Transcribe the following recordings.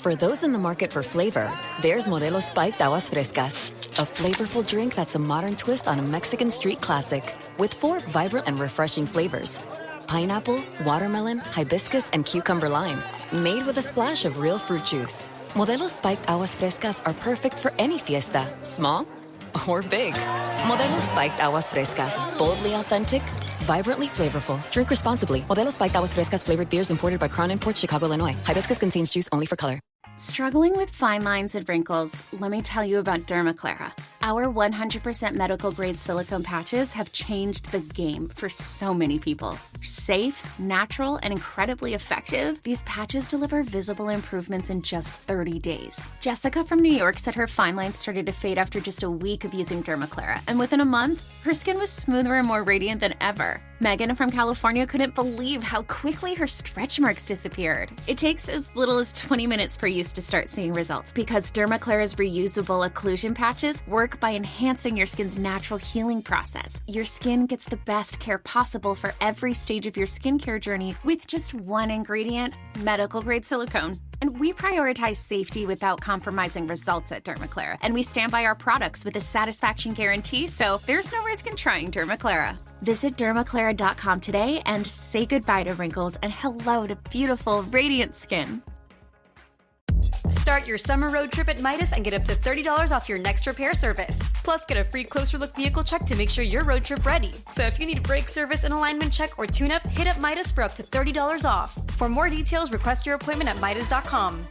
For those in the market for flavor, there's Modelo Spiked Aguas Frescas, a flavorful drink that's a modern twist on a Mexican street classic. With 4 vibrant and refreshing flavors: pineapple, watermelon, hibiscus, and cucumber lime. Made with a splash of real fruit juice. Modelo Spiked Aguas Frescas are perfect for any fiesta, small or big. Modelo Spiked Aguas Frescas, boldly authentic, vibrantly flavorful. Drink responsibly. Modelo Spiked Aguas Frescas flavored beers imported by Crown Imports, Chicago, Illinois. Hibiscus contains juice only for color. Struggling with fine lines and wrinkles? Let me tell you about Dermaclara. Our 100% medical-grade silicone patches have changed the game for so many people. Safe, natural, and incredibly effective, these patches deliver visible improvements in just 30 days. Jessica from New York said her fine lines started to fade after just a week of using Dermaclara, and within a month, her skin was smoother and more radiant than ever. Megan from California couldn't believe how quickly her stretch marks disappeared. It takes as little as 20 minutes per use to start seeing results because Dermaclara's reusable occlusion patches work by enhancing your skin's natural healing process. Your skin gets the best care possible for every stage of your skincare journey with just one ingredient, medical-grade silicone. And we prioritize safety without compromising results at Dermaclara. And we stand by our products with a satisfaction guarantee, so there's no risk in trying Dermaclara. Visit dermaclara.com today and say goodbye to wrinkles and hello to beautiful, radiant skin. Start your summer road trip at Midas and get up to $30 off your next repair service. Plus, get a free closer look vehicle check to make sure your road trip ready. So if you need a brake service, an alignment check, or tune-up, hit up Midas for up to $30 off. For more details, request your appointment at Midas.com.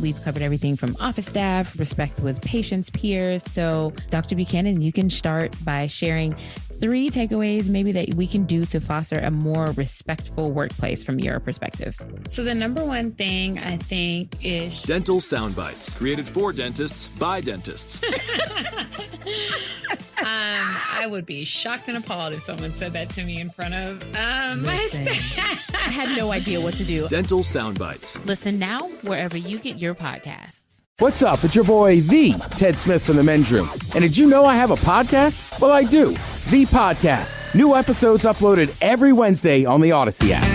We've covered everything from office staff, respect with patients, peers. So, Dr. Buchanan, you can start by sharing 3 takeaways maybe that we can do to foster a more respectful workplace from your perspective. So the number one thing I think is dental sound bites created for dentists by dentists. I would be shocked and appalled if someone said that to me in front of my staff. I had no idea what to do. Dental sound bites. Listen now wherever you get your podcasts. What's up? It's your boy, the Ted Smith from The Men's Room. And did you know I have a podcast? Well, I do. The Podcast. New episodes uploaded every Wednesday on the Odyssey app.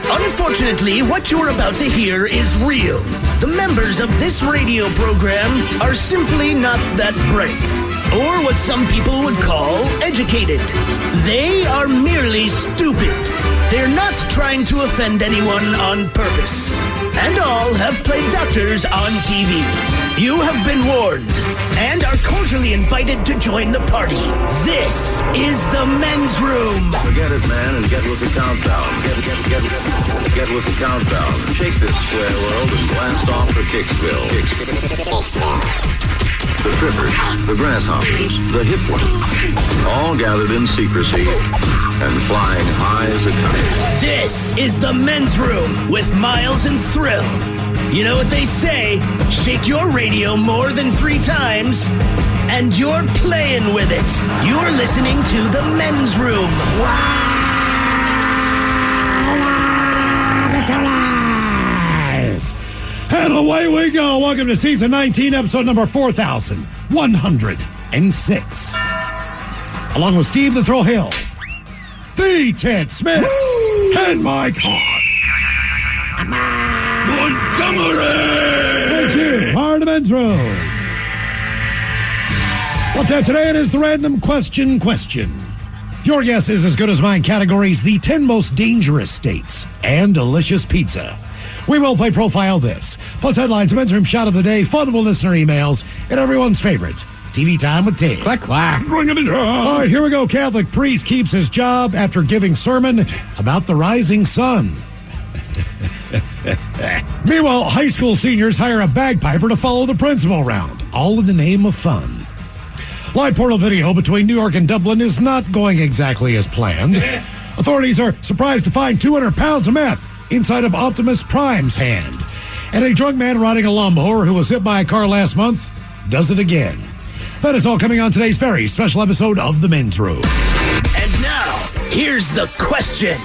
Unfortunately, what you're about to hear is real. The members of this radio program are simply not that bright, or what some people would call educated. They are merely stupid. They're not trying to offend anyone on purpose. And all have played doctors on TV. You have been warned and are cordially invited to join the party. This is The Men's Room. Forget it, man, and get with the countdown. Get with the countdown. Shake this square world and blast off for Kicksville. The trippers, the grasshoppers, the hip ones, all gathered in secrecy and flying high as a kite. This is The Men's Room with Miles and Thrill. You know what they say, shake your radio more than 3 times, and you're playing with it. You're listening to The Men's Room. And away we go. Welcome to season 19, episode number 4106. Along with Steve the Thrill Hill, the Ted Smith, and Mike Montgomery. And you are The Men's Room. Well, Ted, today it is the random question. Your guess is as good as mine. Categories: the 10 most dangerous states and delicious pizza. We will play Profile This, plus headlines, the Men's Room shot of the day, fun listener emails, and everyone's favorite, TV Time with Ted. Clack, clack. Bring it in. All right, here we go. Catholic priest keeps his job after giving sermon about the rising sun. Meanwhile, high school seniors hire a bagpiper to follow the principal around, all in the name of fun. Live portal video between New York and Dublin is not going exactly as planned. Authorities are surprised to find 200 pounds of meth inside of Optimus Prime's hand. And a drunk man riding a lawnmower who was hit by a car last month does it again. That is all coming on today's very special episode of The Men's Room. And now, here's the question.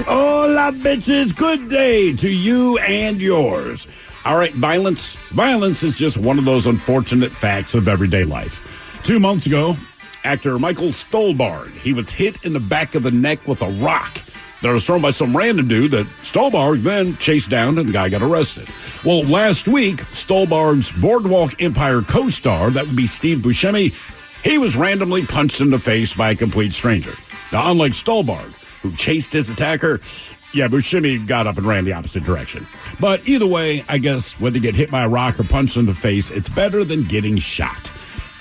Hola, bitches. Good day to you and yours. All right, violence. Violence is just one of those unfortunate facts of everyday life. 2 months ago, actor Michael Stolbarg, he was hit in the back of the neck with a rock that was thrown by some random dude that Stolberg then chased down and the guy got arrested. Well, last week, Stolberg's Boardwalk Empire co-star, that would be Steve Buscemi, he was randomly punched in the face by a complete stranger. Now, unlike Stolberg, who chased his attacker, Buscemi got up and ran the opposite direction. But either way, I guess whether you get hit by a rock or punched in the face, it's better than getting shot.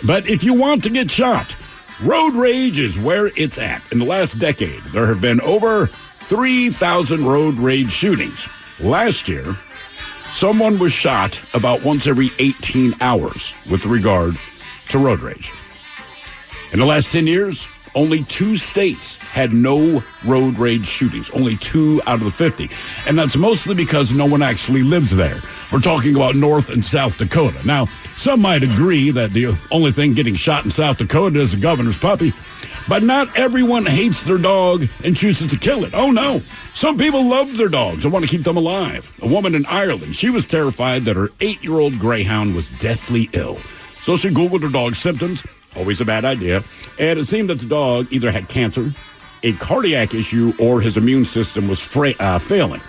But if you want to get shot, road rage is where it's at. In the last decade, there have been over 3,000 road rage shootings. Last year, someone was shot about once every 18 hours with regard to road rage. In the last 10 years, only 2 states had no road rage shootings, only 2 out of the 50. And that's mostly because no one actually lives there. We're talking about North and South Dakota. Now, some might agree that the only thing getting shot in South Dakota is a governor's puppy, but not everyone hates their dog and chooses to kill it. Oh, no. Some people love their dogs and want to keep them alive. A woman in Ireland, she was terrified that her 8-year-old greyhound was deathly ill. So she Googled her dog's symptoms. Always a bad idea. And it seemed that the dog either had cancer, a cardiac issue, or his immune system was failing.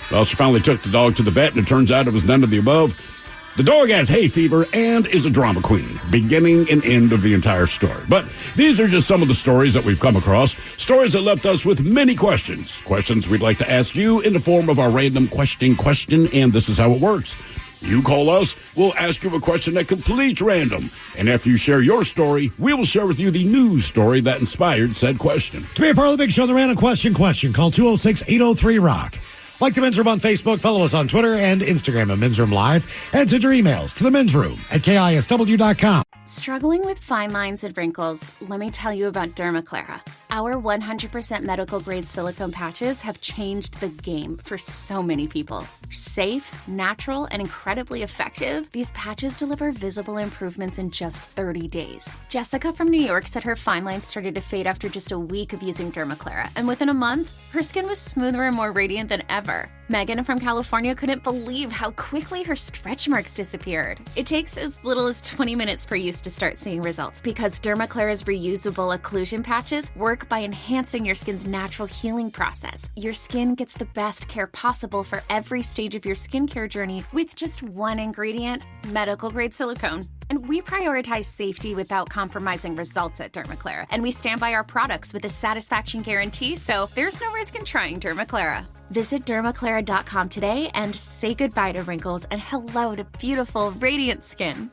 Well, she finally took the dog to the vet, and it turns out it was none of the above. The dog has hay fever and is a drama queen, beginning and end of the entire story. But these are just some of the stories that we've come across, stories that left us with many questions. Questions we'd like to ask you in the form of our random question, and this is how it works. You call us, we'll ask you a question at complete random. And after you share your story, we will share with you the news story that inspired said question. To be a part of the big show, the random question, call 206-803-ROCK. Like the Men's Room on Facebook, follow us on Twitter and Instagram at Men's Room Live, and send your emails to the Men's Room at KISW.com. Struggling with fine lines and wrinkles? Let me tell you about Dermaclara. Our 100% medical-grade silicone patches have changed the game for so many people. Safe, natural, and incredibly effective, these patches deliver visible improvements in just 30 days. Jessica from New York said her fine lines started to fade after just a week of using Dermaclara, and within a month, her skin was smoother and more radiant than ever. Megan from California couldn't believe how quickly her stretch marks disappeared. It takes as little as 20 minutes per use to start seeing results because Dermaclara's reusable occlusion patches work by enhancing your skin's natural healing process. Your skin gets the best care possible for every stage of your skincare journey with just one ingredient, medical-grade silicone. And we prioritize safety without compromising results at Dermaclara. And we stand by our products with a satisfaction guarantee, so there's no risk in trying Dermaclara. Visit dermaclara.com today and say goodbye to wrinkles and hello to beautiful, radiant skin.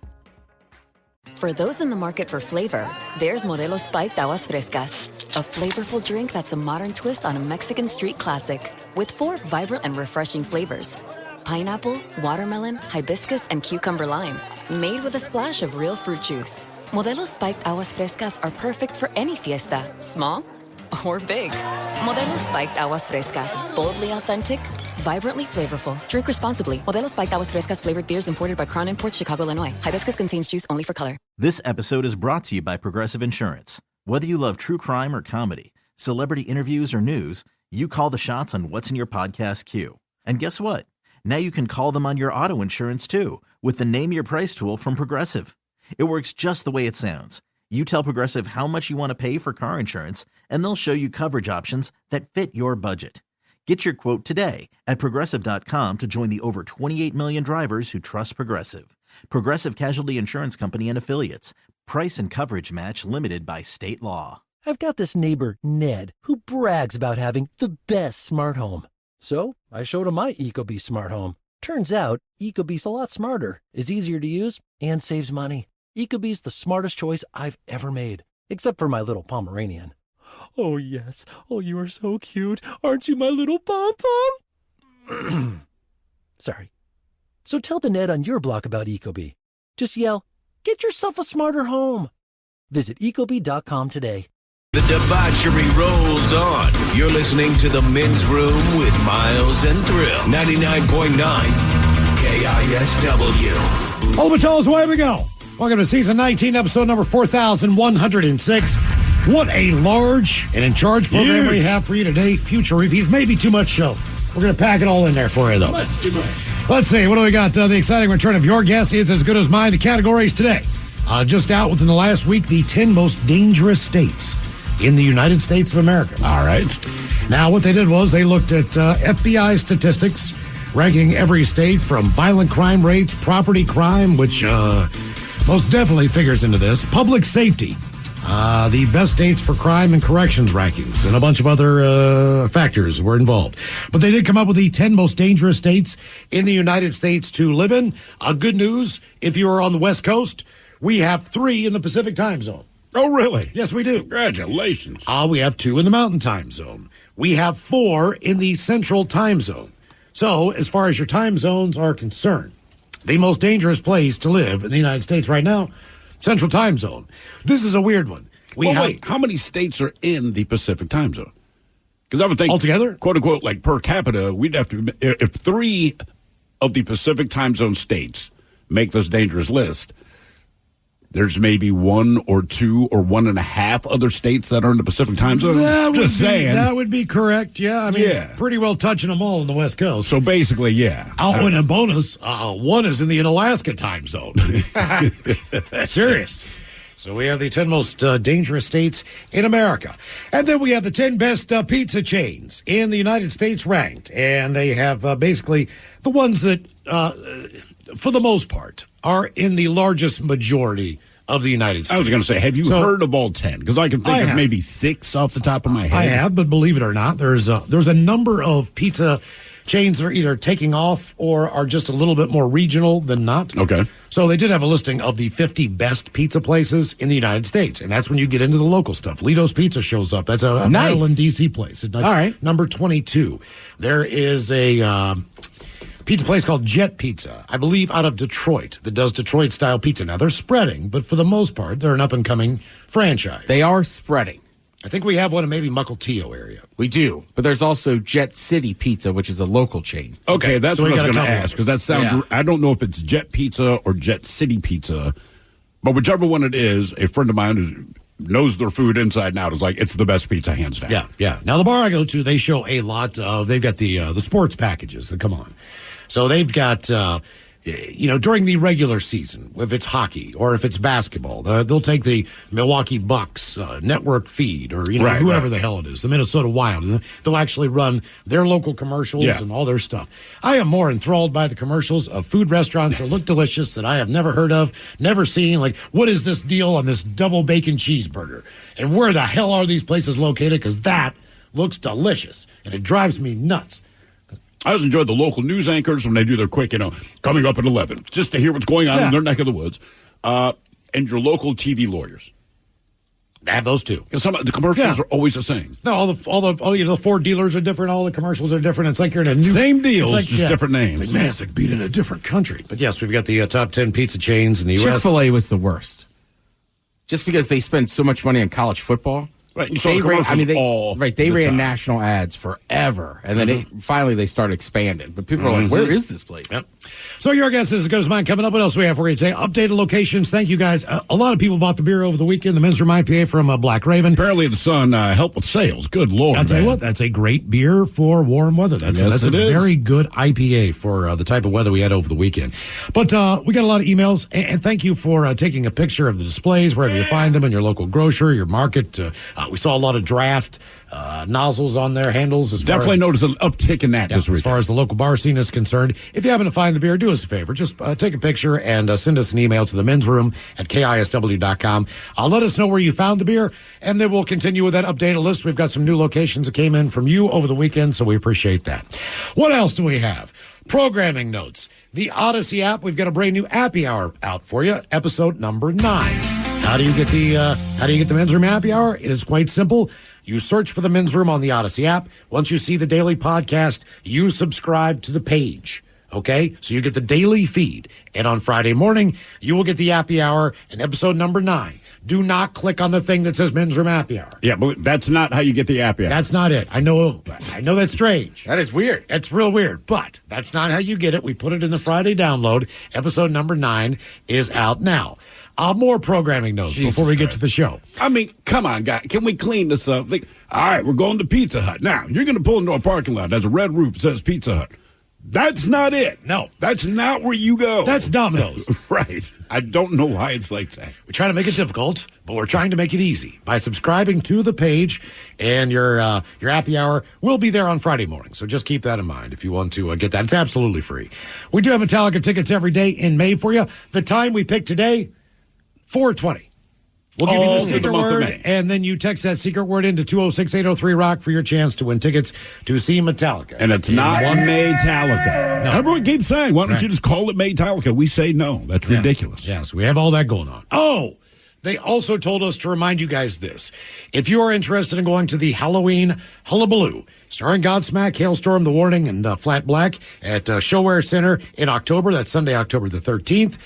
For those in the market for flavor, there's Modelo Spiked Aguas Frescas, a flavorful drink that's a modern twist on a Mexican street classic with 4 vibrant and refreshing flavors. Pineapple, watermelon, hibiscus, and cucumber lime. Made with a splash of real fruit juice. Modelo Spiked Aguas Frescas are perfect for any fiesta, small or big. Modelo Spiked Aguas Frescas. Boldly authentic, vibrantly flavorful. Drink responsibly. Modelo Spiked Aguas Frescas flavored beers imported by Crown Imports, Chicago, Illinois. Hibiscus contains juice only for color. This episode is brought to you by Progressive Insurance. Whether you love true crime or comedy, celebrity interviews or news, you call the shots on what's in your podcast queue. And guess what? Now you can call them on your auto insurance too with the Name Your Price tool from Progressive. It works just the way it sounds. You tell Progressive how much you want to pay for car insurance, and they'll show you coverage options that fit your budget. Get your quote today at Progressive.com to join the over 28 million drivers who trust Progressive. Progressive Casualty Insurance Company and Affiliates. Price and coverage match limited by state law. I've got this neighbor, Ned, who brags about having the best smart home. So I showed him my Ecobee smart home. Turns out Ecobee's a lot smarter, is easier to use, and saves money. Ecobee's the smartest choice I've ever made, except for my little Pomeranian. Oh, yes. Oh, you are so cute. Aren't you my little pom-pom? Sorry. So tell the Ned on your block about Ecobee. Just yell, get yourself a smarter home. Visit Ecobee.com today. The debauchery rolls on. You're listening to The Men's Room with Miles and Thrill. 99.9 KISW. All the Patrol's away we go. Welcome to Season 19, Episode number 4106. What a large and in charge program we have for you today. Future reviews, maybe too much show. We're going to pack it all in there for you, though. Too much. Let's see, what do we got? The exciting return of your guess is as good as mine. The categories today. Just out within the last week, the 10 most dangerous states in the United States of America. All right. Now, what they did was they looked at FBI statistics, ranking every state from violent crime rates, property crime, which most definitely figures into this, public safety, the best states for crime and corrections rankings, and a bunch of other factors were involved. But they did come up with the 10 most dangerous states in the United States to live in. Good news, if you are on the West Coast, we have 3 in the Pacific time zone. Oh, really? Yes, we do. Congratulations. We have 2 in the Mountain time zone. We have 4 in the Central time zone. So, as far as your time zones are concerned, the most dangerous place to live in the United States right now, Central time zone. This is a weird one. Wait, how many states are in the Pacific time zone? Because I would think, altogether, quote unquote, like per capita, we'd have to, if 3 of the Pacific time zone states make this dangerous list, there's maybe 1 or 2 or 1.5 other states that are in the Pacific time zone. That would be correct. Yeah, I mean, pretty well touching them all on the West Coast. So basically, yeah. And a bonus, 1 is in the Alaska time zone. Serious. So we have the 10 most dangerous states in America. And then we have the 10 best pizza chains in the United States ranked. And they have basically the ones that, for the most part, are in the largest majority of the United States. I was going to say, have you heard of all 10? Because I can think of maybe 6 off the top of my head. I have, but believe it or not, there's a number of pizza chains that are either taking off or are just a little bit more regional than not. Okay. So they did have a listing of the 50 best pizza places in the United States, and that's when you get into the local stuff. Lido's Pizza shows up. That's a Maryland, D.C. place. All right. Number 22. There is a pizza place called Jet Pizza, I believe out of Detroit, that does Detroit-style pizza. Now, they're spreading, but for the most part, they're an up-and-coming franchise. They are spreading. I think we have one in maybe Mukilteo area. We do, but there's also Jet City Pizza, which is a local chain. Okay, that's what I was going to ask, because that sounds, I don't know if it's Jet Pizza or Jet City Pizza, but whichever one it is, a friend of mine who knows their food inside and out is like, it's the best pizza, hands down. Yeah. Now, the bar I go to, they show a lot of, they've got the sports packages that come on. So they've got, during the regular season, if it's hockey or if it's basketball, they'll take the Milwaukee Bucks network feed or, whoever the hell it is, the Minnesota Wild. And they'll actually run their local commercials and all their stuff. I am more enthralled by the commercials of food restaurants that look delicious that I have never heard of, never seen. Like, what is this deal on this double bacon cheeseburger? And where the hell are these places located? Because that looks delicious, and it drives me nuts. I always enjoy the local news anchors when they do their quick, coming up at 11, just to hear what's going on in their neck of the woods. And your local TV lawyers. I have those too. Because some of the commercials are always the same. No, all the Ford dealers are different. All the commercials are different. It's like you're in a new same deals, just different names. It's like, man, it's like being in a different country. But yes, we've got the top 10 pizza chains in the U.S. Chick-fil-A was the worst, just because they spend so much money on college football. Right, they ran national ads forever, and then finally they started expanding. But people are like, "Where is this place?" Yep. So your guess is as good as mine. Coming up, what else we have for you today? Updated locations. Thank you guys. A lot of people bought the beer over the weekend. The Men's Room IPA from Black Raven. Apparently, the sun helped with sales. Good Lord! I'll tell you what, that's a great beer for warm weather. That's a very good IPA for the type of weather we had over the weekend. But we got a lot of emails, and thank you for taking a picture of the displays wherever you find them in your local grocery, your market. We saw a lot of draft nozzles on their handles. Definitely noticed an uptick in that this week. As far as the local bar scene is concerned, if you happen to find the beer, do us a favor. Just take a picture and send us an email to the men's room at KISW.com. Let us know where you found the beer, and then we'll continue with that updated list. We've got some new locations that came in from you over the weekend, so we appreciate that. What else do we have? Programming notes. The Odyssey app, we've got a brand new Happy Hour out for you, episode number 9. How do you get the Men's Room Happy Hour? It is quite simple. You search for the Men's Room on the Odyssey app. Once you see the daily podcast, you subscribe to the page. Okay? So you get the daily feed. And on Friday morning, you will get the Happy Hour and episode number 9. Do not click on the thing that says Men's Room Happy Hour. Yeah, but that's not how you get the Happy Hour. That's not it. I know that's strange. That is weird. It's real weird, but that's not how you get it. We put it in the Friday download. Episode number 9 is out now. More programming notes before we get to the show. I mean, come on, guys. Can we clean this up? All right, we're going to Pizza Hut. Now, you're going to pull into a parking lot. There's a red roof that says Pizza Hut. That's not it. No. That's not where you go. That's Domino's. Right. I don't know why it's like that. We try to make it difficult, but we're trying to make it easy by subscribing to the page, and your happy hour will be there on Friday morning. So just keep that in mind if you want to get that. It's absolutely free. We do have Metallica tickets every day in May for you. The time we picked today, 4:20. We'll give you the secret word, and then you text that secret word into 206-803-ROCK for your chance to win tickets to see Metallica. And it's not Maytallica. No. Everyone keeps saying, why don't you just call it Maytallica? We say no. That's ridiculous. Yes, we have all that going on. Oh, they also told us to remind you guys this. If you are interested in going to the Halloween Hullabaloo, starring Godsmack, Hailstorm, The Warning, and Flat Black at Showware Center in October, that's Sunday, October the 13th,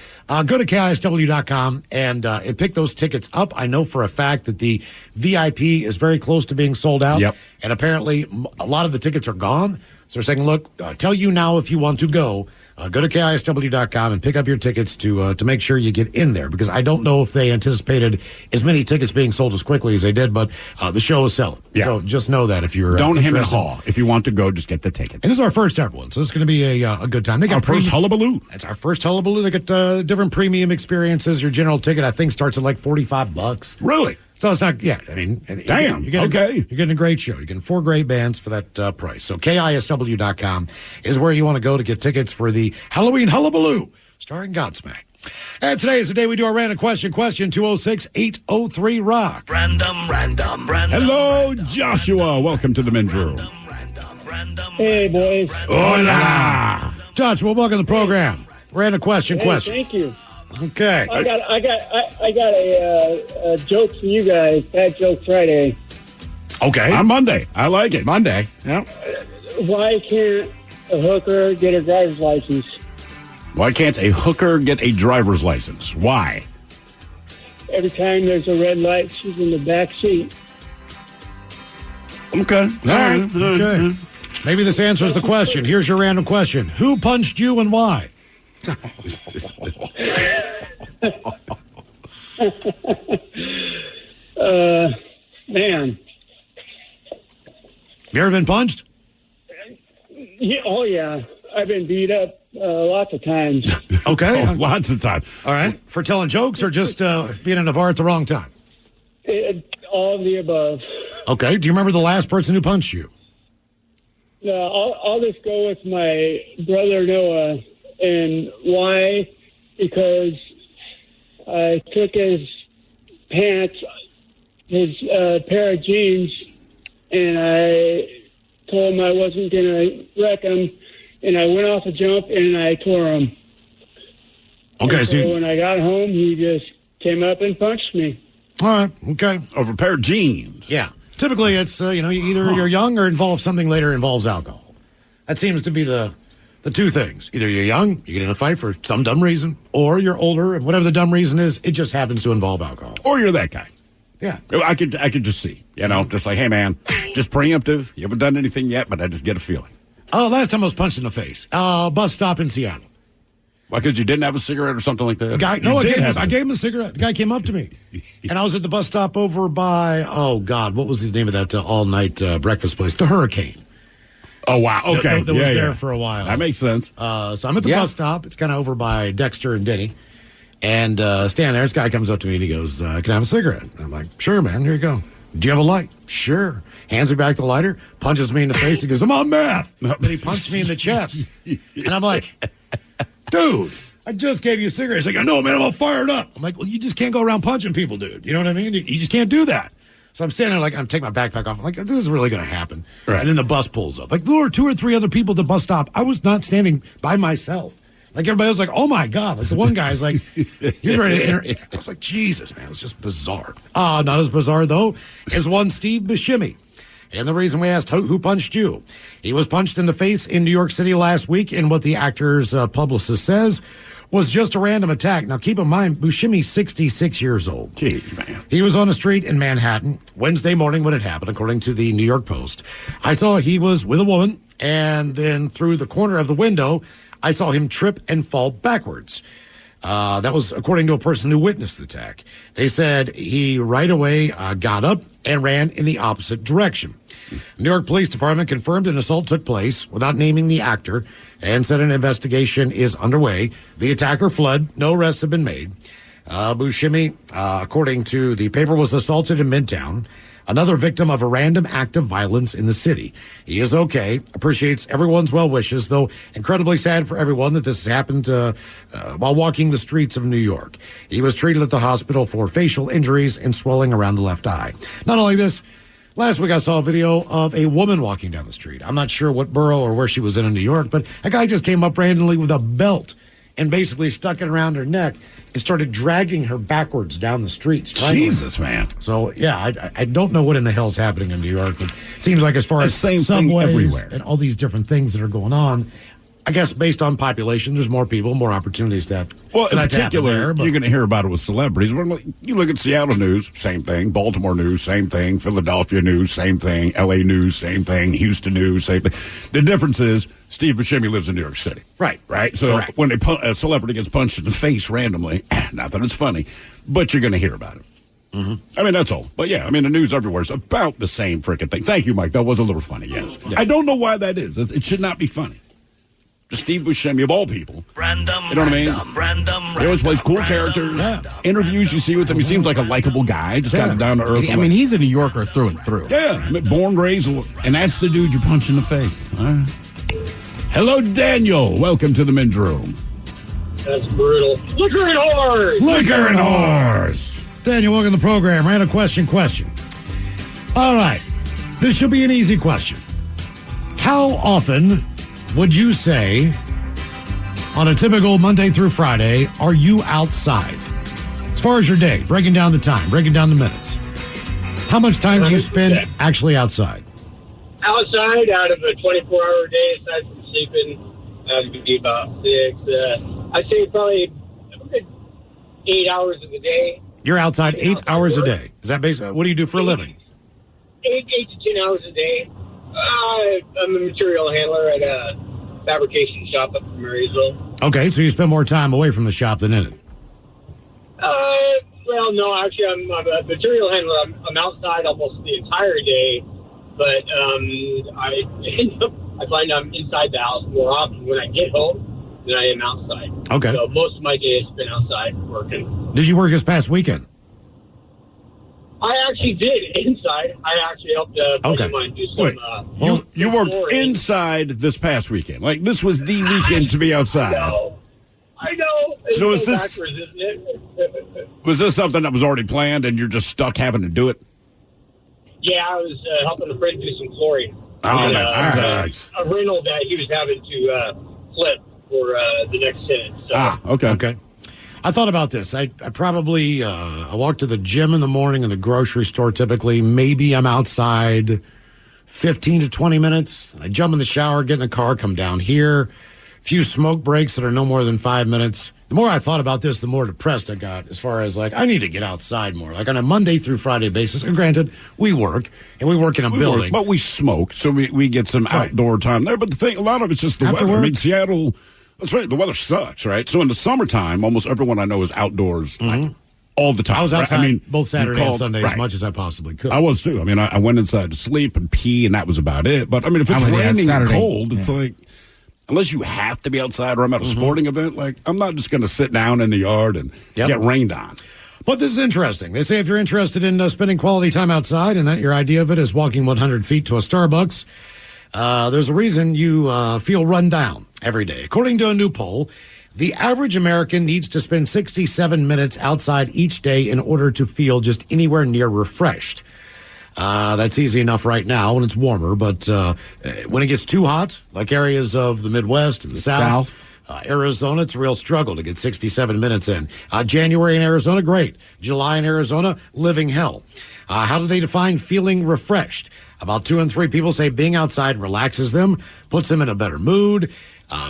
go to KISW.com and pick those tickets up. I know for a fact that the VIP is very close to being sold out. Yep. And apparently a lot of the tickets are gone. So they're saying, look, tell you now if you want to go. Go to KISW.com and pick up your tickets to make sure you get in there, because I don't know if they anticipated as many tickets being sold as quickly as they did, but the show is selling. Yeah. So just know that if you're don't hem and haw. If you want to go, just get the tickets. And this is our first ever one, so it's going to be a good time. They got our first Hullabaloo. It's our first Hullabaloo. They got different premium experiences. Your general ticket, I think, starts at like $45. Really? So it's not, yeah, I mean, damn, you're getting a great show. You're getting 4 great bands for that price. So KISW.com is where you want to go to get tickets for the Halloween Hullabaloo, starring Godsmack. And today is the day we do our random question. Question 206-803-ROCK. Random. Hello, Joshua. Welcome to the men's room. Hey, boys. Hola. Joshua, welcome to the program. Random question. Thank you. Okay. I got a joke for you guys. Bad Joke Friday. Okay. On Monday. I like it. Monday. Yeah. Why can't a hooker get a driver's license? Why can't a hooker get a driver's license? Why? Every time there's a red light, she's in the back seat. Okay. All right. Okay. Maybe this answers the question. Here's your random question. Who punched you and why? Man. You ever been punched? Yeah, oh, yeah. I've been beat up lots of times. Okay. Lots of times. All right. For telling jokes or just being in a bar at the wrong time? All of the above. Okay. Do you remember the last person who punched you? No, I'll just go with my brother Noah. And why? Because I took his pants, his pair of jeans, and I told him I wasn't going to wreck him, and I went off a jump and I tore him. Okay, so when I got home, he just came up and punched me. All right, okay. Over a pair of jeans. Yeah. Typically, it's, either you're young or involves something later involves alcohol. That seems to be the two things. Either you're young, you get in a fight for some dumb reason, or you're older, and whatever the dumb reason is, it just happens to involve alcohol. Or you're that guy. Yeah. I could just see, just like, hey, man, just preemptive. You haven't done anything yet, but I just get a feeling. Last time I was punched in the face. Bus stop in Seattle. Why, because you didn't have a cigarette or something like that? I gave him a cigarette. The guy came up to me. And I was at the bus stop over by, what was the name of that all-night breakfast place? The Hurricane. Oh, wow. Okay. That was there for a while. That makes sense. So I'm at the bus stop. It's kind of over by Dexter and Denny. And standing there, this guy comes up to me and he goes, can I have a cigarette? And I'm like, sure, man. Here you go. Do you have a light? Sure. Hands me back the lighter, punches me in the face. He goes, I'm on meth. Then he punched me in the chest. And I'm like, dude, I just gave you a cigarette. He's like, I know, man. I'm all fired up. I'm like, well, you just can't go around punching people, dude. You know what I mean? You just can't do that. So I'm standing there like, I'm taking my backpack off. I'm like, this is really going to happen. Right. And then the bus pulls up. Like, there were 2 or 3 other people at the bus stop. I was not standing by myself. Like, everybody was like, oh, my God. Like, the one guy's like, he's ready to enter. I was like, Jesus, man. It was just bizarre. Not as bizarre, though, as one Steve Buscemi. And the reason we asked who punched you, he was punched in the face in New York City last week in what the actor's publicist says was just a random attack. Now, keep in mind, Buscemi's 66 years old. Jeez, man. He was on a street in Manhattan Wednesday morning when it happened, according to the New York Post. I saw he was with a woman, and then through the corner of the window, I saw him trip and fall backwards. That was according to a person who witnessed the attack. They said he right away got up and ran in the opposite direction. New York Police Department confirmed an assault took place without naming the actor and said an investigation is underway. The attacker fled. No arrests have been made. Buscemi, according to the paper, was assaulted in Midtown. Another victim of a random act of violence in the city. He is okay, appreciates everyone's well wishes, though incredibly sad for everyone that this happened while walking the streets of New York. He was treated at the hospital for facial injuries and swelling around the left eye. Not only this, last week I saw a video of a woman walking down the street. I'm not sure what borough or where she was in New York, but a guy just came up randomly with a belt and basically stuck it around her neck and started dragging her backwards down the street. Jesus, man. So, yeah, I don't know what in the hell's happening in New York, but it seems like as far as same subways thing everywhere and all these different things that are going on, I guess based on population, there's more people, more opportunities to have. Well, in that to happen particular, there, but- you're going to hear about it with celebrities. You look at Seattle news, same thing. Baltimore news, same thing. Philadelphia news, same thing. L.A. news, same thing. Houston news, same thing. The difference is Steve Buscemi lives in New York City. Right. So Correct. when a celebrity gets punched in the face randomly, not that it's funny, but you're going to hear about it. I mean, that's all. But, yeah, I mean, the news everywhere is about the same freaking thing. Thank you, Mike. That was a little funny, yes. I don't know why that is. It should not be funny. Just Steve Buscemi, of all people. You know what I mean? He always plays cool characters. Interviews you see with him, he seems like a likable guy, just kind of down to earth. I mean, he's a New Yorker through and through. Yeah, I mean, born, raised, and that's the dude you punch in the face. All right. Hello, Daniel. Welcome to the men's room. That's brutal. Liquor and whores! Liquor and whores! Daniel, welcome to the program. Random question. All right. This should be an easy question. How often would you say, on a typical Monday through Friday, are you outside? As far as your day, breaking down the time, breaking down the minutes. How much time do you spend actually outside? Outside, out of a 24-hour day, aside from sleeping, that would be about 6. I'd say probably 8 hours of the day. You're outside 8 hours a day. Is that basically, what do you do for a living? 8 to 10 hours a day. I'm a material handler at a fabrication shop up in Marysville. Okay, so you spend more time away from the shop than in it. Well, no, actually, I'm a material handler. I'm outside almost the entire day, but I find I'm inside the house more often when I get home than I am outside. Okay. So most of my day has been outside working. Did you work this past weekend? I actually did inside. I actually helped a buddy of mine do some. Wait, you worked inside this past weekend. Like, this was the weekend to be outside. I know. So It's is this- backwards, isn't it? Was this something that was already planned and you're just stuck having to do it? Yeah, I was helping a friend do some flooring. Oh, that sucks. A rental that he was having to flip for the next tenant. So. Okay. I thought about this. I probably I walk to the gym in the morning and the grocery store typically. Maybe I'm outside 15 to 20 minutes. I jump in the shower, get in the car, come down here. A few smoke breaks that are no more than 5 minutes. The more I thought about this, the more depressed I got as far as, like, I need to get outside more. Like, on a Monday through Friday basis. And granted, we work, and we work in a building. But we smoke, so we get some outdoor time there. But the thing, a lot of it's just the weather. I mean, Seattle, that's right, the weather sucks, right? So in the summertime, almost everyone I know is outdoors like, all the time. I was outside right? I mean, both Saturday and Sunday as right. much as I possibly could. I was, too. I mean, I went inside to sleep and pee, and that was about it. But, I mean, if it's raining and cold, it's like, unless you have to be outside or I'm at a sporting event, like, I'm not just going to sit down in the yard and get rained on. But this is interesting. They say if you're interested in spending quality time outside and that your idea of it is walking 100 feet to a Starbucks, there's a reason you feel run down every day. According to a new poll, the average American needs to spend 67 minutes outside each day in order to feel just anywhere near refreshed. That's easy enough right now when it's warmer, but when it gets too hot, like areas of the Midwest and the South. Arizona, it's a real struggle to get 67 minutes in. January in Arizona, great. July in Arizona, living hell. How do they define feeling refreshed? About 2 in 3 people say being outside relaxes them, puts them in a better mood.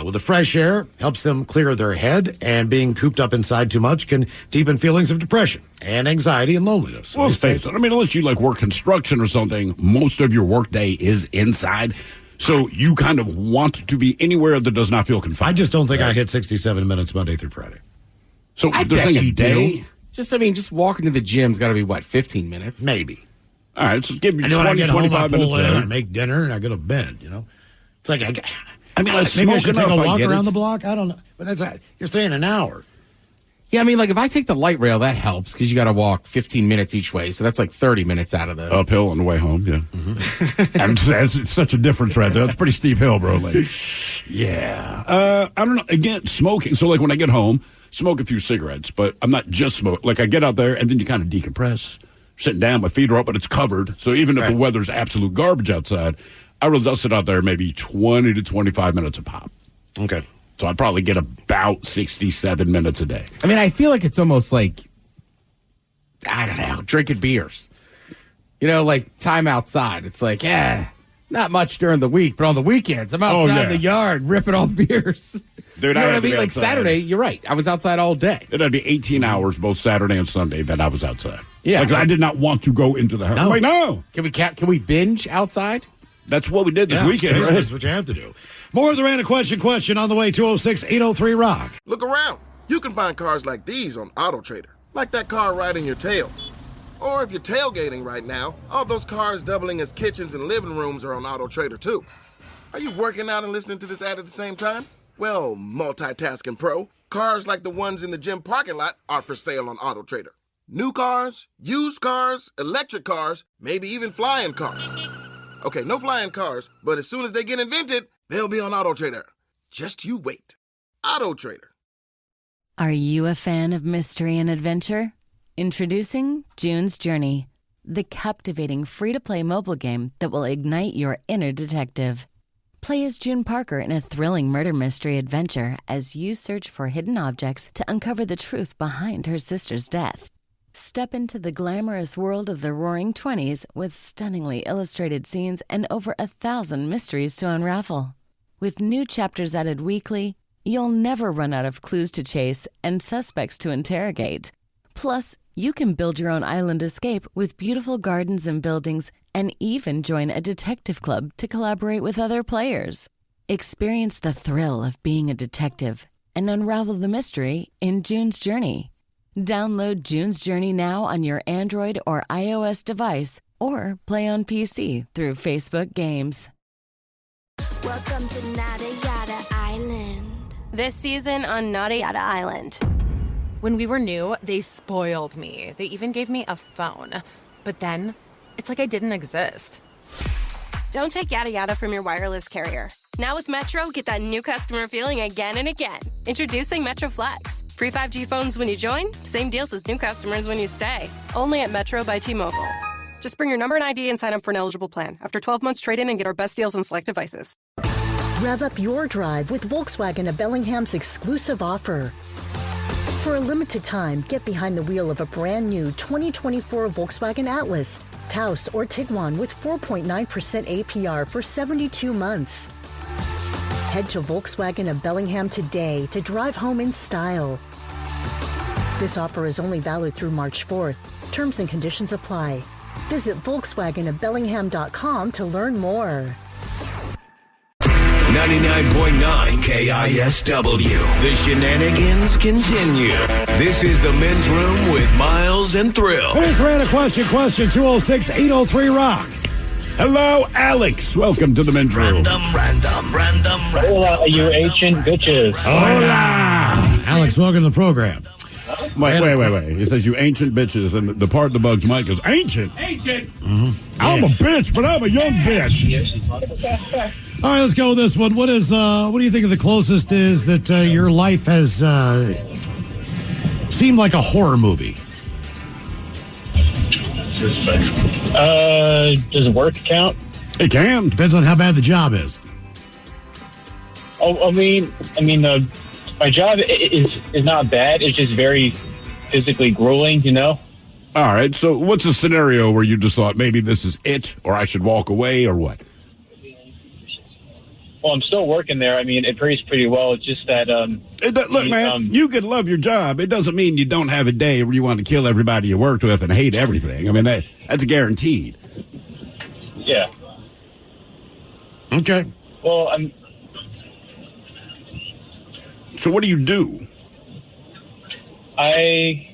With the fresh air, helps them clear their head, and being cooped up inside too much can deepen feelings of depression and anxiety and loneliness. Well, let's face it. I mean, unless you like work construction or something, most of your workday is inside. So you kind of want to be anywhere that does not feel confined. I just don't think I hit 67 minutes Monday through Friday. So I they're bet saying you a day? do. Just walking to the gym's got to be, 15 minutes? Maybe. All right, so give me 20, 25 minutes there. I make dinner and I go to bed, It's like, I maybe I should take a walk around the block. I don't know. But you're saying an hour. Yeah, I mean, like if I take the light rail, that helps because you got to walk 15 minutes each way. So that's like 30 minutes out of the uphill on the way home. Yeah, and it's such a difference right there. That's a pretty steep hill, bro. Like, yeah, I don't know. Again, smoking. So like when I get home, smoke a few cigarettes, but I'm not just smoking. Like I get out there and then you kind of decompress. Sitting down, my feet are up, but it's covered. So even if the weather's absolute garbage outside, I'll sit out there maybe 20 to 25 minutes a pop. Okay. So I'd probably get about 67 minutes a day. I mean, I feel like it's almost like, I don't know, drinking beers. Like time outside. It's like, not much during the week, but on the weekends, I'm outside in the yard ripping all the beers. Dude, you know what I mean? Like Saturday, you're right. I was outside all day. It'd be 18 hours both Saturday and Sunday that I was outside. Yeah. Like I did not want to go into the house. No. I'm like, no. Can we binge outside? That's what we did this weekend. Right? That's what you have to do. More of the Random Question on the way, 206-803-ROCK. Look around. You can find cars like these on AutoTrader, like that car riding your tail. Or if you're tailgating right now, all those cars doubling as kitchens and living rooms are on AutoTrader too. Are you working out and listening to this ad at the same time? Well, multitasking pro, cars like the ones in the gym parking lot are for sale on AutoTrader. New cars, used cars, electric cars, maybe even flying cars. Okay, no flying cars, but as soon as they get invented, they'll be on AutoTrader. Just you wait. AutoTrader. Are you a fan of mystery and adventure? Introducing June's Journey, the captivating free-to-play mobile game that will ignite your inner detective. Play as June Parker in a thrilling murder mystery adventure as you search for hidden objects to uncover the truth behind her sister's death. Step into the glamorous world of the Roaring '20s with stunningly illustrated scenes and over 1,000 mysteries to unravel. With new chapters added weekly, you'll never run out of clues to chase and suspects to interrogate. Plus, you can build your own island escape with beautiful gardens and buildings and even join a detective club to collaborate with other players. Experience the thrill of being a detective and unravel the mystery in June's Journey. Download June's Journey now on your Android or iOS device or play on PC through Facebook Games. Welcome to Nada Yada Island. This season on Nada Yada Island. When we were new, they spoiled me. They even gave me a phone. But then, it's like I didn't exist. Don't take yada yada from your wireless carrier. Now with Metro, get that new customer feeling again and again. Introducing Metro Flex. Free 5G phones when you join, same deals as new customers when you stay. Only at Metro by T-Mobile. Just bring your number and ID and sign up for an eligible plan. After 12 months, trade in and get our best deals on select devices. Rev up your drive with Volkswagen at Bellingham's exclusive offer. For a limited time, get behind the wheel of a brand new 2024 Volkswagen Atlas, Taos, or Tiguan with 4.9% APR for 72 months. Head to Volkswagen of Bellingham today to drive home in style. This offer is only valid through March 4th. Terms and conditions apply. Visit VolkswagenofBellingham.com to learn more. 99.9 KISW. The shenanigans continue. This is the Men's Room with Miles and Thrill. Here's Random Question 206-803-ROCK. Hello, Alex. Welcome to the Men's Room. Random. Hola, you ancient bitches. Hola. Alex, welcome to the program. Wait. He says you ancient bitches, and the part that bugs Mike is ancient. Mm-hmm. I'm a bitch, but I'm a young bitch. All right, let's go with this one. What do you think of the closest is that your life has seemed like a horror movie? Does work count? It can. Depends on how bad the job is. Oh, I mean, my job is not bad. It's just very physically grueling, you know? All right, so what's a scenario where you just thought maybe this is it, or I should walk away, or what? Well, I'm still working there. I mean, it pays pretty well. It's just that... look, man, you can love your job. It doesn't mean you don't have a day where you want to kill everybody you worked with and hate everything. I mean, that's guaranteed. Yeah. Okay. Well, So what do you do? I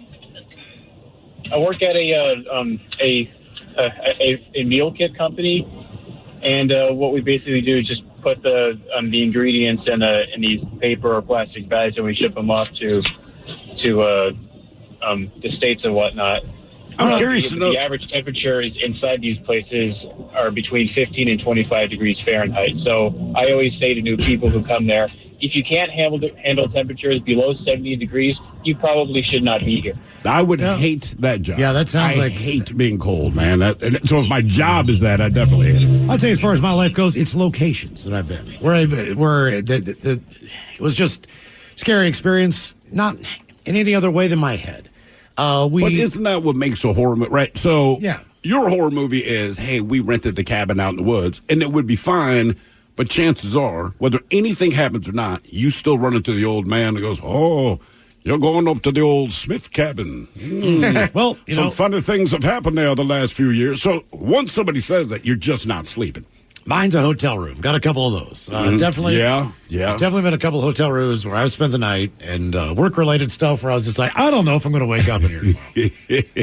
work at a a meal kit company, and what we basically do is just put the ingredients in these paper or plastic bags, and we ship them off to the states and whatnot. I'm curious to know. The average temperatures inside these places are between 15 and 25 degrees Fahrenheit. So I always say to new people who come there, if you can't handle temperatures below 70 degrees, you probably should not be here. I would hate that job. Yeah, that sounds I hate being cold, man. So if my job is that, I definitely hate it. I'd say as far as my life goes, it's locations that I've been where it was just scary experience, not in any other way than my head. But isn't that what makes a horror movie, right? So yeah. Your horror movie is, hey, we rented the cabin out in the woods, and it would be fine, but chances are, whether anything happens or not, you still run into the old man that goes, oh, you're going up to the old Smith cabin. Well, some funny things have happened there the last few years. So once somebody says that, you're just not sleeping. Mine's a hotel room. Got a couple of those. Definitely. Yeah. I've definitely been a couple of hotel rooms where I've spent the night and work-related stuff where I was just like, I don't know if I'm going to wake up in here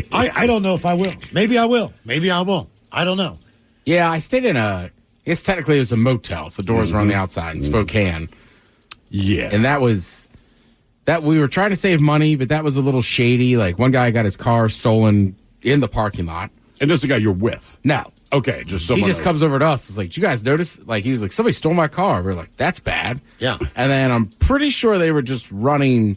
tomorrow. I don't know if I will. Maybe I will. Maybe I won't. I don't know. Yeah, I stayed in I guess technically it was a motel, so the doors were on the outside in Spokane. Yeah. And that we were trying to save money, but that was a little shady. Like, one guy got his car stolen in the parking lot. And this is the guy you're with? No. Okay, just someone He just else. comes over to us. It's like, did you guys notice? Like, he was like, somebody stole my car. We're like, that's bad. Yeah. And then I'm pretty sure they were just running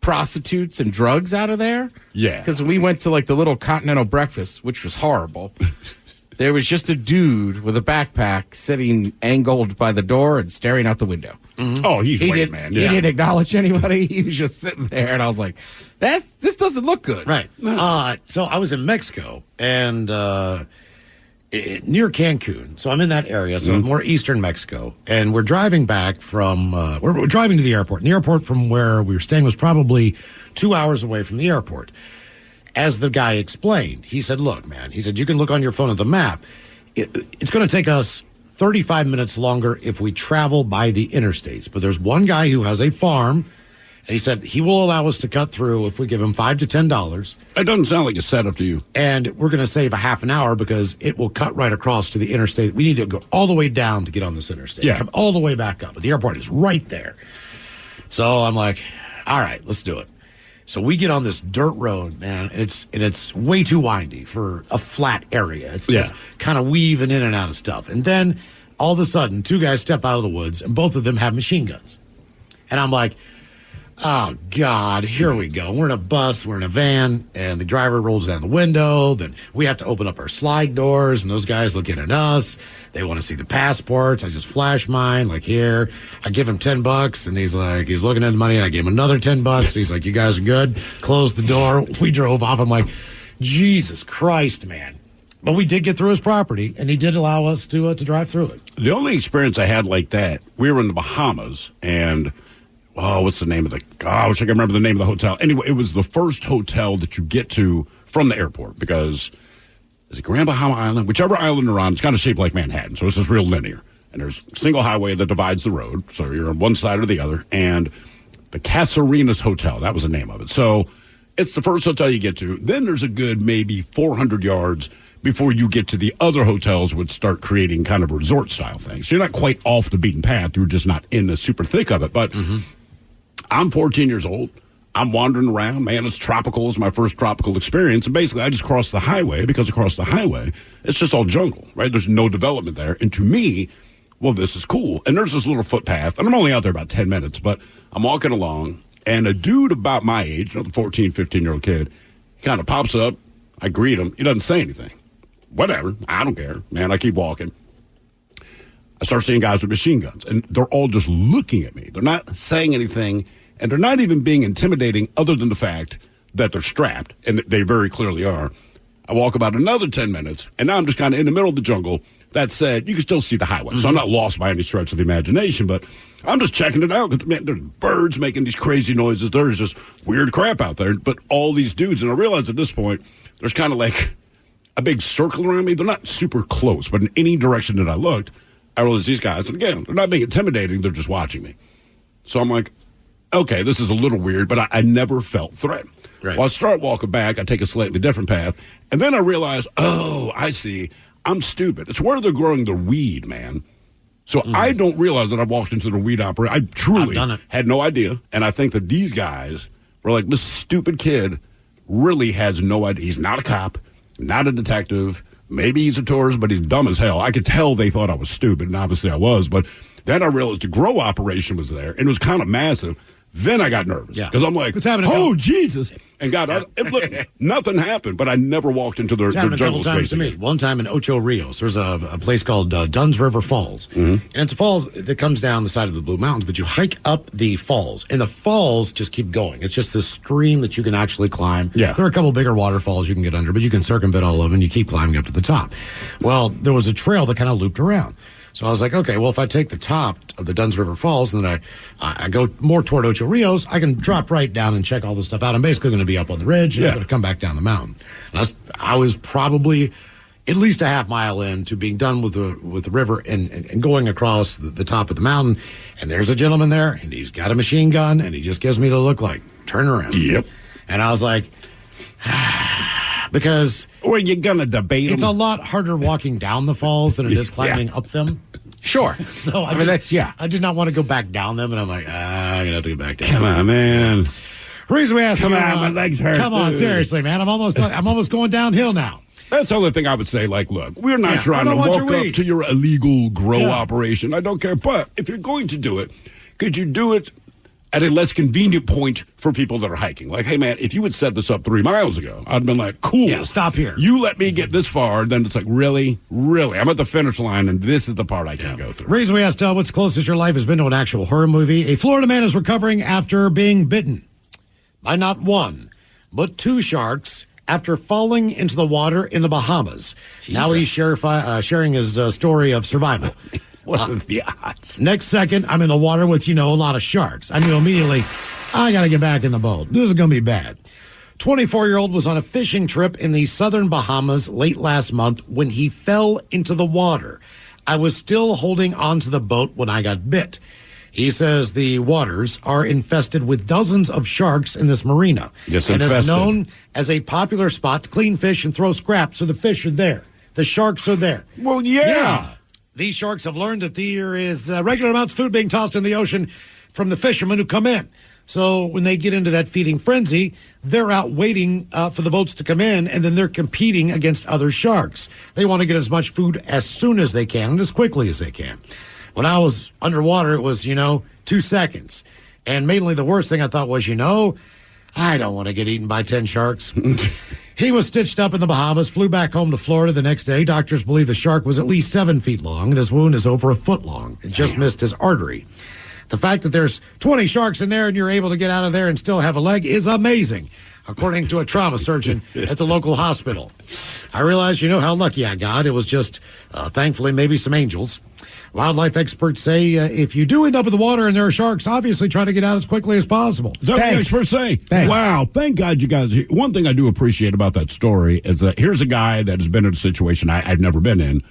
prostitutes and drugs out of there. Yeah. Because we went to, like, the little continental breakfast, which was horrible. There was just a dude with a backpack sitting angled by the door and staring out the window. Mm-hmm. Oh, he's waiting, man. He didn't acknowledge anybody. He was just sitting there, and I was like, this doesn't look good. Right. So I was in Mexico, and near Cancun. So I'm in that area, so more eastern Mexico. And we're driving back from, we're driving to the airport. And the airport from where we were staying was probably 2 hours away from the airport. As the guy explained, he said, look, man, he said, you can look on your phone at the map. It's going to take us 35 minutes longer if we travel by the interstates. But there's one guy who has a farm, and he said he will allow us to cut through if we give him $5 to $10. It doesn't sound like a setup to you. And we're going to save a half an hour because it will cut right across to the interstate. We need to go all the way down to get on this interstate. Yeah. Come all the way back up. But the airport is right there. So I'm like, all right, let's do it. So we get on this dirt road, man. It's way too windy for a flat area. It's just kind of weaving in and out of stuff. And then all of a sudden, two guys step out of the woods, and both of them have machine guns. And I'm like, oh, God, here we go. We're in a bus, we're in a van, and the driver rolls down the window. Then we have to open up our slide doors, and those guys look in at us. They want to see the passports. I just flash mine, like, here. I give him $10, and he's looking at the money, and I give him another $10. He's like, you guys are good? Close the door. We drove off. I'm like, Jesus Christ, man. But we did get through his property, and he did allow us to drive through it. The only experience I had like that, we were in the Bahamas, and what's the name of I wish I could remember the name of the hotel. Anyway, it was the first hotel that you get to from the airport because is it Grand Bahama Island? Whichever island you're on, it's kind of shaped like Manhattan, so it's just real linear. And there's a single highway that divides the road, so you're on one side or the other. And the Casarenas Hotel, that was the name of it. So it's the first hotel you get to. Then there's a good maybe 400 yards before you get to the other hotels would start creating kind of resort-style things. So you're not quite off the beaten path. You're just not in the super thick of it. But I'm 14 years old. I'm wandering around. Man, it's tropical. It's my first tropical experience. And basically, I just crossed the highway because across the highway, it's just all jungle, right? There's no development there. And to me, well, this is cool. And there's this little footpath. And I'm only out there about 10 minutes. But I'm walking along. And a dude about my age, the 14, 15-year-old kid, he kind of pops up. I greet him. He doesn't say anything. Whatever. I don't care. Man, I keep walking. I start seeing guys with machine guns. And they're all just looking at me. They're not saying anything. And they're not even being intimidating other than the fact that they're strapped, and they very clearly are. I walk about another 10 minutes, and now I'm just kind of in the middle of the jungle. That said, you can still see the highway, so I'm not lost by any stretch of the imagination, but I'm just checking it out because, man, there's birds making these crazy noises. There's just weird crap out there, but all these dudes, and I realize at this point, there's kind of like a big circle around me. They're not super close, but in any direction that I looked, I realized these guys, and again, they're not being intimidating. They're just watching me. So I'm like, okay, this is a little weird, but I never felt threatened. Right. Well, I start walking back. I take a slightly different path. And then I realize, oh, I see. I'm stupid. It's where they're growing the weed, man. So I don't realize that I walked into the weed operation. I truly had no idea. And I think that these guys were like, this stupid kid really has no idea. He's not a cop, not a detective. Maybe he's a tourist, but he's dumb as hell. I could tell they thought I was stupid, and obviously I was. But then I realized the grow operation was there, and it was kind of massive. Then I got nervous because I'm like, What's happening? oh, Jesus. And God, look, nothing happened, but I never walked into their It's happened a jungle couple times space to me. One time in Ocho Rios, there's a place called Dunn's River Falls. And it's a falls that comes down the side of the Blue Mountains, but you hike up the falls, and the falls just keep going. It's just this stream that you can actually climb. Yeah. There are a couple bigger waterfalls you can get under, but you can circumvent all of them, and you keep climbing up to the top. Well, there was a trail that kind of looped around. So I was like, okay, well, if I take the top of the Dunn's River Falls and then I go more toward Ocho Rios, I can drop right down and check all this stuff out. I'm basically going to be up on the ridge and I'm going to come back down the mountain. And I was probably at least a half mile in to being done with the river and going across the top of the mountain. And there's a gentleman there, and he's got a machine gun, and he just gives me the look like, turn around. Yep. And I was like, because or you're gonna debate it's them. a lot harder walking down the falls than it is climbing up them. Sure. So I mean, I did not want to go back down them, and I'm like, I'm gonna have to go back down. Come on, man. Reason we asked, Come on, my legs hurt. Come on, Dude. seriously, man. I'm almost going downhill now. That's the other thing I would say. Like, look, we're not trying to walk up to your illegal grow operation. I don't care. But if you're going to do it, could you do it at a less convenient point for people that are hiking? Like, hey, man, if you had set this up 3 miles ago, I'd been like, cool. Yeah, stop here. You let me get this far. Then it's like, really? Really? I'm at the finish line, and this is the part I can't go through. Reason we asked, what's the closest your life has been to an actual horror movie? A Florida man is recovering after being bitten by not one, but 2 sharks after falling into the water in the Bahamas. Jesus. Now he's sharing his story of survival. What are the odds? Next second, I'm in the water with, a lot of sharks. I knew immediately, I got to get back in the boat. This is going to be bad. 24-year-old was on a fishing trip in the southern Bahamas late last month when he fell into the water. I was still holding onto the boat when I got bit. He says the waters are infested with dozens of sharks in this marina. Yes, and infested. it's known as a popular spot to clean fish and throw scraps, so the fish are there. The sharks are there. Well, yeah. These sharks have learned that there is regular amounts of food being tossed in the ocean from the fishermen who come in. So when they get into that feeding frenzy, they're out waiting for the boats to come in, and then they're competing against other sharks. They want to get as much food as soon as they can and as quickly as they can. When I was underwater, it was, 2 seconds. And mainly the worst thing I thought was, I don't want to get eaten by 10 sharks. He was stitched up in the Bahamas, flew back home to Florida the next day. Doctors believe the shark was at least 7 feet long, and his wound is over 1 foot long. It just missed his artery. The fact that there's 20 sharks in there and you're able to get out of there and still have a leg is amazing, according to a trauma surgeon at the local hospital. I realized, how lucky I got. It was just, thankfully, maybe some angels. Wildlife experts say if you do end up in the water and there are sharks, obviously try to get out as quickly as possible. Is that what the experts say? Thanks. Wow. Thank God you guys. One thing I do appreciate about that story is that here's a guy that has been in a situation I've never been in,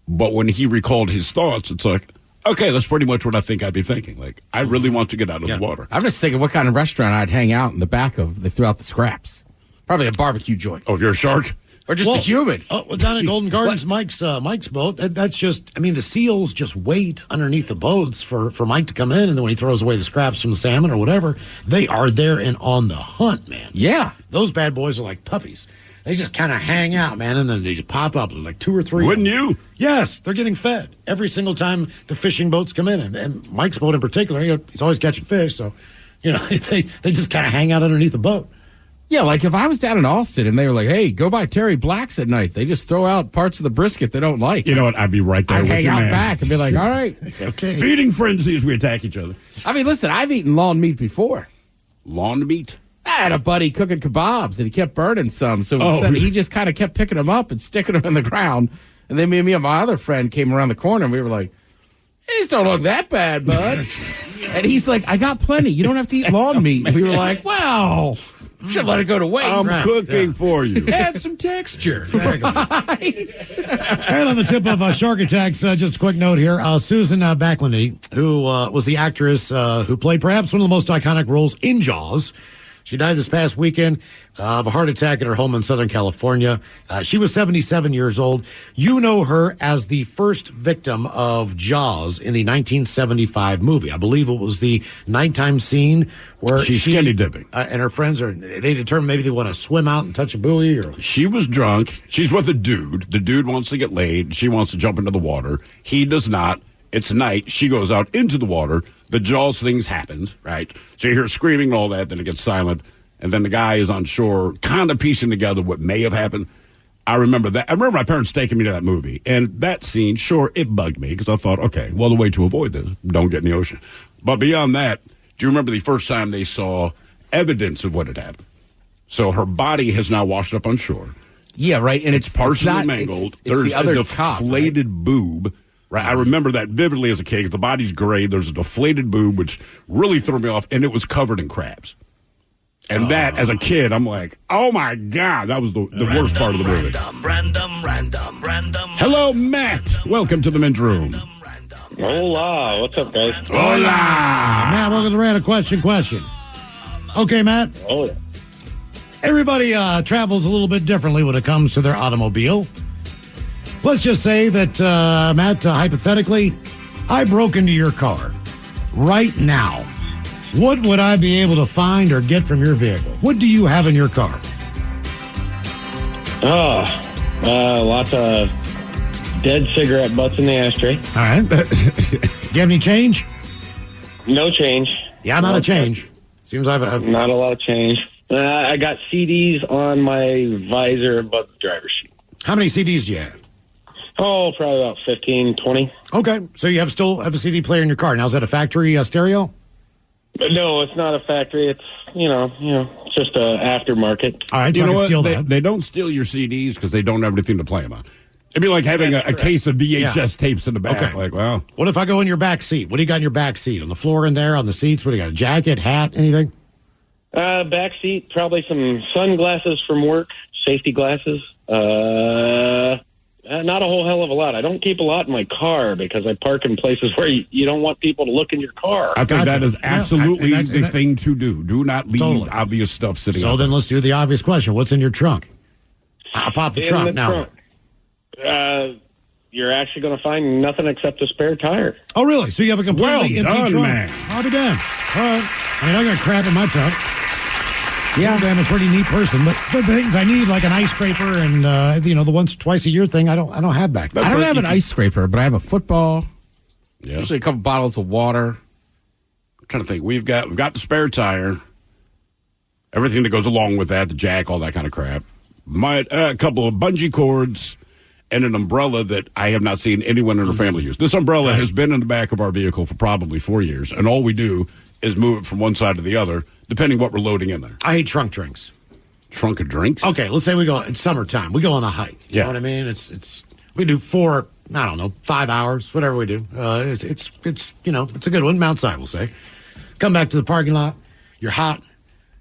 but when he recalled his thoughts, it's like, okay, that's pretty much what I think I'd be thinking. Like, I really want to get out of the water. I'm just thinking what kind of restaurant I'd hang out in the back of. They threw out the scraps. Probably a barbecue joint. Oh, if you're a shark? Or just a human. Down at Golden Gardens, Mike's boat, that's just, the seals just wait underneath the boats for Mike to come in, and then when he throws away the scraps from the salmon or whatever, they are there and on the hunt, man. Yeah. Those bad boys are like puppies. They just kind of hang out, man, and then they just pop up like 2 or 3. Wouldn't you? Yes, they're getting fed every single time the fishing boats come in. And Mike's boat in particular, he's always catching fish, so, they just kind of hang out underneath the boat. Yeah, like if I was down in Austin and they were like, hey, go by Terry Black's at night. They just throw out parts of the brisket they don't like. You know what? I'd be right there I'd with hang you, out man. back and be like, all right. Okay. Feeding frenzies, we attack each other. I mean, listen, I've eaten lawn meat before. Lawn meat? I had a buddy cooking kebabs, and he kept burning some. So he just kind of kept picking them up and sticking them in the ground. And then me and my other friend came around the corner, and we were like, these don't look that bad, bud. And he's like, I got plenty. You don't have to eat lawn meat. And we were like, wow. Should let it go to waste. I'm cooking for you. Add some texture. Exactly. And on the tip of shark attacks, just a quick note here. Susan Backlund, who was the actress who played perhaps one of the most iconic roles in Jaws. She died this past weekend of a heart attack at her home in Southern California. She was 77 years old. You know her as the first victim of Jaws in the 1975 movie. I believe it was the nighttime scene where she's skinny dipping. And her friends they determine maybe they want to swim out and touch a buoy. Or she was drunk. She's with a dude. The dude wants to get laid. She wants to jump into the water. He does not. It's night. She goes out into the water. The Jaws things happened, right? So you hear screaming and all that, then it gets silent, and then the guy is on shore kind of piecing together what may have happened. I remember that. I remember my parents taking me to that movie, and that scene, sure, it bugged me because I thought, okay, well, the way to avoid this, don't get in the ocean. But beyond that, do you remember the first time they saw evidence of what had happened? So her body has now washed up on shore. Yeah, right, and it's partially mangled. It's There's the other a deflated boob. Right, I remember that vividly as a kid. The body's gray. There's a deflated boob, which really threw me off, and it was covered in crabs. And that, as a kid, I'm like, oh, my God, that was the worst part of the movie. Random. Hello, Matt. Welcome to the men's room. Hola. What's up, guys? Hola. Matt, welcome to Random Question. Okay, Matt. Oh, yeah. Everybody travels a little bit differently when it comes to their automobile. Let's just say that, Matt, hypothetically, I broke into your car right now. What would I be able to find or get from your vehicle? What do you have in your car? Lots of dead cigarette butts in the ashtray. All right. Do you have any change? No change. Yeah, I'm out of change. Seems I've not a lot of change. I got CDs on my visor above the driver's seat. How many CDs do you have? Oh, probably about 15, 20. Okay, so you still have a CD player in your car. Now, is that a factory stereo? No, it's not a factory. It's, just a aftermarket. All right, so you know what? steal that. They don't steal your CDs because they don't have anything to play them on. It'd be like having a case of VHS tapes in the back. Okay. Like, well. What if I go in your back seat? What do you got in your back seat? On the floor in there, on the seats? What do you got? A jacket, hat, anything? Back seat, probably some sunglasses from work, safety glasses. Not a whole hell of a lot. I don't keep a lot in my car because I park in places where you don't want people to look in your car. I think that is absolutely the thing to do. Do not leave obvious stuff sitting So out then let's do the obvious question. What's in your trunk? I'll pop the trunk now. You're actually going to find nothing except a spare tire. Oh, really? So you have a completely empty done, trunk? man. I'll be damned. All right. I mean, I got crap in my trunk. Yeah, I'm a pretty neat person, but the things I need, like an ice scraper and the once twice a year thing, I don't have back there. I don't have an ice scraper, but I have a football. Yeah. Usually a couple bottles of water. I'm trying to think. We've got the spare tire, everything that goes along with that, the jack, all that kind of crap. A couple of bungee cords and an umbrella that I have not seen anyone in our family use. This umbrella has been in the back of our vehicle for probably 4 years, and all we do is move it from one side to the other, depending what we're loading in there. I hate trunk drinks. Trunk of drinks? Okay, let's say it's summertime. We go on a hike. You know what I mean? We do 5 hours, whatever we do. It's a good one. Mount-side, we'll say. Come back to the parking lot. You're hot.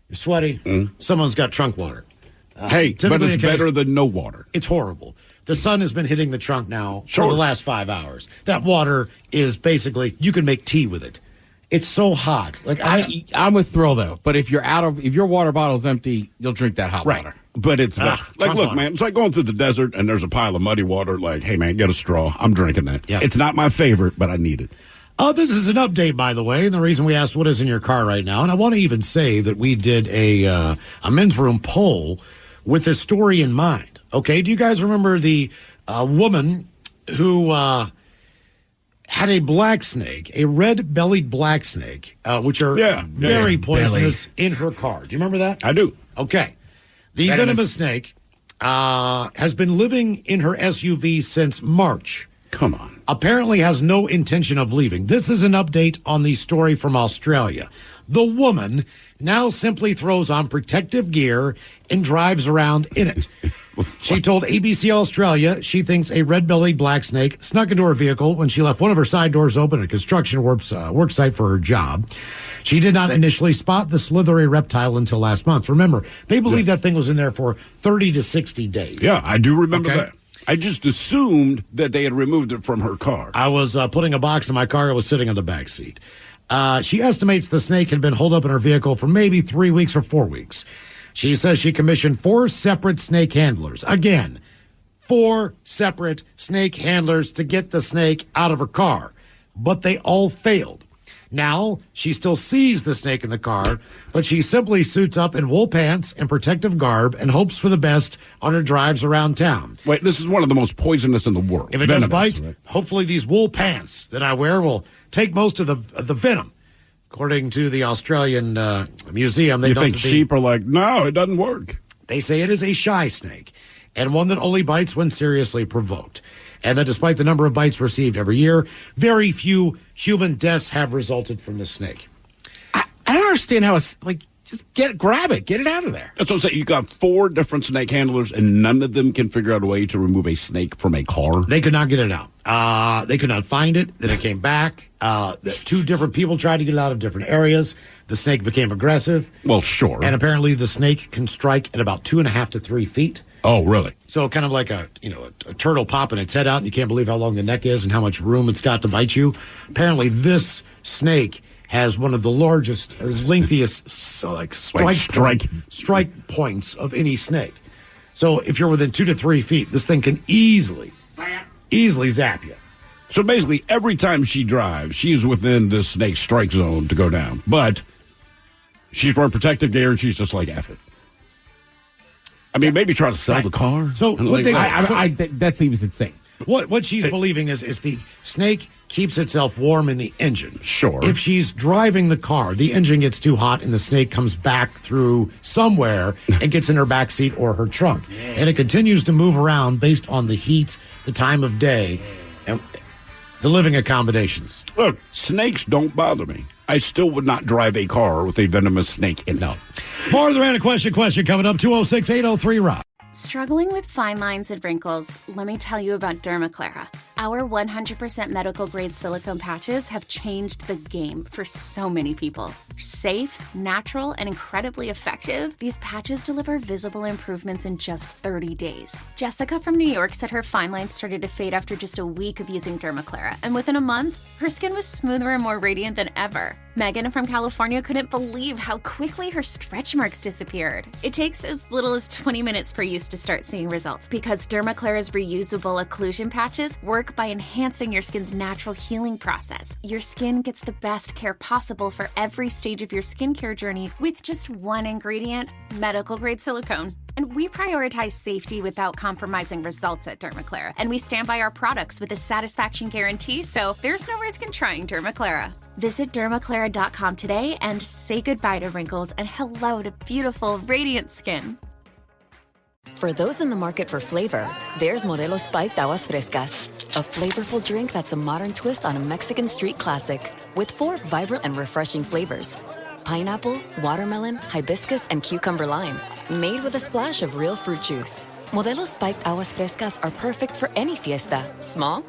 You're sweaty. Someone's got trunk water. But it's better than no water. It's horrible. The sun has been hitting the trunk now for the last 5 hours. That water is basically, you can make tea with it. It's so hot. Like I'm with Thrill though. But if your water bottle's empty, you'll drink that hot water. But it's look, man, it's like going through the desert and there's a pile of muddy water. Like, hey, man, get a straw. I'm drinking that. Yeah. It's not my favorite, but I need it. This is an update, by the way, and the reason we asked what is in your car right now. And I want to even say that we did a men's room poll with this story in mind. Okay, do you guys remember the woman who had a black snake, a red-bellied black snake, which are very poisonous in her car? Do you remember that? I do. Okay. The venomous snake has been living in her SUV since March. Come on. Apparently has no intention of leaving. This is an update on the story from Australia. The woman now simply throws on protective gear and drives around in it. She told ABC Australia she thinks a red-bellied black snake snuck into her vehicle when she left one of her side doors open at a construction work site for her job. She did not initially spot the slithery reptile until last month. Remember, they believe that thing was in there for 30 to 60 days. Yeah, I do remember that. I just assumed that they had removed it from her car. I was putting a box in my car. It was sitting on the back seat. She estimates the snake had been holed up in her vehicle for maybe 3 weeks or 4 weeks. She says she commissioned 4 separate snake handlers. Again, 4 separate snake handlers to get the snake out of her car. But they all failed. Now, she still sees the snake in the car, but she simply suits up in wool pants and protective garb and hopes for the best on her drives around town. Wait, this is one of the most poisonous in the world. If it does bite, hopefully these wool pants that I wear will take most of the venom. According to the Australian museum, they You think sheep are like, no, it doesn't work. They say it is a shy snake and one that only bites when seriously provoked. And that despite the number of bites received every year, very few human deaths have resulted from this snake. I don't understand how it's like, just grab it, get it out of there. That's what I'm saying. You got 4 different snake handlers, and none of them can figure out a way to remove a snake from a car. They could not get it out. They could not find it. Then it came back. 2 different people tried to get it out of different areas. The snake became aggressive. Well, sure. And apparently the snake can strike at about 2.5 to 3 feet. Oh, really? So kind of like a turtle popping its head out, and you can't believe how long the neck is and how much room it's got to bite you. Apparently this snake has one of the largest, lengthiest strike points of any snake. So if you're within 2 to 3 feet, this thing can easily zap you. So basically, every time she drives, she's within this snake strike zone to go down. But she's wearing protective gear, and she's just like, F it. I mean, maybe try to sell the car. So that seems insane. What she's believing is the snake keeps itself warm in the engine. Sure. If she's driving the car, the engine gets too hot and the snake comes back through somewhere and gets in her back seat or her trunk. And it continues to move around based on the heat, the time of day, and the living accommodations. Look, snakes don't bother me. I still would not drive a car with a venomous snake in it. No. More of the random question coming up, 206-803-ROCK. Struggling with fine lines and wrinkles? Let me tell you about Dermaclara. Our 100% medical-grade silicone patches have changed the game for so many people. Safe, natural, and incredibly effective, these patches deliver visible improvements in just 30 days. Jessica from New York said her fine lines started to fade after just a week of using Dermaclara, and within a month, her skin was smoother and more radiant than ever. Megan from California couldn't believe how quickly her stretch marks disappeared. It takes as little as 20 minutes per use to start seeing results because Dermaclara's reusable occlusion patches work by enhancing your skin's natural healing process. Your skin gets the best care possible for every stage of your skincare journey with just one ingredient, medical-grade silicone. And we prioritize safety without compromising results at Dermaclara. And we stand by our products with a satisfaction guarantee, so there's no risk in trying Dermaclara. Visit dermaclara.com today and say goodbye to wrinkles and hello to beautiful, radiant skin. For those in the market for flavor, there's Modelo Spiked Aguas Frescas, a flavorful drink that's a modern twist on a Mexican street classic with 4 vibrant and refreshing flavors. Pineapple, watermelon, hibiscus, and cucumber lime. Made with a splash of real fruit juice. Modelo Spiked Aguas Frescas are perfect for any fiesta, small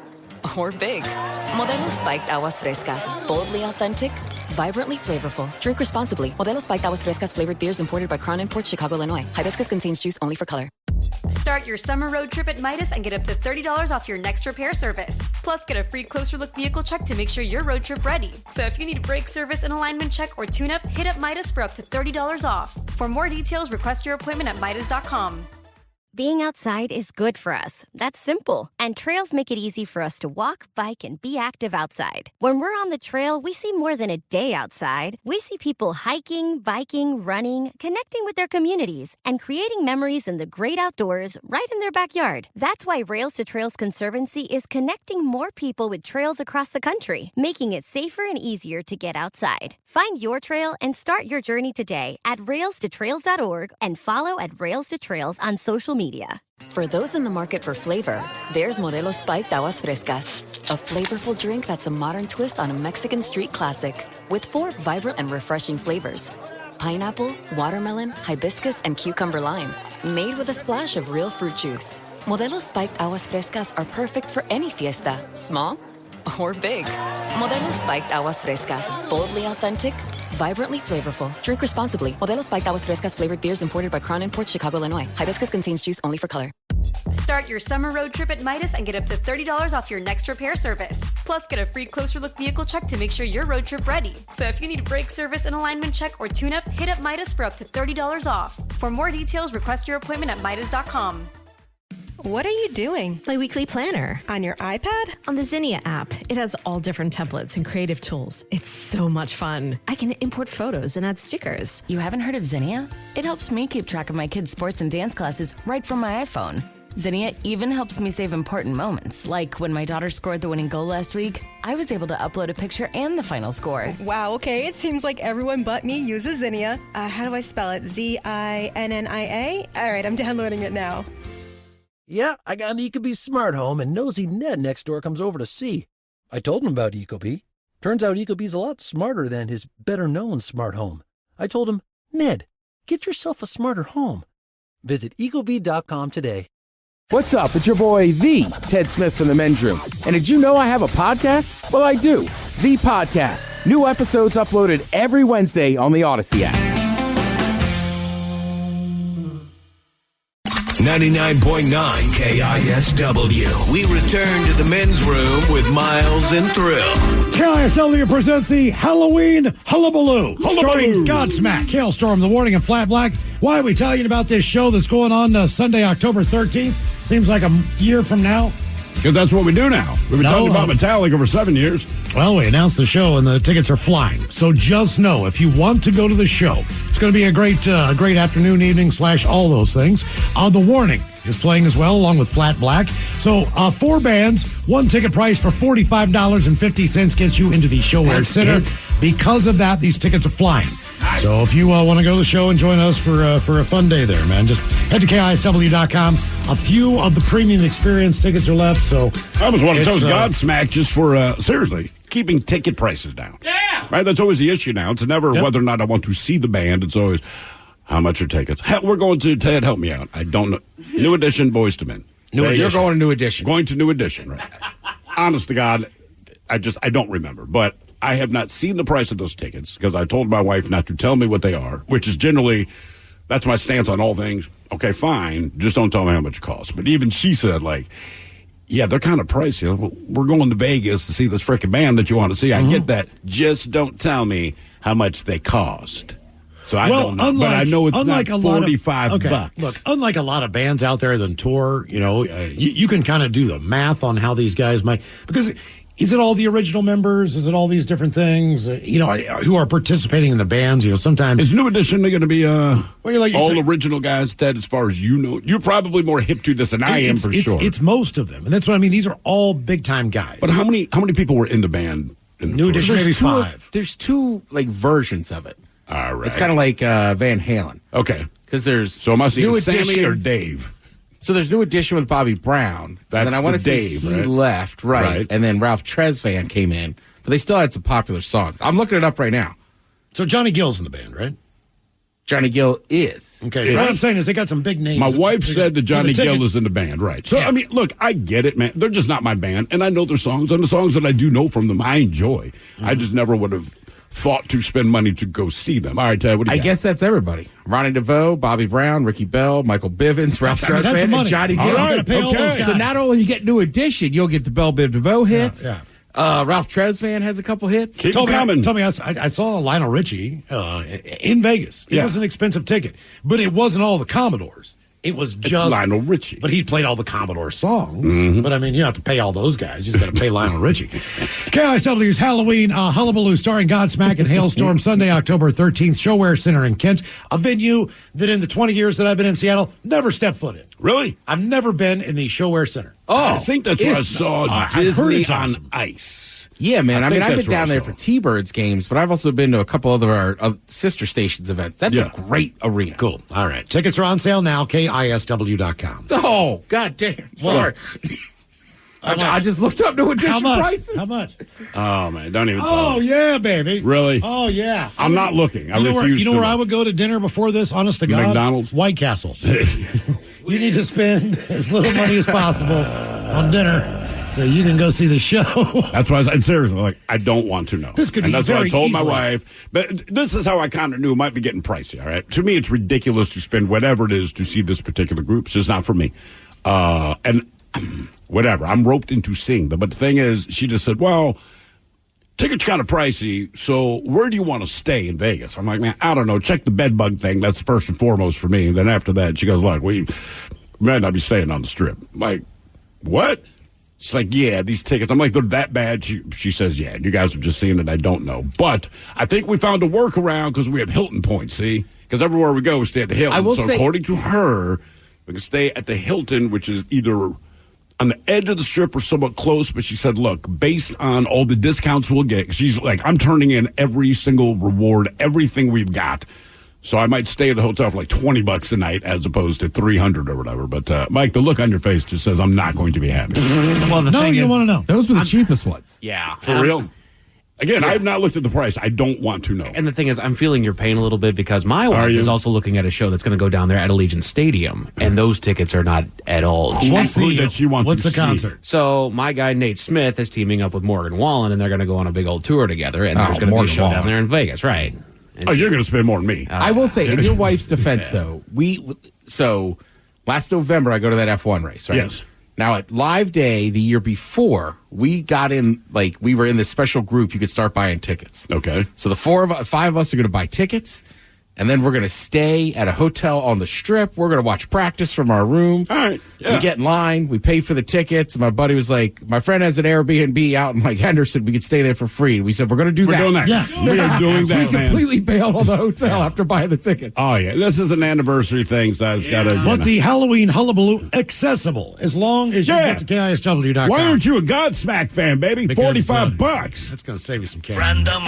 or big. Modelo Spiked Aguas Frescas. Boldly authentic, vibrantly flavorful. Drink responsibly. Modelo Spiked Aguas Frescas flavored beers imported by Crown Imports, Chicago, Illinois. Hibiscus contains juice only for color. Start your summer road trip at Midas and get up to $30 off your next repair service. Plus, get a free closer look vehicle check to make sure your road trip ready. So if you need brake service and alignment check or tune-up, hit up Midas for up to $30 off. For more details, request your appointment at Midas.com. Being outside is good for us. That's simple. And trails make it easy for us to walk, bike, and be active outside. When we're on the trail, we see more than a day outside. We see people hiking, biking, running, connecting with their communities, and creating memories in the great outdoors right in their backyard. That's why Rails to Trails Conservancy is connecting more people with trails across the country, making it safer and easier to get outside. Find your trail and start your journey today at railstotrails.org and follow at Rails to Trails on social media. For those in the market for flavor, there's Modelo Spiked Aguas Frescas, a flavorful drink that's a modern twist on a Mexican street classic with 4 vibrant and refreshing flavors. Pineapple, watermelon, hibiscus, and cucumber lime. Made with a splash of real fruit juice. Modelo Spiked Aguas Frescas are perfect for any fiesta, small or big. Modelo Spiked Aguas Frescas, boldly authentic, vibrantly flavorful. Drink responsibly. Modelo Spiked Aguas Frescas flavored beers imported by Crown Imports, Chicago, Illinois. Hibiscus contains juice only for color. Start your summer road trip at Midas and get up to $30 off your next repair service. Plus, get a free closer look vehicle check to make sure you're road trip ready. So if you need a brake service, an alignment check, or tune-up, hit up Midas for up to $30 off. For more details, request your appointment at Midas.com. What are you doing? My weekly planner. On your iPad? On the Zinnia app. It has all different templates and creative tools. It's so much fun. I can import photos and add stickers. You haven't heard of Zinnia? It helps me keep track of my kids' sports and dance classes right from my iPhone. Zinnia even helps me save important moments, like when my daughter scored the winning goal last week. I was able to upload a picture and the final score. Wow, okay. It seems like everyone but me uses Zinnia. How do I spell it? Zinnia? All right, I'm downloading it now. Yeah, I got an ecobee smart home, and nosy Ned next door comes over to see. I told him about ecobee. Turns out ecobee's a lot smarter than his better-known smart home. I told him, Ned, get yourself a smarter home. Visit ecobee.com today. What's up? It's your boy, the Ted Smith from the Men's Room. And did you know I have a podcast? Well, I do. The Podcast. New episodes uploaded every Wednesday on the Odyssey app. 99.9 KISW. We return to the Men's Room with Miles and Thrill. KISW presents the Halloween Hullabaloo, starring Godsmack, Hailstorm, The Warning, and Flat Black. Why are we telling you about this show that's going on Sunday, October 13th? Seems like a year from now. Because that's what we do now. We've been talking about Metallica for 7 years. Well, we announced the show, and the tickets are flying. So just know, if you want to go to the show, it's going to be a great afternoon, evening, / all those things. The Warning is playing as well, along with Flat Black. So 4 bands, one ticket price for $45.50 gets you into the ShoWare Center. Because of that, these tickets are flying. So if you want to go to the show and join us for a fun day there, man, just head to KISW.com. A few of the premium experience tickets are left, so I almost want to toast Godsmack just for, seriously, keeping ticket prices down. Yeah! Right? That's always the issue now. It's never whether or not I want to see the band. It's always, how much are tickets? Hell, we're going to, Ted, help me out. I don't know. New Edition, Boys to Men. You're going to New Edition. Going to New Edition, right. Honest to God, I don't remember, but I have not seen the price of those tickets because I told my wife not to tell me what they are, which is generally, that's my stance on all things. Okay, fine. Just don't tell me how much it costs. But even she said, like, yeah, they're kind of pricey. We're going to Vegas to see this freaking band that you want to see. I get that. Just don't tell me how much they cost. So I don't know. But I know it's not $45. Look, unlike a lot of bands out there that tour, you can kind of do the math on how these guys might, because is it all the original members? Is it all these different things? Who are participating in the bands? Sometimes is New Edition going to be all original guys? That, as far as you know, you're probably more hip to this than I am for sure. It's most of them, and that's what I mean. These are all big time guys. But how many people were in the band? New Edition, maybe 5. There's 2 versions of it. All right, it's kind of like Van Halen. Okay, because there's so must be Sammy or Dave. So there's New Edition with Bobby Brown. That's and then I want to say Dave, he right? left, right? And then Ralph Tresvant came in, but they still had some popular songs. I'm looking it up right now. So Johnny Gill's in the band, right? Johnny Gill is. Okay, so what I'm saying is they got some big names. My wife said that Johnny Gill is in the band, right? So, I mean, look, I get it, man. They're just not my band, and I know their songs, and the songs that I do know from them, I enjoy. I just never would have thought to spend money to go see them. All right, Ted, what do you got? guess that's everybody. Ronnie DeVoe, Bobby Brown, Ricky Bell, Michael Bivens, Ralph Tresvant, and Johnny Gill. All right, So not only you get New Edition, you'll get the Bell Biv DeVoe hits. Yeah. Ralph Tresvant has a couple hits. Keep them coming. Tell me, I saw Lionel Richie in Vegas. It was an expensive ticket, but it wasn't all the Commodores. It was just Lionel Richie. But he played all the Commodore songs. But I mean, you don't have to pay all those guys. You just got to pay Lionel Richie. KISW's Halloween Hullabaloo starring Godsmack and Hailstorm Sunday, October 13th, ShoWare Center in Kent, a venue that in the 20 years that I've been in Seattle, never stepped foot in. Really? I've never been in the ShoWare Center. I think that's where I saw Disney on Ice. Yeah, man. I mean, I've been that's down where I there saw for T-Birds games, but I've also been to a couple of our sister stations events. That's a great arena. Cool. All right. Tickets are on sale now, KISW.com. Oh, God damn. Sorry. I just looked up new edition prices. How much? Oh, man, don't even tell Oh, me. yeah, baby. Really? Oh, yeah. I'm not looking. I refuse You know to where I look. would go to dinner before this, honest to God? McDonald's? White Castle. You need to spend as little money as possible on dinner so you can go see the show. That's why I said, seriously, like, I don't want to know. This could and be that's why I very told my easily- wife. But this is how I kind of knew it might be getting pricey, all right? To me, it's ridiculous to spend whatever it is to see this particular group. It's just not for me. And whatever, I'm roped into seeing them. But the thing is, she just said, well, tickets kind of pricey, so where do you want to stay in Vegas? I'm like, man, I don't know. Check the bed bug thing. That's first and foremost for me. And then after that, she goes, look, we might not be staying on the Strip. I'm like, what? She's like, yeah, these tickets. I'm like, they're that bad? She says, yeah, you guys have just seen it. I don't know. But I think we found a workaround because we have Hilton points, see? Because everywhere we go, we stay at the Hilton. I will so say- according to her, we can stay at the Hilton, which is either on the edge of the Strip or somewhat close. But she said, look, based on all the discounts we'll get, she's like, I'm turning in every single reward, everything we've got. So I might stay at a hotel for like $20 a night as opposed to $300 or whatever. But Mike, the look on your face just says I'm not going to be happy. Well, no, you don't want to know. Those were the cheapest ones. Yeah. For real? Again, I have not looked at the price. I don't want to know. And the thing is, I'm feeling your pain a little bit because my Are wife you? is also looking at a show that's going to go down there at Allegiant Stadium, and those tickets are not at all cheap. What's the concert? So my guy Nate Smith is teaming up with Morgan Wallen, and they're going to go on a big old tour together, and there's going to be a Morgan show Wallen. down there in Vegas, right? And Oh, you're going to spend more than me. I will say, in your wife's defense, though, so last November I go to that F1 race, right? Yes. Now at Live Day the year before, we got in, like, we were in this special group. You could start buying tickets. Okay. So the five of us are going to buy tickets, and then we're going to stay at a hotel on the Strip. We're going to watch practice from our room. All right. Yeah. We get in line. We pay for the tickets. And my buddy was like, my friend has an Airbnb out in like Henderson. We could stay there for free. We said, we're going to do We're that. doing that. Yes. We are doing that, We man. completely bailed on the hotel after buying the tickets. Oh, yeah. This is an anniversary thing, so I've got to. But the Halloween hullabaloo accessible as long as you Yeah. get to KISW.com. Why aren't you a Godsmack fan, baby? Because, $45. That's going to save you some cash. Random.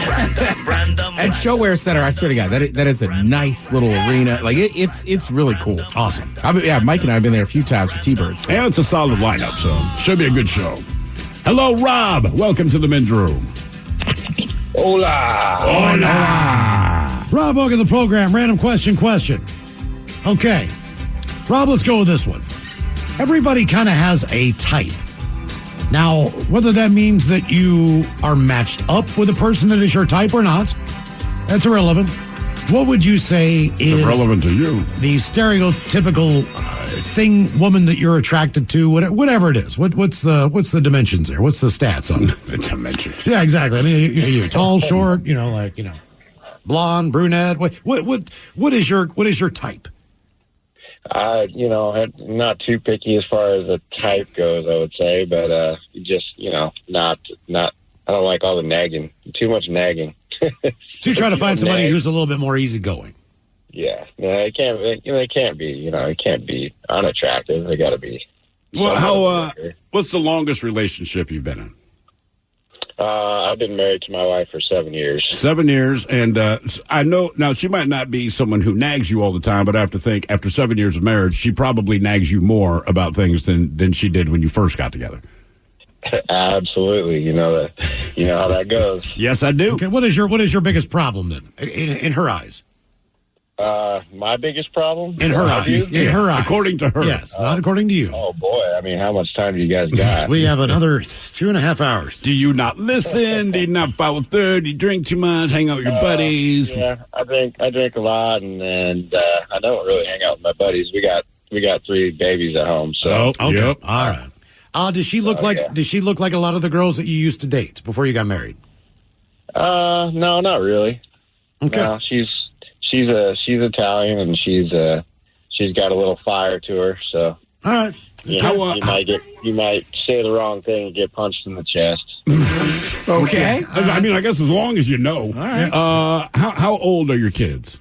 And Showwear Center, I swear to God, that is a nice little arena. Like it's really cool. Awesome. Mike and I have been there a few times for T-Birds. And it's a solid lineup, so should be a good show. Hello, Rob. Welcome to the men's room. Hola. Hola. Rob, welcome to the program. Random question. Okay. Rob, let's go with this one. Everybody kind of has a type. Now, whether that means that you are matched up with a person that is your type or not, that's irrelevant. What would you say is Irrelevant to you. the stereotypical woman that you're attracted to, whatever it is? What's the dimensions there? What's the stats on it? The dimensions. Yeah, exactly. I mean, you tall, short, blonde, brunette. What is your type? I'm not too picky as far as the type goes, I would say, but just, not. I don't like all the nagging. Too much nagging. So you try to find somebody who's a little bit more easygoing. Yeah, no, it can't. They can't be. It can't be unattractive. They got to be. Well, what's the longest relationship you've been in? I've been married to my wife for 7 years. 7 years, and I know now she might not be someone who nags you all the time, but I have to think after 7 years of marriage, she probably nags you more about things than she did when you first got together. Absolutely, you know how that goes. Yes, I do. Okay, what is your biggest problem then, in her eyes? My biggest problem In her eyes. In her eyes. According to her. Yes, not according to you. Oh boy, I mean, how much time do you guys got? We have another 2.5 hours. Do you not listen? Do you not follow through? Do you drink too much? Hang out with your buddies? Yeah, I drink a lot, and I don't really hang out with my buddies. We got 3 babies at home, so Okay. Yep. All right. Does she look like a lot of the girls that you used to date before you got married? No, not really. Okay. No, she's Italian, and she's got a little fire to her. So, all right. You might say the wrong thing and get punched in the chest. Okay. I mean, I guess as long as you know. All right. How old are your kids?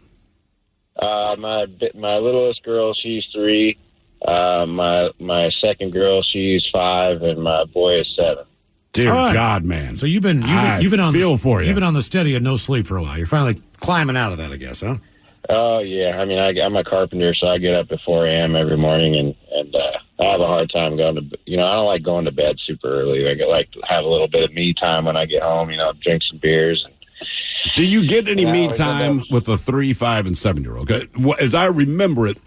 My littlest girl, she's 3. My second girl, she's 5, and my boy is 7. Dear All right. God, man. So you've been on feel the, for you. You've been on the steady and no sleep for a while. You're finally climbing out of that, I guess, huh? Oh yeah, I mean, I'm a carpenter, so I get up at 4 a.m. every morning, and I have a hard time going to, I don't like going to bed super early. I like to have a little bit of me time when I get home, drink some beers. And, do you get any me time with a 3, 5, and 7-year-old? As I remember it,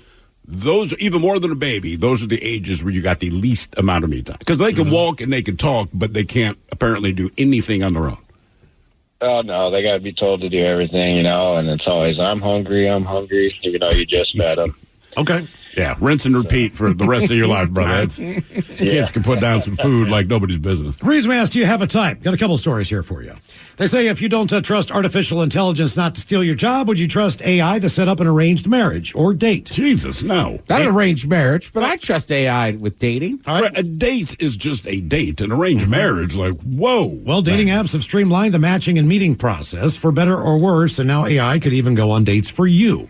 those, even more than a baby, those are the ages where you got the least amount of me time. Because they can walk and they can talk, but they can't apparently do anything on their own. Oh, no, they got to be told to do everything, and it's always, I'm hungry, even though you just fed them. Okay. Yeah, rinse and repeat for the rest of your life, brother. Kids can put down some food like nobody's business. The reason we asked, do you have a type? Got a couple stories here for you. They say if you don't trust artificial intelligence not to steal your job, would you trust AI to set up an arranged marriage or date? Jesus, no. Not an arranged marriage, but I trust AI with dating. All right. A date is just a date. An arranged marriage, like, whoa. Well, dating apps have streamlined the matching and meeting process for better or worse, and now AI could even go on dates for you.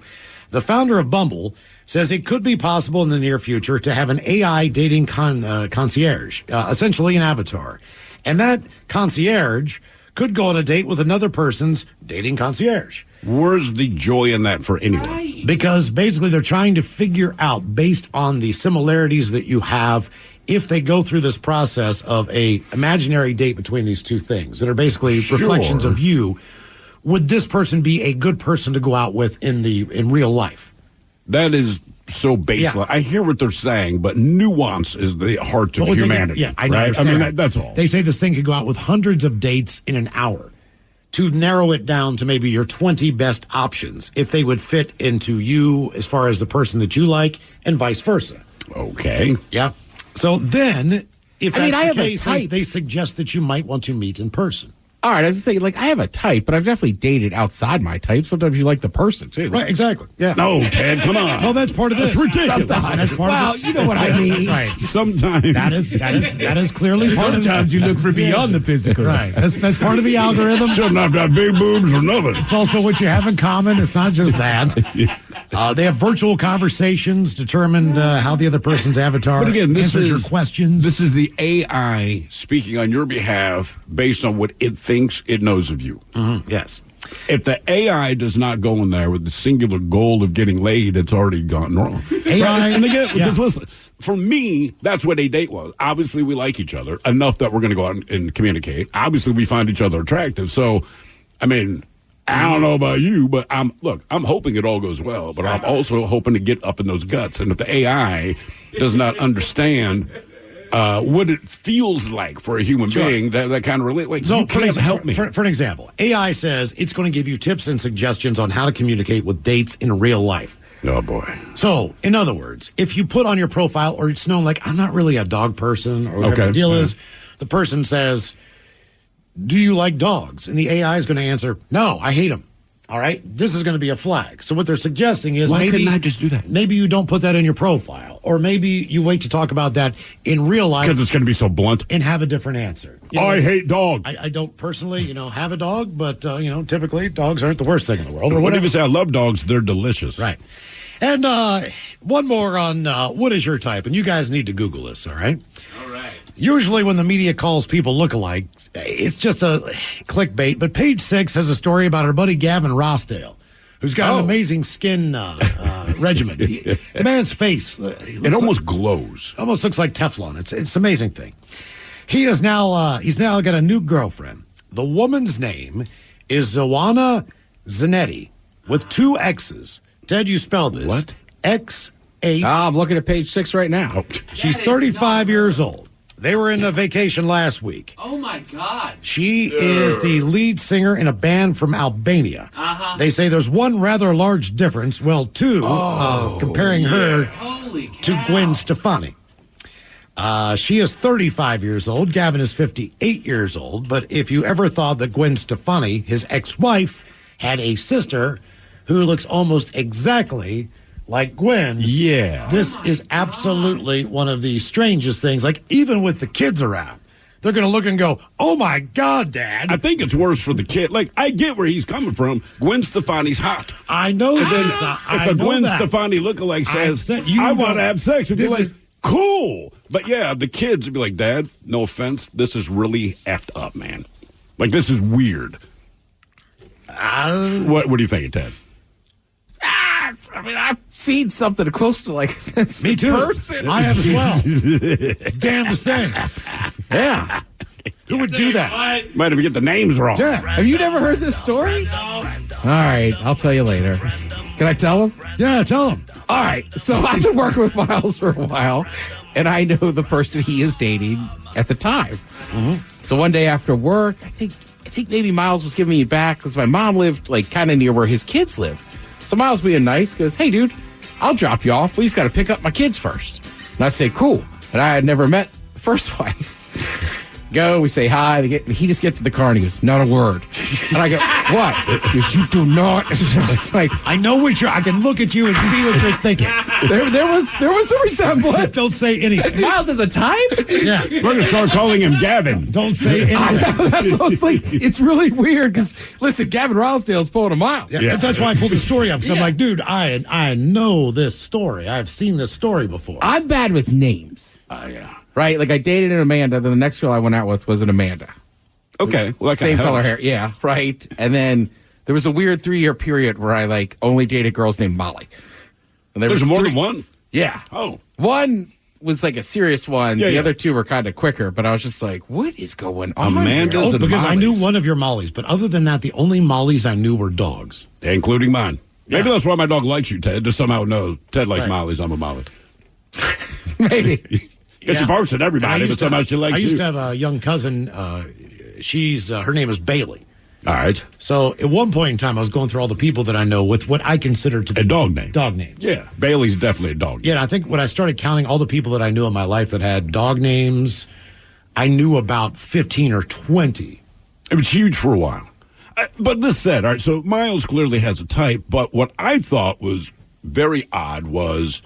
The founder of Bumble says it could be possible in the near future to have an AI dating concierge, essentially an avatar. And that concierge could go on a date with another person's dating concierge. Where's the joy in that for anyone? Because basically they're trying to figure out, based on the similarities that you have, if they go through this process of a imaginary date between these two things that are basically reflections of you, would this person be a good person to go out with in real life? That is so baseline. Yeah. I hear what they're saying, but nuance is the heart of humanity. I understand. I mean, that's all. They say this thing could go out with hundreds of dates in an hour to narrow it down to maybe your 20 best options, if they would fit into you as far as the person that you like, and vice versa. Okay. Yeah. So then, if that's the case, they suggest that you might want to meet in person. All right, I was going to say, I have a type, but I've definitely dated outside my type. Sometimes you like the person, too. Right, exactly. Yeah. No, Ted, come on. Well, that's part of this. That's ridiculous. That's part of it. You know what I mean. Right. Sometimes. That is clearly part of it. Sometimes you look for beyond the physical. Right. That's part of the algorithm. Shouldn't have got big boobs or nothing. It's also what you have in common. It's not just that. They have virtual conversations determined how the other person's avatar answers your questions. This is the AI speaking on your behalf based on what it thinks it knows of you. Mm-hmm. Yes. If the AI does not go in there with the singular goal of getting laid, it's already gone wrong. AI, and again, just listen. For me, that's what a date was. Obviously, we like each other enough that we're going to go out and communicate. Obviously, we find each other attractive. So, I mean, I don't know about you, but I'm hoping it all goes well, but I'm also hoping to get up in those guts. And if the AI does not understand what it feels like for a human being, that kind of relate. So, you can't help me. For an example, AI says it's going to give you tips and suggestions on how to communicate with dates in real life. Oh, boy. So, in other words, if you put on your profile, or it's known like, I'm not really a dog person, or whatever the deal is, the person says, do you like dogs? And the AI is going to answer, no, I hate them. All right? This is going to be a flag. So what they're suggesting is why couldn't I just do that? Maybe you don't put that in your profile. Or maybe you wait to talk about that in real life. Because it's going to be so blunt. And have a different answer. I hate dogs. I don't personally, have a dog, but, typically dogs aren't the worst thing in the world. Or what whatever. if you say, I love dogs, they're delicious. Right. And one more on what is your type? And you guys need to Google this, all right? All right. Usually when the media calls people look-alike, it's just a clickbait. But Page 6 has a story about our buddy Gavin Rossdale, who's got an amazing skin regimen. The man's face, it almost glows. Almost looks like Teflon. It's an amazing thing. He is now he's now got a new girlfriend. The woman's name is Zoana Zanetti with 2 X's. Ted, you spell this. What? X-A. I'm looking at Page 6 right now. She's 35 years old. They were in a vacation last week. Oh, my God. She is the lead singer in a band from Albania. Uh-huh. They say there's one rather large difference, well, 2, comparing her to Gwen Stefani. She is 35 years old. Gavin is 58 years old. But if you ever thought that Gwen Stefani, his ex-wife, had a sister who looks almost exactly like Gwen. Yeah. This is absolutely one of the strangest things. Like, even with the kids around, they're going to look and go, oh, my God, Dad. I think it's worse for the kid. Like, I get where he's coming from. Gwen Stefani's hot. I know and then that. If a Gwen Stefani lookalike says, I want to have sex with you, like, cool. But, yeah, the kids would be like, Dad, no offense, this is really effed up, man. Like, this is weird. What do you think, Ted? I mean, I've seen something close to like this. Me too. Person. I have as well. It's the damnedest thing. Yeah. Who would do that? Might even get the names wrong. Yeah. Have you never heard this story? All right, I'll tell you later. Can I tell him? Yeah, tell him. All right, so I've been working with Miles for a while, and I know the person he is dating at the time. Mm-hmm. So one day after work, I think maybe Miles was giving me back because my mom lived like kind of near where his kids live. So Miles being nice goes, "Hey, dude, I'll drop you off. We just got to pick up my kids first." And I say, "Cool." And I had never met the first wife. Go, we say hi. He just gets in the car and he goes, "Not a word." And I go, "What?" He goes, "You do not." It's like, I know what I can look at you and see what you're thinking. There was a resemblance. Don't say anything. Miles is a type? Yeah. We're going to start calling him Gavin. Don't say anything. That's what I was like. It's really weird because, listen, Gavin Rousdale's pulling a Miles. Yeah. That's why I pulled the story up. Because I'm like, dude, I know this story. I've seen this story before. I'm bad with names. Yeah. Right? Like, I dated an Amanda, then the next girl I went out with was an Amanda. Okay. Well, that Same kinda color helps. hair. Yeah, right. And then there was a weird 3-year period where I, like, only dated girls named Molly. And There's more than one? Yeah. Oh. One was, like, a serious one. Yeah, the yeah. other two were kind of quicker, but I was just like, what is going on? Amanda's here? and Because I Molly's. knew one of your Mollies, but other than that, the only Mollies I knew were dogs. Including mine. Maybe that's why my dog likes you, Ted. Just somehow knows Ted likes Right. Molly's. I'm a Molly. Maybe. Because she barks at everybody, but somehow she likes I you. used to have a young cousin. Her name is Bailey. All right. So at one point in time, I was going through all the people that I know with what I consider to be A dog name. Dog names. Yeah. Bailey's definitely a dog. Yeah, and I think when I started counting all the people that I knew in my life that had dog names, I knew about 15 or 20. It was huge for a while. But this said, all right, so Miles clearly has a type, but what I thought was very odd was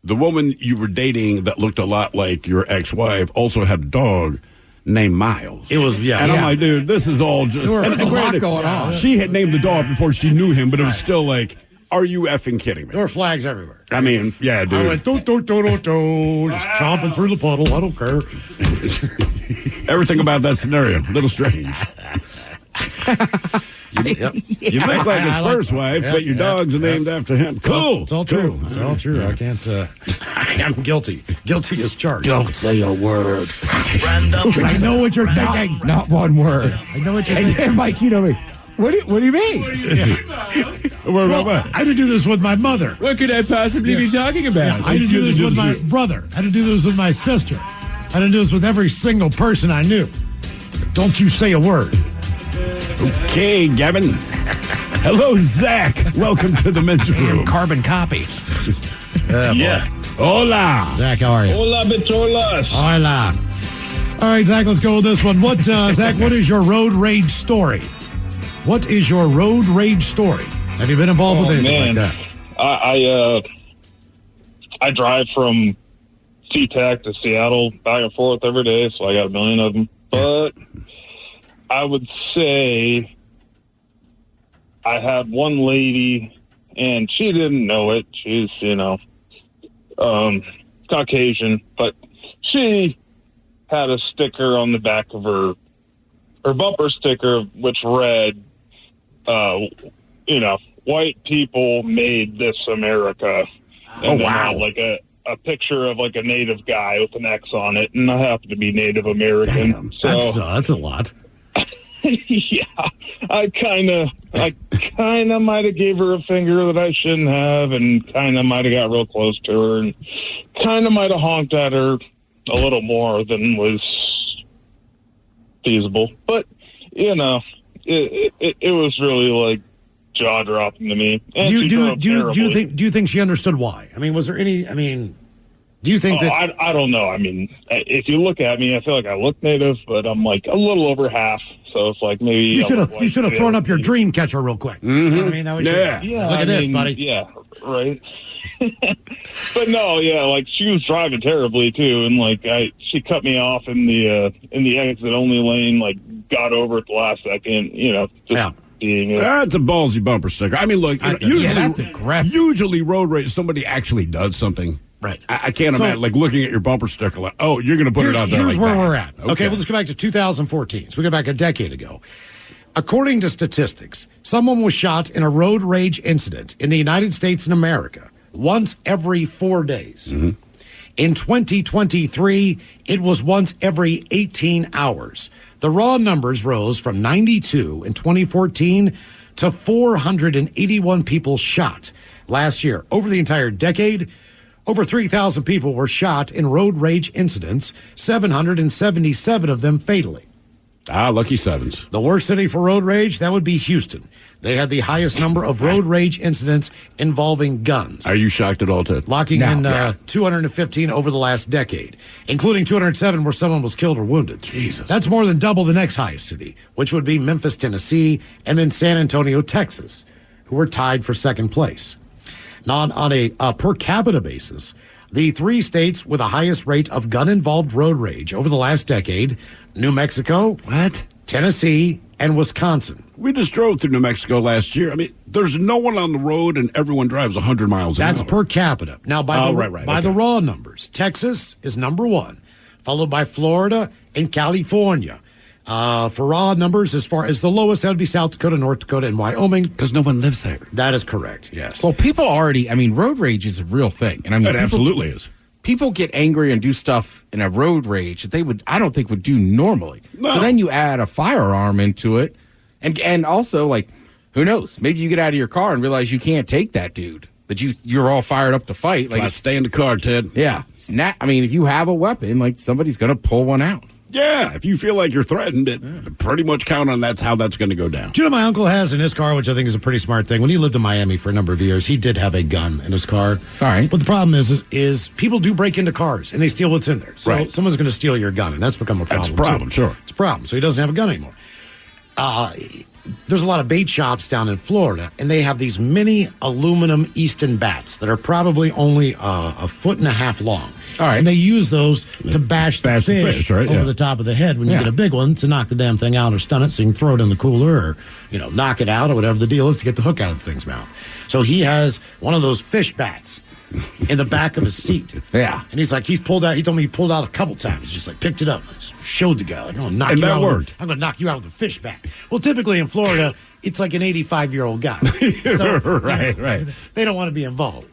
the woman you were dating that looked a lot like your ex-wife also had a dog named Miles. It was, yeah. And yeah. I'm like, dude, this is all just... There was a lot granted, going on. She had named the dog before she knew him, but it was still like, are you effing kidding me? There were flags everywhere. I mean, yeah, dude. I went, do, just chomping through the puddle. I don't care. Everything about that scenario, a little strange. You look like his first wife, but your dog's named after him. Cool. It's all true. It's all true. I can't. I'm guilty. Guilty as charged. Don't say a word. I know what you're thinking. Not one word. I know what you're thinking. And Mike, you know me. What do you mean? Well, I had to do this with my mother. What could I possibly be talking about? I had to do this with my brother. I had to do this with my sister. I had to do this with every single person I knew. Don't you say a word. Okay, Gavin. Hello, Zach. Welcome to the men's room. Carbon copy. Yeah. Hola. Zach, how are you? Hola, Betolas. Hola. All right, Zach, let's go with this one. Zach, what is your road rage story? What is your road rage story? Have you been involved with anything like that? I drive from SeaTac to Seattle back and forth every day, so I got a million of them. But I would say I had one lady, and she didn't know it. She's, Caucasian, but she had a sticker on the back of her bumper sticker, which read, white people made this America. And then had like a picture of like a native guy with an X on it, and I happen to be Native American. Damn, so that's a lot. yeah, I kind of might have gave her a finger that I shouldn't have, and kind of might have got real close to her, and kind of might have honked at her a little more than was feasible. But it was really like jaw dropping to me. And Do you think she understood why? I mean, was there any? I mean, do you think that? I don't know. I mean, if you look at me, I feel like I look Native, but I'm like a little over half. So it's like maybe You should have thrown up your dream catcher real quick. Mm-hmm. You know what I mean, that was look at this, buddy. Yeah, right. But no, yeah, like she was driving terribly too, and like she cut me off in the exit only lane, like got over at the last second, being That's a ballsy bumper sticker. I mean, look, usually that's aggressive. Usually, road rage, somebody actually does something. Right. I can't imagine, like, looking at your bumper sticker, like, oh, you're going to put it out there. Here's like where that. we're at. Okay, well, let's go back to 2014. So we go back a decade ago. According to statistics, someone was shot in a road rage incident in the United States and America once every 4 days. In 2023, it was once every 18 hours. The raw numbers rose from 92 in 2014 to 481 people shot last year. Over the entire decade, over 3,000 people were shot in road rage incidents, 777 of them fatally. Lucky sevens. The worst city for road rage, that would be Houston. They had the highest number of road rage incidents involving guns. Are you shocked at all, Ted? Locking in 215 over the last decade, including 207 where someone was killed or wounded. Jesus. That's more than double the next highest city, which would be Memphis, Tennessee, and then San Antonio, Texas, who were tied for second place. Now, on a per capita basis, the 3 states with the highest rate of gun-involved road rage over the last decade, New Mexico, Tennessee, and Wisconsin. We just drove through New Mexico last year. I mean, there's no one on the road and everyone drives 100 miles an hour. That's per capita. Now, by the raw numbers, Texas is number 1, followed by Florida and California. For raw numbers, as far as the lowest, that would be South Dakota, North Dakota, and Wyoming. Because no one lives there. That is correct, yes. Well, people already, road rage is a real thing. And it absolutely is. People get angry and do stuff in a road rage that I don't think would do normally. No. So then you add a firearm into it. And also, who knows? Maybe you get out of your car and realize you can't take that dude. That you're all fired up to fight. Stay in the car, Ted. Yeah. If you have a weapon, somebody's going to pull one out. Yeah, if you feel like you're threatened, pretty much count on that's how that's going to go down. Do you know my uncle has in his car, which I think is a pretty smart thing? When he lived in Miami for a number of years, he did have a gun in his car. All right. But the problem is people do break into cars, and they steal what's in there. So someone's going to steal your gun, and that's become a problem. That's a problem, sure. It's a problem. So he doesn't have a gun anymore. There's a lot of bait shops down in Florida, and they have these mini aluminum Easton bats that are probably only a foot and a half long. All right. And they use those to bash the fish over the top of the head when you get a big one to knock the damn thing out or stun it so you can throw it in the cooler or, knock it out or whatever the deal is to get the hook out of the thing's mouth. So he has one of those fish bats in the back of his seat. Yeah. And he told me he pulled out a couple times, just picked it up, showed the guy, I'm going to knock you out. I'm going to knock you out with a fish bat. Well, typically in Florida, it's like an 85-year-old guy. So, right. They don't want to be involved.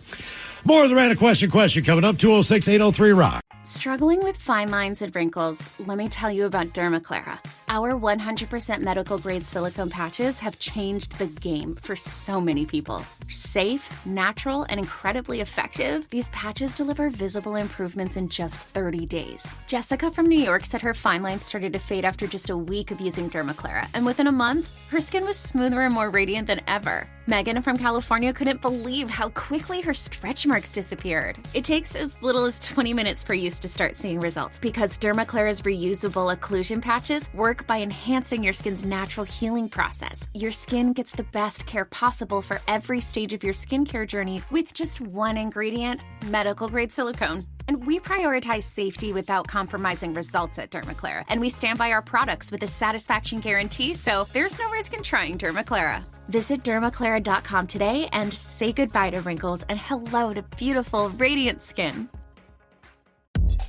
More of the random question coming up, 206-803-ROCK. Struggling with fine lines and wrinkles? Let me tell you about Dermaclara. Our 100% medical-grade silicone patches have changed the game for so many people. Safe, natural, and incredibly effective, these patches deliver visible improvements in just 30 days. Jessica from New York said her fine lines started to fade after just a week of using Dermaclara, and within a month, her skin was smoother and more radiant than ever. Megan from California couldn't believe how quickly her stretch marks disappeared. It takes as little as 20 minutes per use to start seeing results because Dermaclara's reusable occlusion patches work by enhancing your skin's natural healing process. Your skin gets the best care possible for every stage of your skincare journey with just one ingredient, medical-grade silicone. And we prioritize safety without compromising results at Dermaclara. And we stand by our products with a satisfaction guarantee, so there's no risk in trying Dermaclara. Visit dermaclara.com today and say goodbye to wrinkles and hello to beautiful, radiant skin.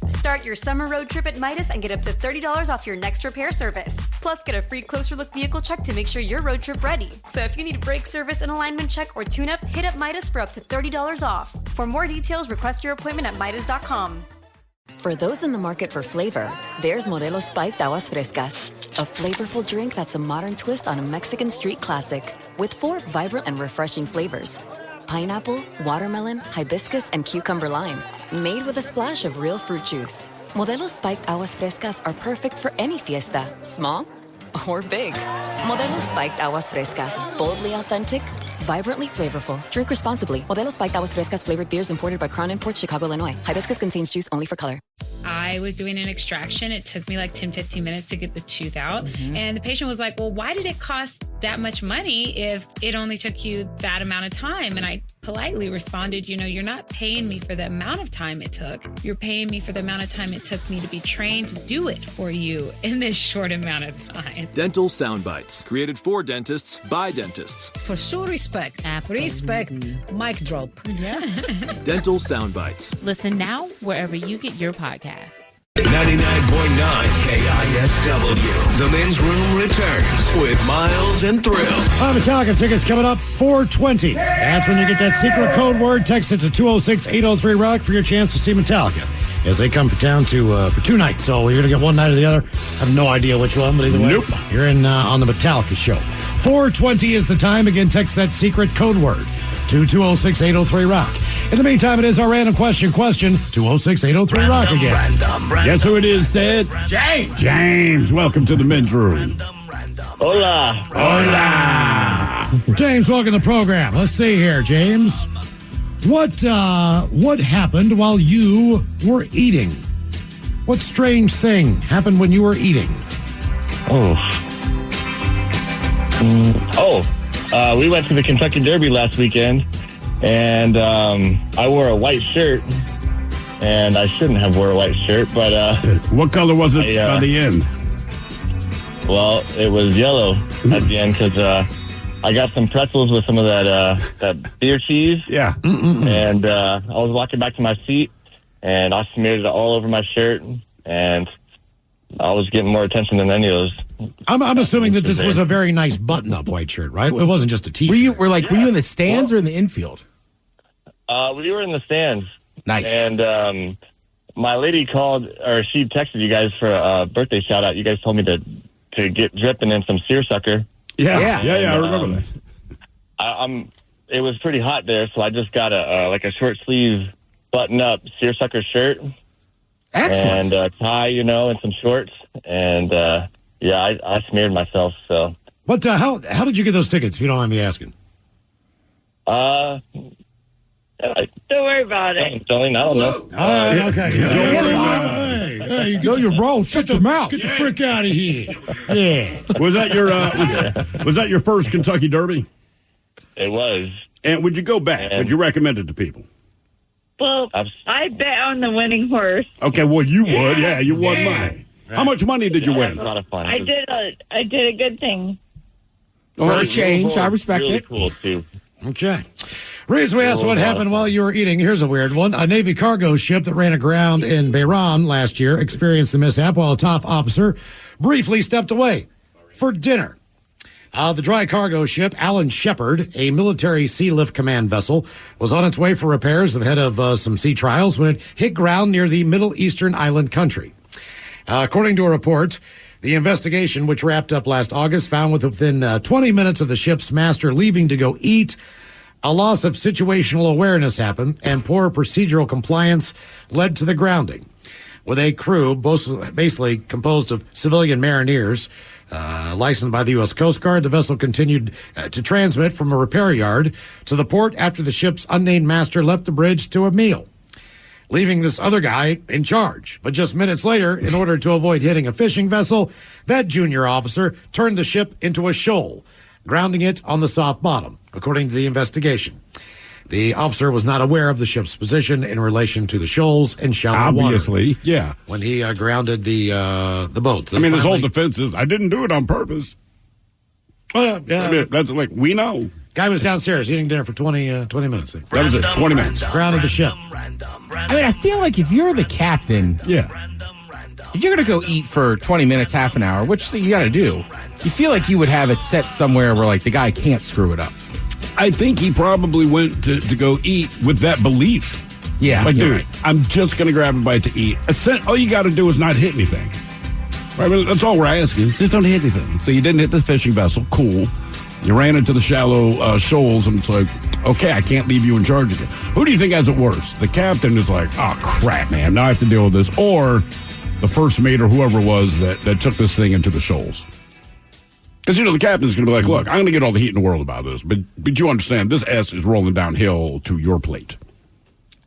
Start your summer road trip at Midas and get up to $30 off your next repair service. Plus, get a free closer look vehicle check to make sure you're road trip ready. So if you need a brake service, an alignment check, or tune-up, hit up Midas for up to $30 off. For more details, request your appointment at Midas.com. For those in the market for flavor, there's Modelo Spiked Aguas Frescas, a flavorful drink that's a modern twist on a Mexican street classic with 4 vibrant and refreshing flavors. Pineapple, watermelon, hibiscus, and cucumber lime. Made with a splash of real fruit juice. Modelo Spiked Aguas Frescas are perfect for any fiesta, small or big. Modelo Spiked Aguas Frescas, boldly authentic, vibrantly flavorful. Drink responsibly. Modelo Spiked Aguas Frescas flavored beers imported by Crown Imports, Chicago, Illinois. Hibiscus contains juice only for color. I was doing an extraction. It took me 10-15 minutes to get the tooth out. Mm-hmm. And the patient was like, well, why did it cost that much money if it only took you that amount of time? And I politely responded, you're not paying me for the amount of time it took. You're paying me for the amount of time it took me to be trained to do it for you in this short amount of time. Dental Soundbites, created for dentists by dentists. For sure, respect. Absolutely. Respect. Mic drop. Yeah. Dental Soundbites. Listen now wherever you get your podcasts. 99.9 KISW. The Men's Room returns with Miles and Thrill. Metallica tickets coming up 420. That's when you get that secret code word. Text it to 206-803-ROCK for your chance to see Metallica as they come for town for 2 nights. So you're going to get one night or the other. I have no idea which one, but either way, you're in on the Metallica show. 420 is the time. Again, text that secret code word to 206-803-ROCK. In the meantime, it is our random question. 206-803-ROCK again. Guess who it is, Ted? James. James, welcome to the Men's Room. Hola. Hola. James, welcome to the program. Let's see here, James. What happened while you were eating? What strange thing happened when you were eating? We went to the Kentucky Derby last weekend, and I wore a white shirt, and I shouldn't have wore a white shirt, but... what color was it by the end? Well, it was yellow at the end, because I got some pretzels with some of that beer cheese. Yeah. And I was walking back to my seat, and I smeared it all over my shirt, and I was getting more attention than any of those. I'm assuming that this was a very nice button-up white shirt, right? It wasn't just a T-shirt. Were you in the stands or in the infield? We were in the stands. Nice. And my lady called, or she texted you guys for a birthday shout-out. You guys told me to get dripping in some seersucker. Yeah, I remember that. It was pretty hot there, so I just got a short sleeve button-up seersucker shirt. Excellent. And a tie, and some shorts. And, I smeared myself, so. What, how did you get those tickets, if you don't mind me asking? Don't worry about it. I don't know. Okay. Hey, you're wrong. Shut your mouth. Get the frick out of here. Yeah. Was that your was that your first Kentucky Derby? It was. And would you go back? Would you recommend it to people? Well, I bet on the winning horse. Okay, well, you would. Yeah, you won money. How much money did you win? A lot of fun. I did a good thing. For a change, I respect really it. Cool too. Okay. Reason we asked what happened while you were eating. Here's a weird one. A Navy cargo ship that ran aground in Bahrain last year experienced the mishap while a top officer briefly stepped away for dinner. The dry cargo ship, Alan Shepard, a military Sea Lift Command vessel, was on its way for repairs ahead of some sea trials when it hit ground near the Middle Eastern island country. According to a report, the investigation, which wrapped up last August, found within 20 minutes of the ship's master leaving to go eat, a loss of situational awareness happened, and poor procedural compliance led to the grounding. With a crew basically composed of civilian mariners, licensed by the U.S. Coast Guard, the vessel continued to transmit from a repair yard to the port after the ship's unnamed master left the bridge to a meal, leaving this other guy in charge. But just minutes later, in order to avoid hitting a fishing vessel, that junior officer turned the ship into a shoal, grounding it on the soft bottom, according to the investigation. The officer was not aware of the ship's position in relation to the shoals and shallow water. Obviously, yeah. When he grounded the boats. His whole defense is, I didn't do it on purpose. Yeah. That's like, we know. Guy was downstairs eating dinner for 20 minutes. That was it, 20 minutes. Grounded the ship. I feel like if you're the captain, if you're going to go eat for 20 minutes, half an hour, which you got to do, you feel like you would have it set somewhere where, the guy can't screw it up. I think he probably went to go eat with that belief. Yeah. Dude, right. I'm just going to grab a bite to eat. All you got to do is not hit anything. Right? That's all we're asking. Just don't hit anything. So you didn't hit the fishing vessel. Cool. You ran into the shallow shoals, and it's like, okay, I can't leave you in charge again. Who do you think has it worse? The captain is like, oh, crap, man, now I have to deal with this. Or the first mate or whoever it was that took this thing into the shoals. Because, the captain's going to be like, look, I'm going to get all the heat in the world about this, but you understand, this S is rolling downhill to your plate.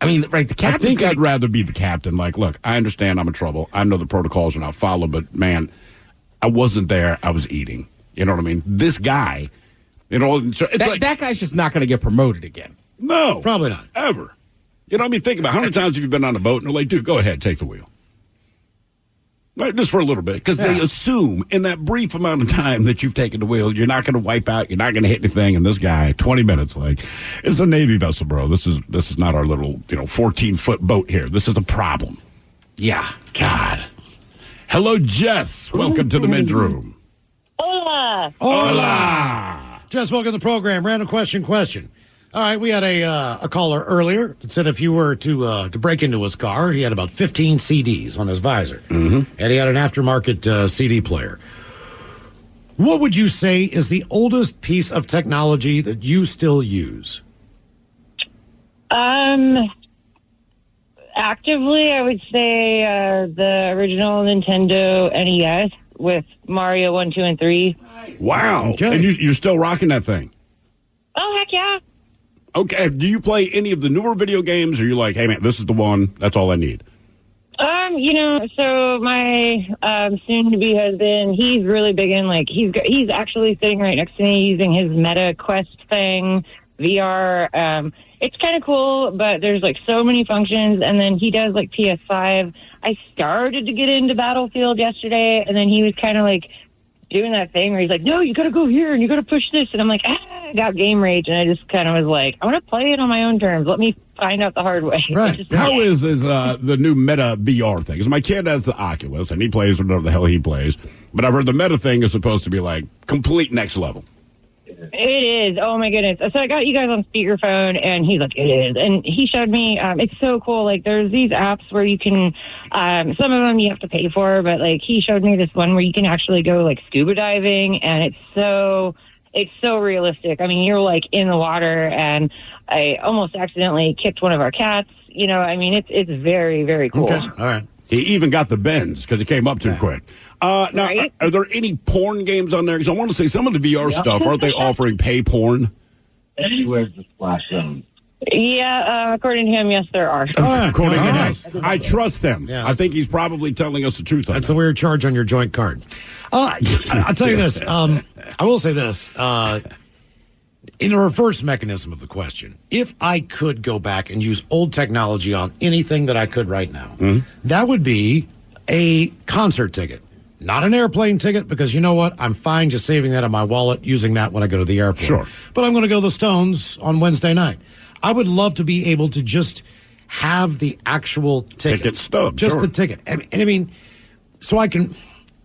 The captain. I think I'd rather be the captain. Like, look, I understand I'm in trouble. I know the protocols are not followed, but, man, I wasn't there. I was eating. You know what I mean? This guy, that guy's just not going to get promoted again. No. Probably not. Ever. Think about how many times have you been on a boat and they're like, dude, go ahead, take the wheel. Right, just for a little bit, because they assume in that brief amount of time that you've taken the wheel, you're not going to wipe out, you're not going to hit anything. And this guy, 20 minutes, it's a Navy vessel, bro. This is not our little 14-foot boat here. This is a problem. Yeah. God. Hello, Jess. Welcome to the men's room. Hola. Hola. Jess, welcome to the program. Random question. All right, we had a caller earlier that said if you were to break into his car, he had about 15 CDs on his visor, and he had an aftermarket CD player. What would you say is the oldest piece of technology that you still use? Actively, I would say the original Nintendo NES with Mario 1, 2, and 3. Wow. Okay. And you're still rocking that thing? Oh, heck yeah. Okay. Do you play any of the newer video games, or you're like, hey, man, this is the one. That's all I need? So my soon-to-be husband, he's really big in, like, he's actually sitting right next to me using his Meta Quest thing, VR. It's kind of cool, but there's, like, so many functions, and then he does, like, PS5. I started to get into Battlefield yesterday, and then he was kind of, like, doing that thing where he's like, no, you got to go here, and you got to push this, and I'm like, I got game rage, and I just kind of was like, I want to play it on my own terms. Let me find out the hard way. Right. How is the new Meta VR thing? Because my kid has the Oculus, and he plays whatever the hell he plays, but I've heard the Meta thing is supposed to be, like, complete next level. It is. Oh, my goodness. So I got you guys on speakerphone, and he's like, it is. And he showed me, it's so cool. Like, there's these apps where you can, some of them you have to pay for, but, like, he showed me this one where you can actually go, like, scuba diving, and it's so realistic. I mean, you're, like, in the water, and I almost accidentally kicked one of our cats. You know, I mean, it's very, very cool. Okay. All right. He even got the bends because it came up too quick. Now, are there any porn games on there? Because I want to say some of the VR stuff, aren't they offering pay porn? Where's the splash zone? Yeah, according to him, yes, there are. According to him. I trust him. I think he's probably telling us the truth. That's a weird charge on your joint card. I'll tell you this. I will say this. In a reverse mechanism of the question, if I could go back and use old technology on anything that I could right now, that would be a concert ticket. Not an airplane ticket, because you know what? I'm fine just saving that in my wallet, using that when I go to the airport. Sure. But I'm going to go to the Stones on Wednesday night. I would love to be able to just have the actual ticket stub. Just sure. the ticket. And I mean, so I can...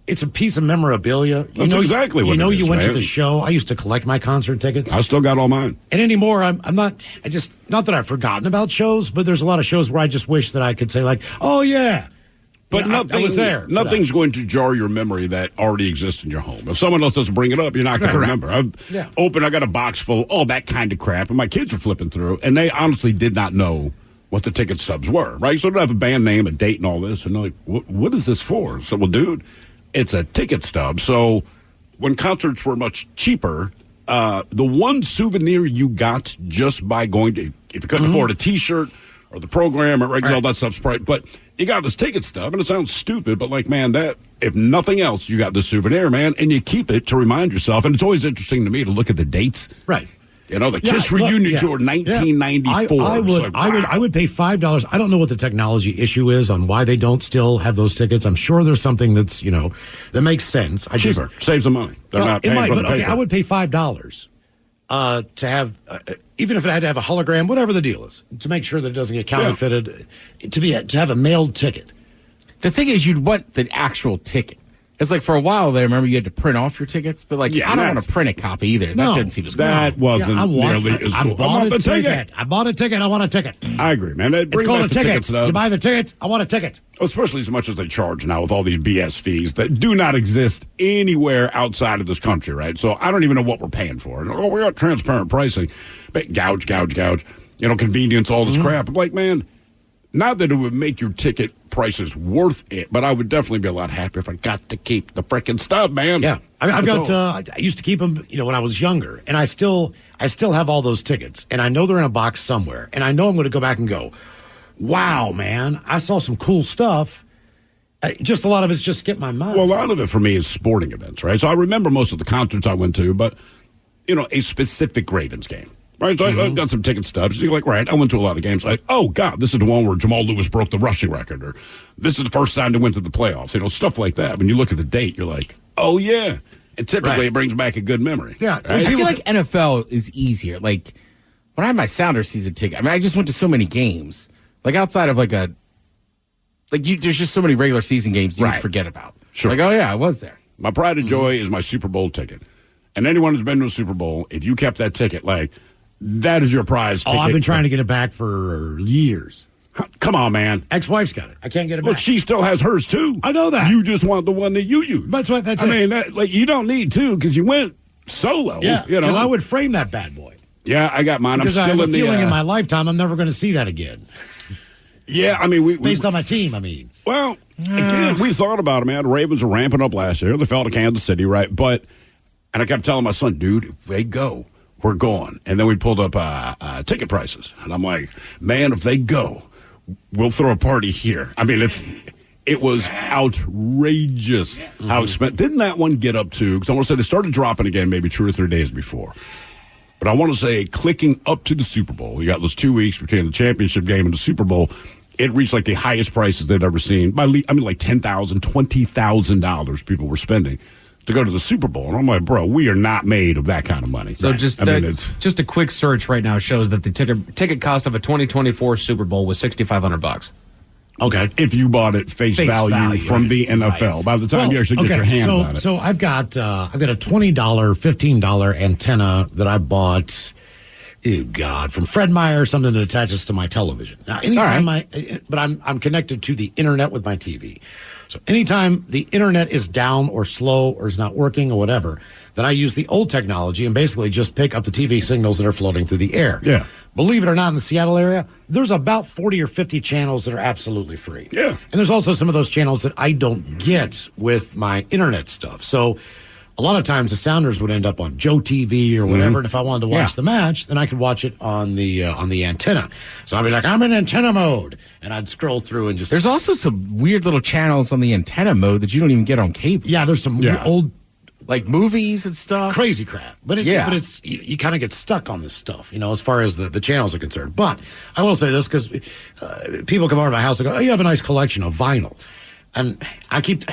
It's a piece of memorabilia. That's exactly what it is, you went to man. the show. I used to collect my concert tickets. I still got all mine. And anymore, I'm not, not that I've forgotten about shows, but there's a lot of shows where I just wish that I could say, like, oh, yeah. But I was there. Nothing's going to jar your memory that already exists in your home. If someone else doesn't bring it up, you're not going to remember. I got a box full of all that kind of crap, and my kids were flipping through, and they honestly did not know what the ticket stubs were, right? So they have a band name, a date, and all this, and they're like, what is this for? So, well, dude, it's a ticket stub. So when concerts were much cheaper, the one souvenir you got just by going to, if you couldn't afford a T-shirt or the program or regular, all that stuff's probably, but you got this ticket stub, and it sounds stupid, but like, man, that, if nothing else, you got the souvenir, man, and you keep it to remind yourself. And it's always interesting to me to look at the dates. Right. You know, the KISS reunion tour, 1994. I would pay $5. I don't know what the technology issue is on why they don't still have those tickets. I'm sure there's something that's, that makes sense. Cheaper. Saves some money. They're not paying for the paper. I would pay $5 to have, even if it had to have a hologram, whatever the deal is, to make sure that it doesn't get counterfeited, to have a mailed ticket. The thing is, you'd want the actual ticket. It's like for a while there, remember you had to print off your tickets? But like, I don't want to print a copy either. That doesn't seem as cool. That wasn't nearly as cool. I bought a ticket. I bought a ticket. I want a ticket. I agree, man. It's called a ticket. You buy the ticket. I want a ticket. Especially as much as they charge now with all these BS fees that do not exist anywhere outside of this country, right? So I don't even know what we're paying for. Oh, we got transparent pricing. But gouge. Convenience, all this crap. I'm like, man, not that it would make your ticket prices worth it, but I would definitely be a lot happier if I got to keep the frickin' stuff, man. Yeah, I've got. I used to keep them, when I was younger, and I still have all those tickets, and I know they're in a box somewhere, and I know I'm going to go back and go, wow, man, I saw some cool stuff. Just a lot of it's just skipped my mind. Well, a lot of it for me is sporting events, right? So I remember most of the concerts I went to, but a specific Ravens game. Right, so I've got some ticket stubs. You're like, right, I went to a lot of games. Like, oh, God, this is the one where Jamal Lewis broke the rushing record. Or this is the first time they went to the playoffs. Stuff like that. When you look at the date, you're like, oh, yeah. And typically it brings back a good memory. Yeah. Right? I feel like NFL is easier. Like, when I had my Sounders season ticket, I just went to so many games. Like, outside of like a Like, there's just so many regular season games you forget about. Sure. Like, oh, yeah, I was there. My pride and joy is my Super Bowl ticket. And anyone who's been to a Super Bowl, if you kept that ticket, like, that is your prize ticket. I've been trying to get it back for years. Come on, man. Ex-wife's got it. I can't get it back. Look, she still has hers, too. I know that. You just want the one that you use. That's it. I mean, you don't need two because you went solo. Yeah, you know. because I would frame that bad boy. Yeah, I got mine. Because I'm still I have in a feeling the, in my lifetime I'm never going to see that again. Yeah, I mean, based on my team, I mean. Well, again, we thought about it, man. The Ravens are ramping up last year. They fell to Kansas City, right? And I kept telling my son, dude, if they go, we're going. And then we pulled up ticket prices. And I'm like, man, if they go, we'll throw a party here. I mean, it was outrageous how expensive. Didn't that one get up to, because I want to say they started dropping again maybe 2 or 3 days before. But I want to say, clicking up to the Super Bowl, you got those 2 weeks between the championship game and the Super Bowl, it reached like the highest prices they'd ever seen. Like $10,000, $20,000 people were spending to go to the Super Bowl. And I'm like, bro, we are not made of that kind of money. So just a quick search right now shows that the ticket cost of a 2024 Super Bowl was $6,500. Okay. If you bought it face value from the NFL, by the time you actually get your hands on it. So I've got a $20, $15 antenna that I bought, from Fred Meyer, something that attaches to my television. Now, anytime but I'm connected to the internet with my TV. So anytime the internet is down or slow or is not working or whatever, then I use the old technology and basically just pick up the TV signals that are floating through the air. Yeah. Believe it or not, in the Seattle area, there's about 40 or 50 channels that are absolutely free. Yeah. And there's also some of those channels that I don't get with my internet stuff. So a lot of times the Sounders would end up on Joe TV or whatever, and if I wanted to watch the match, then I could watch it on the antenna. So I'd be like, I'm in antenna mode, and I'd scroll through and just. There's also some weird little channels on the antenna mode that you don't even get on cable. Yeah, there's some old. Like movies and stuff. Crazy crap. But it's you kind of get stuck on this stuff, as far as the channels are concerned. But I will say this, because people come over to my house and go, oh, you have a nice collection of vinyl. And I keep,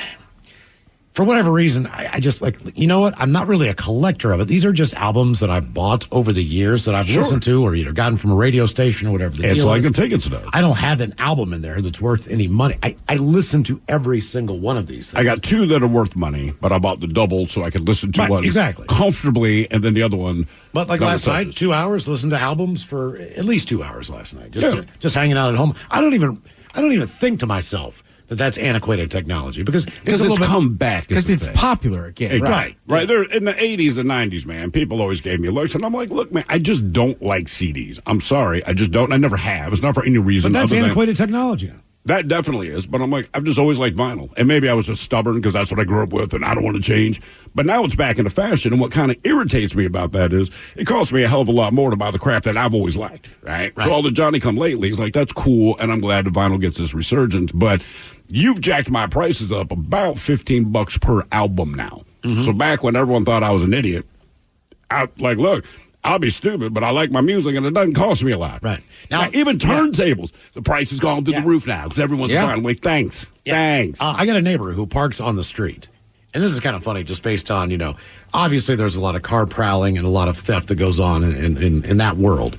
for whatever reason, I just like, you know what? I'm not really a collector of it. These are just albums that I bought over the years that I've listened to or either gotten from a radio station or whatever the deal is. It's like the tickets, though. I don't have an album in there that's worth any money. I listen to every single one of these things. I got 2 that are worth money, but I bought the double so I could listen to one comfortably, and then the other one. But like last night, 2 hours, listened to albums for at least 2 hours last night. Just hanging out at home. I don't even think to myself that's antiquated technology because it's come back because it's popular again. Right. There in the 80s and 90s, man, people always gave me looks, and I'm like, look, man, I just don't like CDs. I'm sorry, I just don't. I never have. It's not for any reason. But that's antiquated technology. That definitely is, but I'm like, I've just always liked vinyl, and maybe I was just stubborn because that's what I grew up with, and I don't want to change. But now it's back into fashion, and what kind of irritates me about that is it costs me a hell of a lot more to buy the crap that I've always liked, right? So all the Johnny come lately is like, that's cool, and I'm glad the vinyl gets this resurgence, but you've jacked my prices up about $15 per album now. So back when everyone thought I was an idiot, look, I'll be stupid, but I like my music, and it doesn't cost me a lot. Right. Now, even turntables, the price has gone through the roof now because everyone's buying. Like, thanks. Thanks. I got a neighbor who parks on the street. And this is kind of funny just based on, obviously there's a lot of car prowling and a lot of theft that goes on in that world.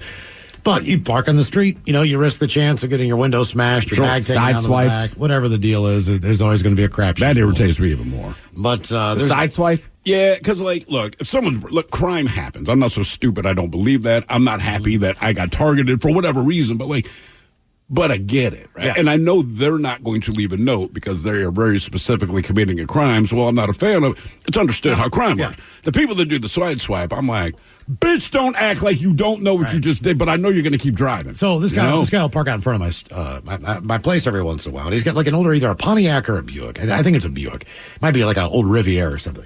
But you park on the street, you risk the chance of getting your window smashed, your bag taken out of the back, whatever the deal is. There's always going to be a crap. That irritates me even more. But the side swipe? Yeah, because, look, if crime happens. I'm not so stupid I don't believe that. I'm not happy that I got targeted for whatever reason, but I get it, right? Yeah. And I know they're not going to leave a note because they are very specifically committing a crime. So while I'm not a fan of it, it's understood how crime works. The people that do the side swipe, I'm like, bitch, don't act like you don't know what you just did, but I know you're going to keep driving. So this guy will park out in front of my place every once in a while. And he's got like an older, either a Pontiac or a Buick. I think it's a Buick. It might be like an old Riviera or something.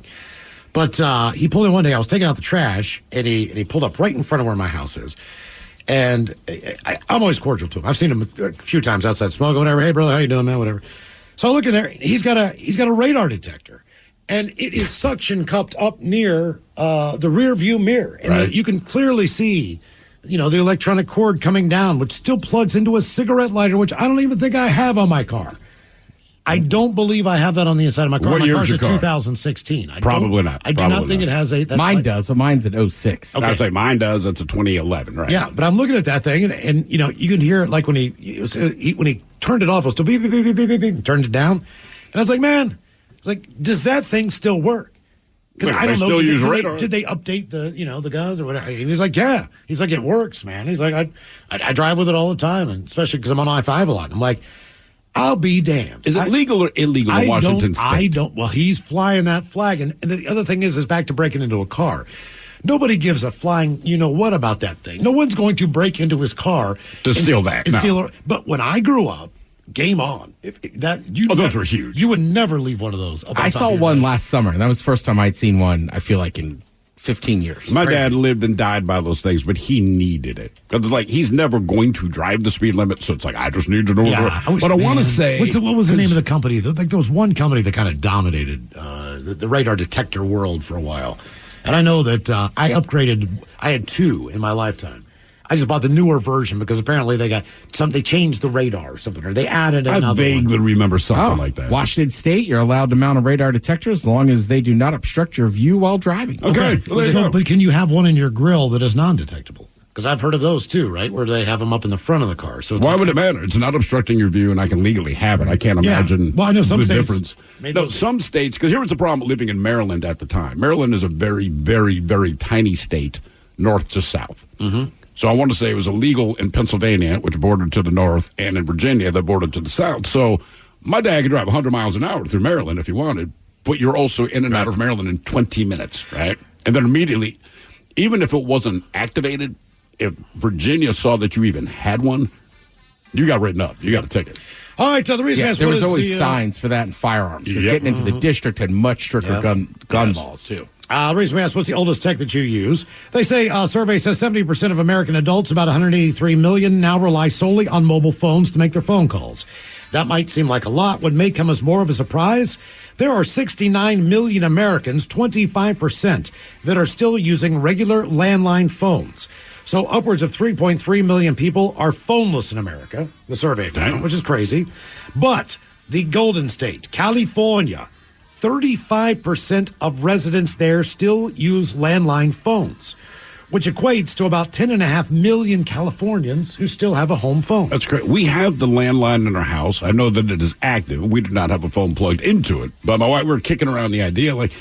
But he pulled in one day. I was taking out the trash, and he pulled up right in front of where my house is. And I'm always cordial to him. I've seen him a few times outside smoking, whatever. Hey, brother, how you doing, man? Whatever. So I look in there. He's got a radar detector, and it is suction cupped up near the rear view mirror, and you can clearly see, the electronic cord coming down, which still plugs into a cigarette lighter, which I don't even think I have on my car. I don't believe I have that on the inside of my car. What my year car's is a your car? 2016. Probably not. I do not think it has a. Mine does. So mine's an 06. Okay. I'd say mine does. That's a 2011, right? Yeah, but I'm looking at that thing, and you can hear it like when he turned it off. It was still beep, beep, beep, beep, beep, beep, and turned it down. And I was like, man, it's like, does that thing still work? Because I don't know. Did they update the guns or whatever? And he's like, yeah. He's like, it works, man. He's like, I drive with it all the time, and especially because I'm on I-5 a lot. And I'm like, I'll be damned. Is it legal or illegal in Washington State? Well, he's flying that flag. And the other thing is back to breaking into a car. Nobody gives a flying what about that thing. No one's going to break into his car to steal that. But when I grew up, game on. Those were huge. You would never leave one of those. I saw one last summer, and that was the first time I'd seen one, I feel like, in 15 years. My dad lived and died by those things, but he needed it. Because, he's never going to drive the speed limit, so it's like, I just need to know. Yeah, but I want to say... What was the name of the company? There was one company that kind of dominated the radar detector world for a while. And I know that I upgraded. I had two in my lifetime. I just bought the newer version because apparently they changed the radar or something, or they added another I vaguely one. remember something like that. Washington State, you're allowed to mount a radar detector as long as they do not obstruct your view while driving. Okay. But can you have one in your grill that is non-detectable? Because I've heard of those too, right? Where they have them up in the front of the car. So why would it matter? It's not obstructing your view, and I can legally have it. I can't imagine I know some the states difference. No, some states, because here was the problem living in Maryland at the time. Maryland is a very, very, very tiny state, north to south. Mm-hmm. So I want to say it was illegal in Pennsylvania, which bordered to the north, and in Virginia, that bordered to the south. So my dad could drive 100 miles an hour through Maryland if he wanted, but you're also in and out of Maryland in 20 minutes, right? And then immediately, even if it wasn't activated, if Virginia saw that you even had one, you got written up. You got a ticket. All right, so the reason there was always signs for that in firearms. Because getting into the district had much stricter gun laws, too. The reason we asked, what's the oldest tech that you use? They say a survey says 70% of American adults, about 183 million, now rely solely on mobile phones to make their phone calls. That might seem like a lot. What may come as more of a surprise? There are 69 million Americans, 25%, that are still using regular landline phones. So upwards of 3.3 million people are phoneless in America, the survey found, which is crazy. But the Golden State, California, 35% of residents there still use landline phones, which equates to about 10.5 million Californians who still have a home phone. That's great. We have the landline in our house. I know that it is active. We do not have a phone plugged into it. But my wife, we're kicking around the idea, let's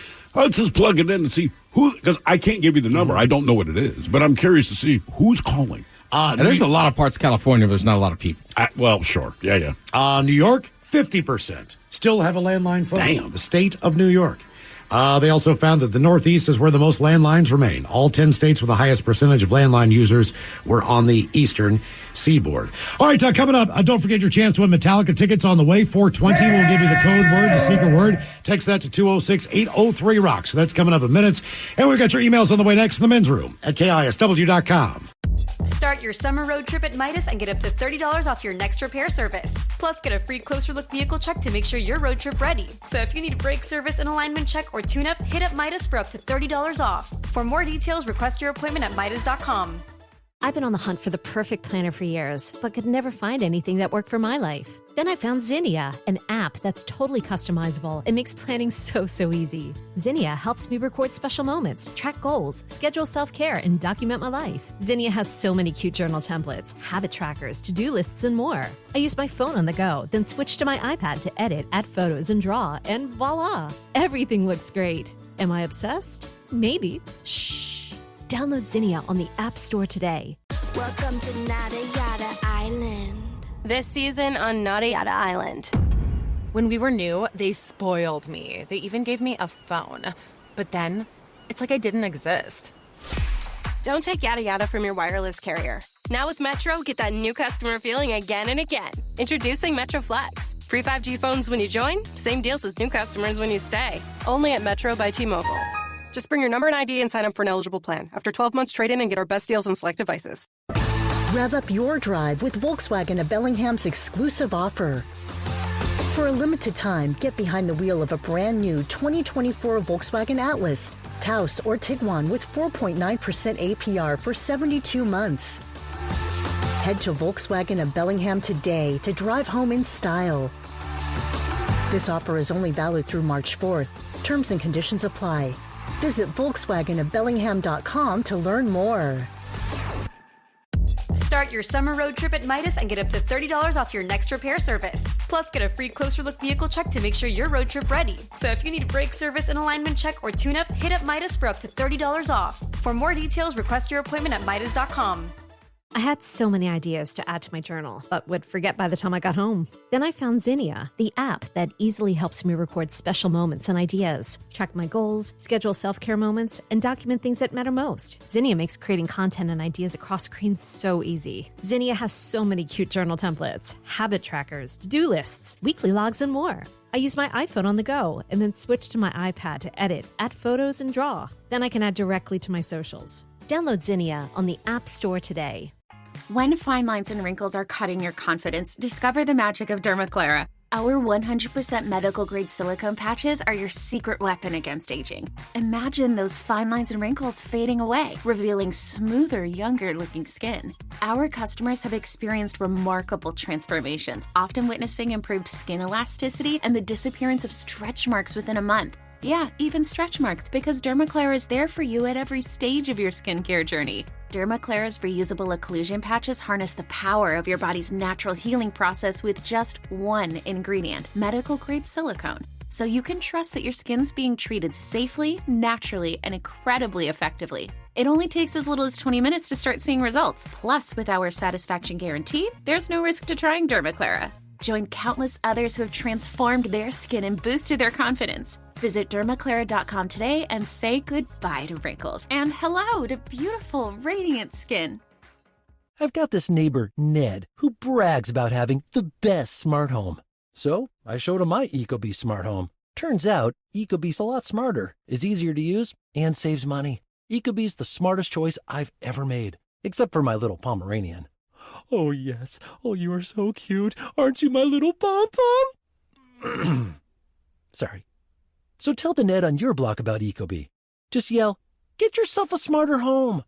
just plug it in and see who, because I can't give you the number. I don't know what it is, but I'm curious to see who's calling. And there's a lot of parts of California where there's not a lot of people. Well, sure. Yeah. New York, 50% still have a landline phone. Damn. The state of New York. They also found that the Northeast is where the most landlines remain. All 10 states with the highest percentage of landline users were on the eastern seaboard. All right, coming up, don't forget your chance to win Metallica tickets on the way. 420 will give you the code word, the secret word. Text that to 206-803-ROCK. So that's coming up in minutes. And we've got your emails on the way next in the men's room at KISW.com. Start your summer road trip at Midas and get up to $30 off your next repair service. Plus, get a free closer look vehicle check to make sure you're road trip ready. So if you need a brake service, an alignment check, or tune-up, hit up Midas for up to $30 off. For more details, request your appointment at Midas.com. I've been on the hunt for the perfect planner for years, but could never find anything that worked for my life. Then I found Zinnia, an app that's totally customizable and makes planning so easy. Zinnia helps me record special moments, track goals, schedule self-care, and document my life. Zinnia has so many cute journal templates, habit trackers, to-do lists, and more. I use my phone on the go, then switch to my iPad to edit, add photos, and draw, and voila! Everything looks great. Am I obsessed? Maybe. Shh. Download Zinnia on the App Store today. Welcome to Nada Yada Island. This season on Nada Yada Island. When we were new, they spoiled me. They even gave me a phone. But then, it's like I didn't exist. Don't take yada yada from your wireless carrier. Now with Metro, get that new customer feeling again and again. Introducing Metro Flex. Free 5G phones when you join, same deals as new customers when you stay. Only at Metro by T-Mobile. Just bring your number and ID and sign up for an eligible plan. After 12 months, trade in and get our best deals on select devices. Rev up your drive with Volkswagen at Bellingham's exclusive offer. For a limited time, get behind the wheel of a brand new 2024 Volkswagen Atlas, Taos, or Tiguan with 4.9% APR for 72 months. Head to Volkswagen at Bellingham today to drive home in style. This offer is only valid through March 4th. Terms and conditions apply. Visit Volkswagen at Bellingham.com to learn more. Start your summer road trip at Midas and get up to $30 off your next repair service. Plus, get a free closer look vehicle check to make sure you're road trip ready. So if you need a brake service, an alignment check, or tune-up, hit up Midas for up to $30 off. For more details, request your appointment at Midas.com. I had so many ideas to add to my journal, but would forget by the time I got home. Then I found Zinnia, the app that easily helps me record special moments and ideas, track my goals, schedule self-care moments, and document things that matter most. Zinnia makes creating content and ideas across screens so easy. Zinnia has so many cute journal templates, habit trackers, to-do lists, weekly logs, and more. I use my iPhone on the go and then switch to my iPad to edit, add photos, and draw. Then I can add directly to my socials. Download Zinnia on the App Store today. When fine lines and wrinkles are cutting your confidence, discover the magic of Dermaclara. Our 100% medical-grade silicone patches are your secret weapon against aging. Imagine those fine lines and wrinkles fading away, revealing smoother, younger-looking skin. Our customers have experienced remarkable transformations, often witnessing improved skin elasticity and the disappearance of stretch marks within a month. Yeah, even stretch marks, because Dermaclara is there for you at every stage of your skincare journey. Dermaclara's reusable occlusion patches harness the power of your body's natural healing process with just one ingredient, medical-grade silicone. So you can trust that your skin's being treated safely, naturally, and incredibly effectively. It only takes as little as 20 minutes to start seeing results. Plus, with our satisfaction guarantee, there's no risk to trying Dermaclara. Join countless others who have transformed their skin and boosted their confidence. Visit dermaclara.com today and say goodbye to wrinkles and hello to beautiful, radiant skin. I've got this neighbor, Ned, who brags about having the best smart home. So I showed him my ecobee smart home. Turns out ecobee's a lot smarter, is easier to use, and saves money. ecobee's the smartest choice I've ever made, except for my little Pomeranian. Oh, yes. Oh, you are so cute. Aren't you my little pom-pom? Sorry. So tell the Ned on your block about ecobee. Just yell, get yourself a smarter home.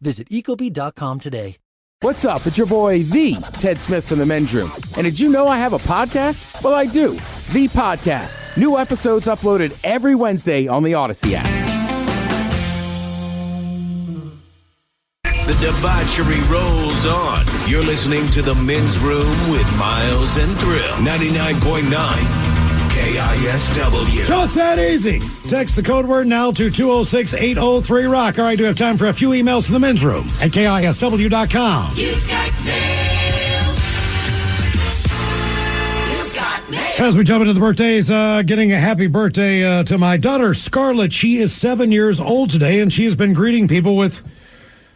Visit ecobee.com today. What's up? It's your boy, The Ted Smith from the Men's Room. And did you know I have a podcast? Well, I do. The Podcast. New episodes uploaded every Wednesday on the Odyssey app. The debauchery rolls on. You're listening to The Men's Room with Miles and Thrill. 99.9 KISW. Just that easy. Text the code word now to 206-803-ROCK. All right, do have time for a few emails to the men's room at KISW.com. You've got mail. You've got mail. As we jump into the birthdays, getting a happy birthday to my daughter, Scarlett. She is 7 years old today, and she has been greeting people with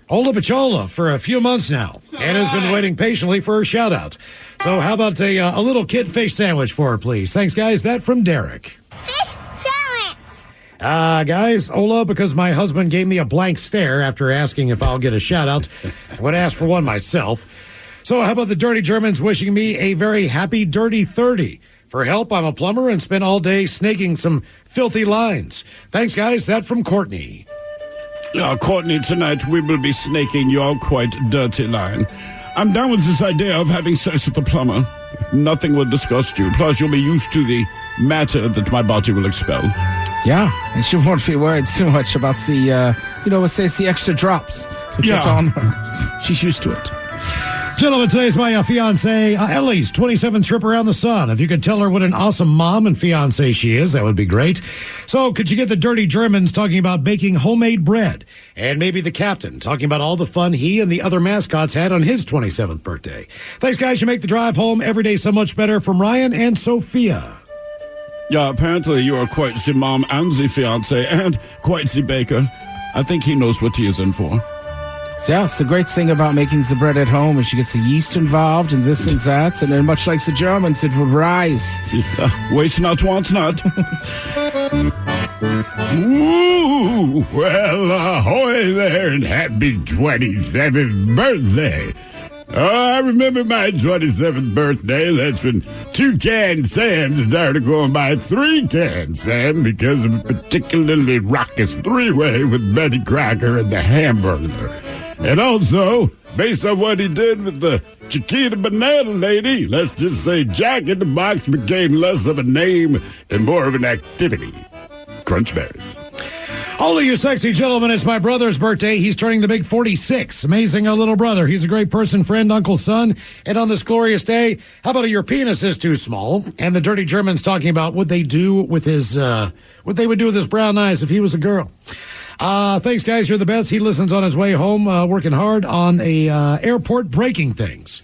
Hola Pachola for a few months now and has been waiting patiently for her shout-out. So how about a little kid fish sandwich for her, please? Thanks, guys. That from Derek. Fish sandwich. Guys, hola, because my husband gave me a blank stare after asking if I'll get a shout-out. I would ask for one myself. So how about the Dirty Germans wishing me a very happy Dirty 30? For help, I'm a plumber and spent all day snaking some filthy lines. Thanks, guys. That from Courtney. Courtney, tonight we will be snaking your quite dirty line. I'm down with this idea of having sex with the plumber. Nothing will disgust you. Plus, you'll be used to the matter that my body will expel. Yeah, and she won't be worried too much about the extra drops to catch on her. She's used to it. Gentlemen, today's my fiance, Ellie's 27th trip around the sun. If you could tell her what an awesome mom and fiance she is, that would be great. So could you get the Dirty Germans talking about baking homemade bread? And maybe the captain talking about all the fun he and the other mascots had on his 27th birthday. Thanks, guys. You make the drive home every day so much better. From Ryan and Sophia. Yeah, apparently you are quite the mom and the fiance and quite the baker. I think he knows what he is in for. So yeah, it's the great thing about making the bread at home is she gets the yeast involved and this and that, and then much like the Germans, it will rise. Yeah, waste not, want not. Ooh, well, ahoy there and happy 27th birthday. Oh, I remember my 27th birthday. That's when 2 Can Sam started going by 3 Can Sam because of a particularly raucous 3-way with Betty Crocker and the Hamburger. And also, based on what he did with the Chiquita Banana Lady, let's just say Jack in the Box became less of a name and more of an activity. Crunch Berries. Only you sexy gentlemen, it's my brother's birthday. He's turning the big 46. Amazing little brother. He's a great person, friend, uncle, son. And on this glorious day, how about your penis is too small? And the dirty German's talking about what they do with his, what they would do with his brown eyes if he was a girl. Thanks, guys. You're the best. He listens on his way home, working hard on a airport breaking things.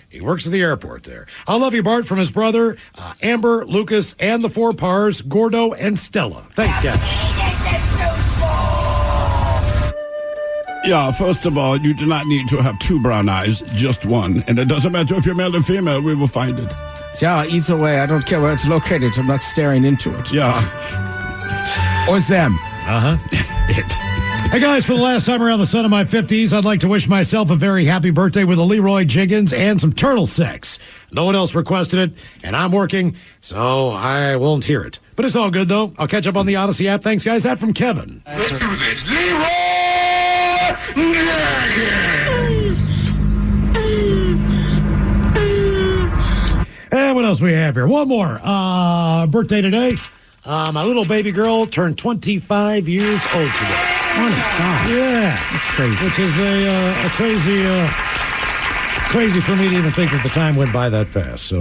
He works at the airport there. I love you, Bart, from his brother, Amber, Lucas, and the 4 Pars, Gordo, and Stella. Thanks, guys. Yeah, first of all, you do not need to have 2 brown eyes, just one. And it doesn't matter if you're male or female, we will find it. Yeah, either way, I don't care where it's located. I'm not staring into it. Yeah. Or them. Uh-huh. It. Hey, guys, for the last time around the sun of my 50s, I'd like to wish myself a very happy birthday with a Leroy Jenkins and some turtle sex. No one else requested it, and I'm working, so I won't hear it. But it's all good, though. I'll catch up on the Odyssey app. Thanks, guys. That from Kevin. Let's do this. Leroy And what else we have here? One more. Birthday today. My little baby girl turned 25 years old today. 25? Yeah. That's crazy. Which is a crazy for me to even think that the time went by that fast. So,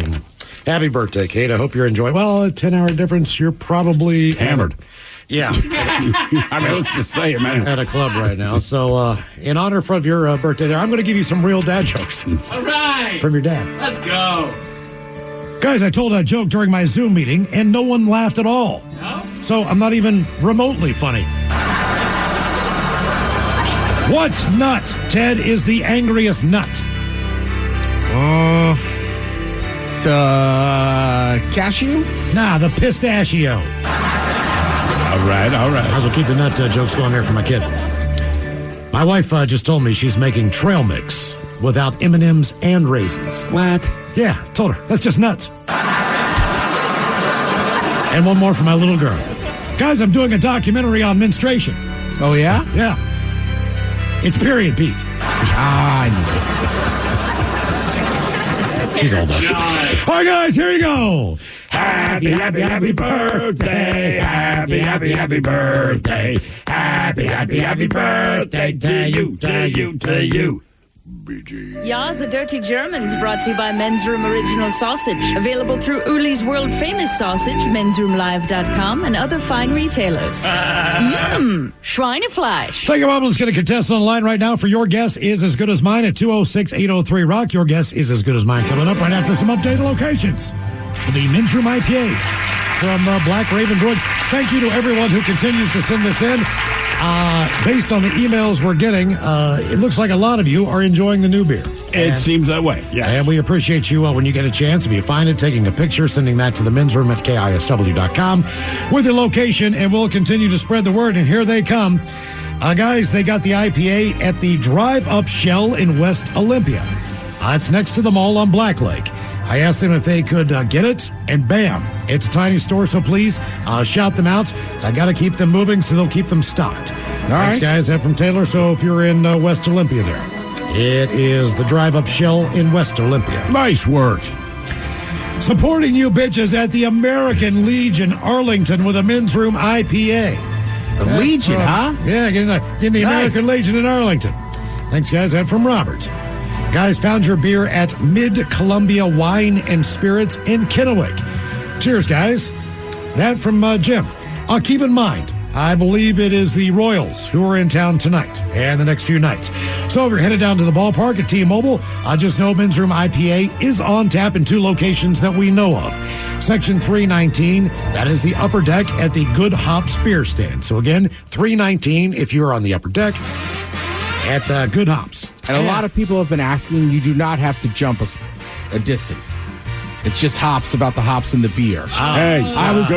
happy birthday, Kate. I hope you're enjoying. Well, a 10-hour difference, you're probably hammered. Yeah. I mean, let's just say it, man. At a club right now. So, in honor of your birthday there, I'm going to give you some real dad jokes. All right. From your dad. Let's go. Guys, I told a joke during my Zoom meeting, and no one laughed at all. No? So I'm not even remotely funny. What nut, Ted, is the angriest nut? The cashew? Nah, the pistachio. All right. Might as well keep the nut jokes going there for my kid. My wife just told me she's making trail mix without M&Ms and raisins. What? Yeah, told her. That's just nuts. And one more for my little girl. Guys, I'm doing a documentary on menstruation. Oh, yeah? Yeah. It's period piece. I knew it. She's all done. All right, guys, here you go. Happy birthday. Happy birthday. Happy birthday to you. Ya's a Dirty Germans brought to you by Men's Room Original Sausage. Available through Uli's World Famous Sausage, mensroomlive.com, and other fine retailers. Schweinefleisch. Thank you, Bob. Let's get a contestant online right now for Your Guess Is As Good As Mine at 206-803-ROCK. Your guess is as good as mine. Coming up right after some updated locations for the Men's Room IPA from Black Raven Brewing. Thank you to everyone who continues to send this in. Based on the emails we're getting, it looks like a lot of you are enjoying the new beer. It seems that way, yes. And we appreciate you when you get a chance, if you find it, taking a picture, sending that to the men's room at KISW.com with your location, and we'll continue to spread the word. And here they come. Guys, they got the IPA at the Drive Up Shell in West Olympia. It's next to the mall on Black Lake. I asked them if they could get it, and bam, it's a tiny store, so please shout them out. I got to keep them moving, so they'll keep them stocked. Thanks, right, guys. That from Taylor. So if you're in West Olympia there, it is the Drive Up Shell in West Olympia. Nice work. Supporting you bitches at the American Legion Arlington with a Men's Room IPA. The Legion, huh? Yeah, getting the American Legion in Arlington. Thanks, guys. That from Robert. Guys, found your beer at Mid-Columbia Wine and Spirits in Kennewick. Cheers, guys. That from Jim. Keep in mind, I believe it is the Royals who are in town tonight and the next few nights. So if you're headed down to the ballpark at T-Mobile, just know Men's Room IPA is on tap in 2 locations that we know of. Section 319, that is the upper deck at the Good Hops Beer Stand. So again, 319 if you're on the upper deck at Good Hops. And a lot of people have been asking, you do not have to jump a distance. It's just hops about the hops in the beer. Hey, I was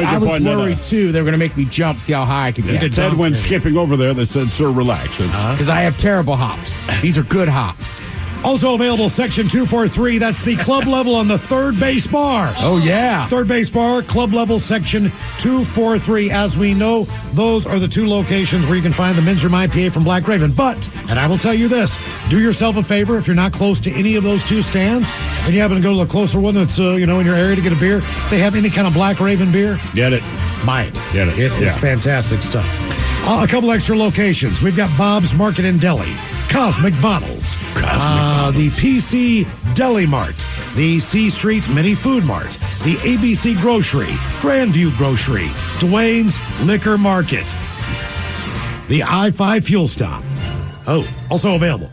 worried, too. They were going to make me jump, see how high I could get. Ted went skipping over there. They said, sir, relax. Because I have terrible hops. These are good hops. Also available, Section 243. That's the club level on the third base bar. Oh, yeah. Third base bar, club level, Section 243. As we know, those are the 2 locations where you can find the Men's Room IPA from Black Raven. But, and I will tell you this, do yourself a favor if you're not close to any of those 2 stands and you happen to go to the closer one that's, in your area to get a beer, they have any kind of Black Raven beer. Get it. Buy it. Get it. It is fantastic stuff. A couple extra locations. We've got Bob's Market and Deli, Cosmic Bottles, the PC Deli Mart, the C Street Mini Food Mart, the ABC Grocery, Grandview Grocery, Dwayne's Liquor Market, the I-5 Fuel Stop. Oh, also available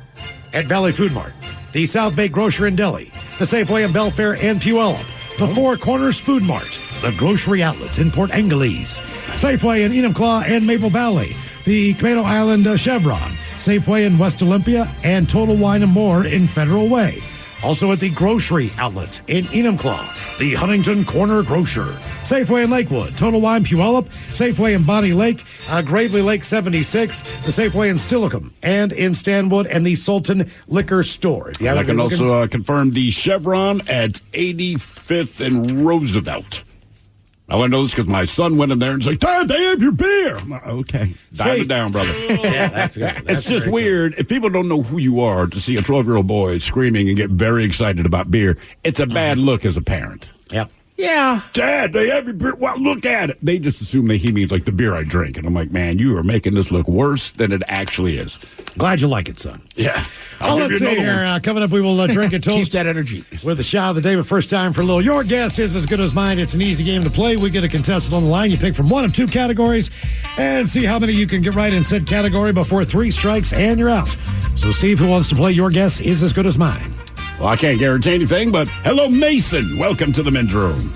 at Valley Food Mart, the South Bay Grocery and Deli, the Safeway in Belfair and Puyallup, the Four Corners Food Mart, the Grocery Outlet in Port Angeles, Safeway in Enumclaw and Maple Valley, the Camino Island Chevron, Safeway in West Olympia, and Total Wine and More in Federal Way. Also at the Grocery Outlet in Enumclaw, the Huntington Corner Grocer, Safeway in Lakewood, Total Wine Puyallup, Safeway in Bonnie Lake, Gravely Lake 76, the Safeway in Stillicum, and in Stanwood, and the Sultan Liquor Store. And I can also confirm the Chevron at 85th and Roosevelt. I want to know this because my son went in there and said, Dad, they have your beer. I'm like, okay, dial it down, brother. Yeah, that's good. It's just weird. If people don't know who you are, to see a 12-year-old boy screaming and get very excited about beer, it's a bad look as a parent. Yep. Yeah. Dad, they have your beer. Well, look at it. They just assume that he means like the beer I drink. And I'm like, man, you are making this look worse than it actually is. Glad you like it, son. Yeah. Let's see here. Coming up, we will drink a toast. Keep that energy. With the shot of the day, but first time for a little. Your guess is as good as mine. It's an easy game to play. We get a contestant on the line. You pick from one of two categories and see how many you can get right in said category before 3 strikes and you're out. So, Steve, who wants to play Your Guess is as good as mine? Well, I can't guarantee anything, but hello, Mason. Welcome to the men's room.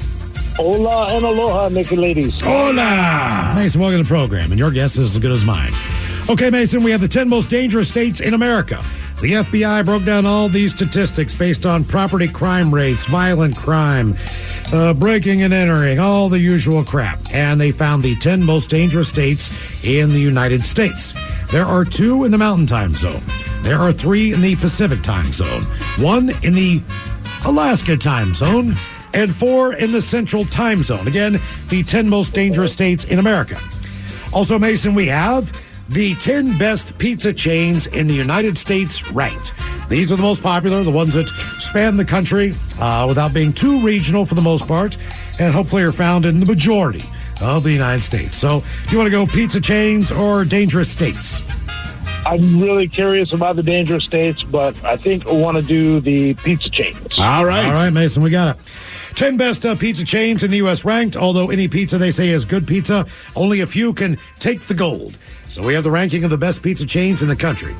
Hola and aloha, naked ladies. Hola! Mason, welcome to the program, and your guess is as good as mine. Okay, Mason, we have the 10 most dangerous states in America. The FBI broke down all these statistics based on property crime rates, violent crime, breaking and entering, all the usual crap. And they found the 10 most dangerous states in the United States. There are 2 in the Mountain Time Zone. There are 3 in the Pacific Time Zone. 1 in the Alaska Time Zone. And 4 in the Central Time Zone. Again, the 10 most dangerous states in America. Also, Mason, we have the 10 best pizza chains in the United States ranked. These are the most popular, the ones that span the country without being too regional for the most part, and hopefully are found in the majority of the United States. So, do you want to go pizza chains or dangerous states? I'm really curious about the dangerous states, but I think I want to do the pizza chains. All right, Mason, we got it. 10 best pizza chains in the U.S. ranked, although any pizza they say is good pizza, only a few can take the gold. So we have the ranking of the best pizza chains in the country.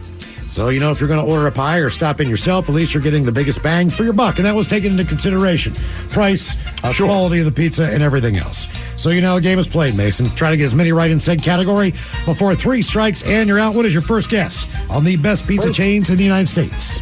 So, you know, if you're going to order a pie or stop in yourself, at least you're getting the biggest bang for your buck. And that was taken into consideration. Price, quality of the pizza, and everything else. So you know how the game is played, Mason. Try to get as many right in said category before 3 strikes and you're out. What is your first guess on the best pizza chains in the United States?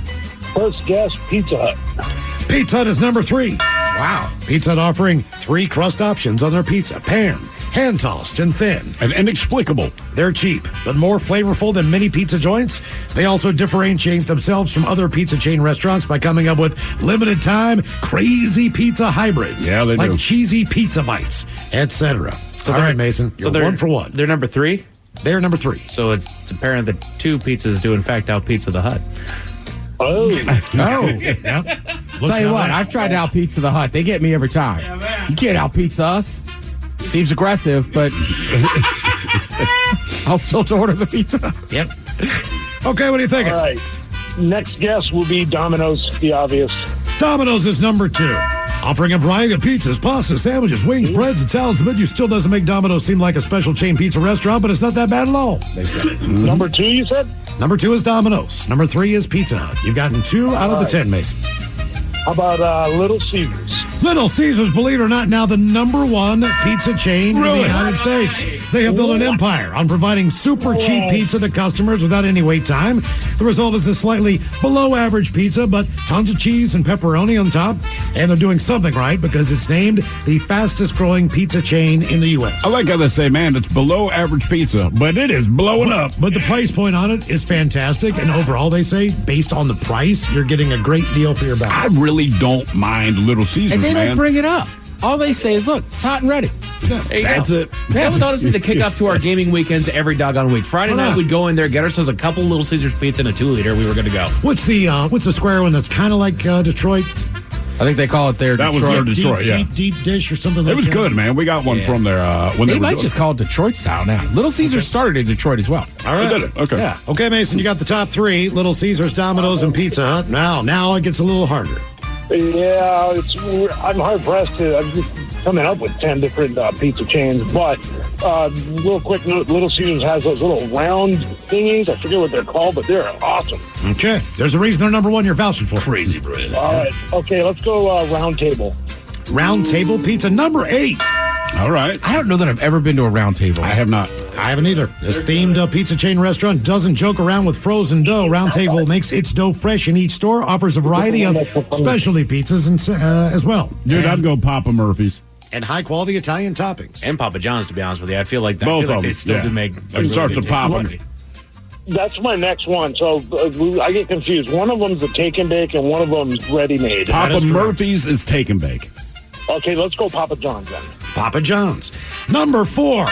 First guess, Pizza Hut. Pizza Hut is number 3. Wow. Pizza Hut offering 3 crust options on their pizza. Pan, hand-tossed, and thin. And inexplicable. They're cheap, but more flavorful than many pizza joints. They also differentiate themselves from other pizza chain restaurants by coming up with limited-time, crazy pizza hybrids. Yeah, they like do. Cheesy pizza bites, etc. So all right, Mason, you're 1 for 1. They're number 3? They're number 3. So it's apparent that 2 pizzas do, in fact, out Pizza the Hut. Oh. Yep. Tell you what, I've tried to out Pizza the Hut. They get me every time. You can't out pizza us. Seems aggressive, but I'll still order the pizza. Yep. Okay, what are you thinking? All right. Next guess will be Domino's, the obvious. Domino's is number 2. Offering a variety of pizzas, pastas, sandwiches, wings, breads, and salads, the menu still doesn't make Domino's seem like a special chain pizza restaurant, but it's not that bad at all, they said. Number 2, you said? Number 2 is Domino's. Number 3 is Pizza Hut. You've gotten 2 out of the 10, Mason. How about Little Caesars? Little Caesars, believe it or not, now the number 1 pizza chain in the United States. They have built an empire on providing super cheap pizza to customers without any wait time. The result is a slightly below average pizza, but tons of cheese and pepperoni on top. And they're doing something right because it's named the fastest growing pizza chain in the U.S. I like how they say, man, it's below average pizza, but it is blowing up. But the price point on it is fantastic. And overall, they say, based on the price, you're getting a great deal for your buck. I really don't mind Little Caesars, And they man. don't bring it up. All they say is, look, it's hot and ready. That's it. That was honestly the kickoff to our gaming weekends every doggone week. Friday night, we'd go in there, get ourselves a couple Little Caesars pizza and a 2-liter. We were good to go. What's the square one that's kind of like Detroit? I think they call it their That Detroit. was their Detroit, yeah. Deep dish or something like that. It was good, man. We got one from there when They were might doing just it. call it Detroit style now. Little Caesars started in Detroit as well. All right. They did it. Okay. Yeah. Okay, Mason, you got the top three: Little Caesars, Domino's, and Pizza Hut. Now it gets a little harder. Yeah, I'm hard pressed to. I'm just coming up with 10 different pizza chains, but real quick note: Little Caesars has those little round thingies. I forget what they're called, but they're awesome. Okay, there's a reason they're number one. You're vouching for Crazy bread. All right, okay, let's go Round Table. Round Table Pizza, number 8. All right. I don't know that I've ever been to a Round Table. I have not. I haven't either. This themed pizza chain restaurant doesn't joke around with frozen dough. Round Table makes its dough fresh in each store, offers a variety of specialty pizzas and as well. Dude, I'd go Papa Murphy's. And high-quality Italian toppings. And Papa John's, to be honest with you. I feel like Both of they them, still yeah. do make. It starts with Papa. That's my next one. So I get confused. One of them's a take and bake, and one of them's ready made. Papa Murphy's is take and bake. Okay, let's go Papa John's then. Papa John's. Number 4.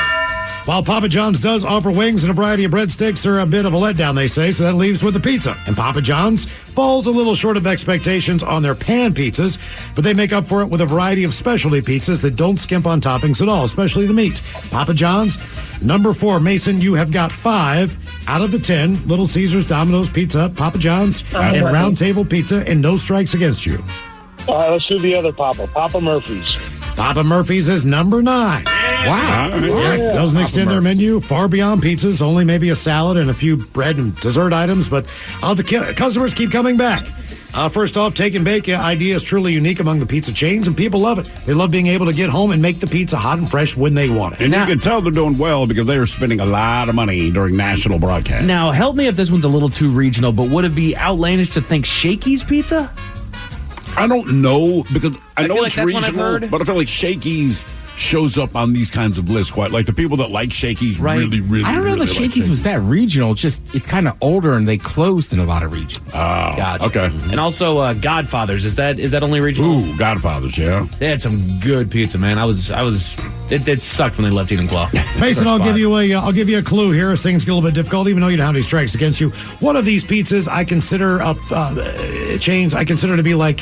While Papa John's does offer wings and a variety of breadsticks, they're a bit of a letdown, they say, so that leaves with the pizza. And Papa John's falls a little short of expectations on their pan pizzas, but they make up for it with a variety of specialty pizzas that don't skimp on toppings at all, especially the meat. Papa John's. Number 4, Mason, you have got 5 out of the 10. Little Caesars, Domino's, Pizza Hut, Papa John's, and Round Table Pizza, and no strikes against you. All right, let's do the other Papa Murphy's. Papa Murphy's is number 9. Wow. Yeah, doesn't extend their menu far beyond pizzas, only maybe a salad and a few bread and dessert items, but the customers keep coming back. First off, take and bake idea is truly unique among the pizza chains, and people love it. They love being able to get home and make the pizza hot and fresh when they want it. And you can tell they're doing well because they are spending a lot of money during national broadcast. Now, help me if this one's a little too regional, but would it be outlandish to think Shakey's Pizza? I don't know because I know feel it's like that's what I've regional, heard. but I feel like Shakey's shows up on these kinds of lists quite. Like the people that like Shakey's really, really. I don't know really that like Shakey's was that regional. It's kind of older and they closed in a lot of regions. Oh, Gotcha. okay. And also Godfather's. Is that only regional? Ooh, Godfather's, yeah. They had some good pizza, man. It sucked when they left Eden Claw. Mason, I'll give you a clue here as things get a little bit difficult, even though you don't have any strikes against you. One of these pizzas I consider chains. I consider to be like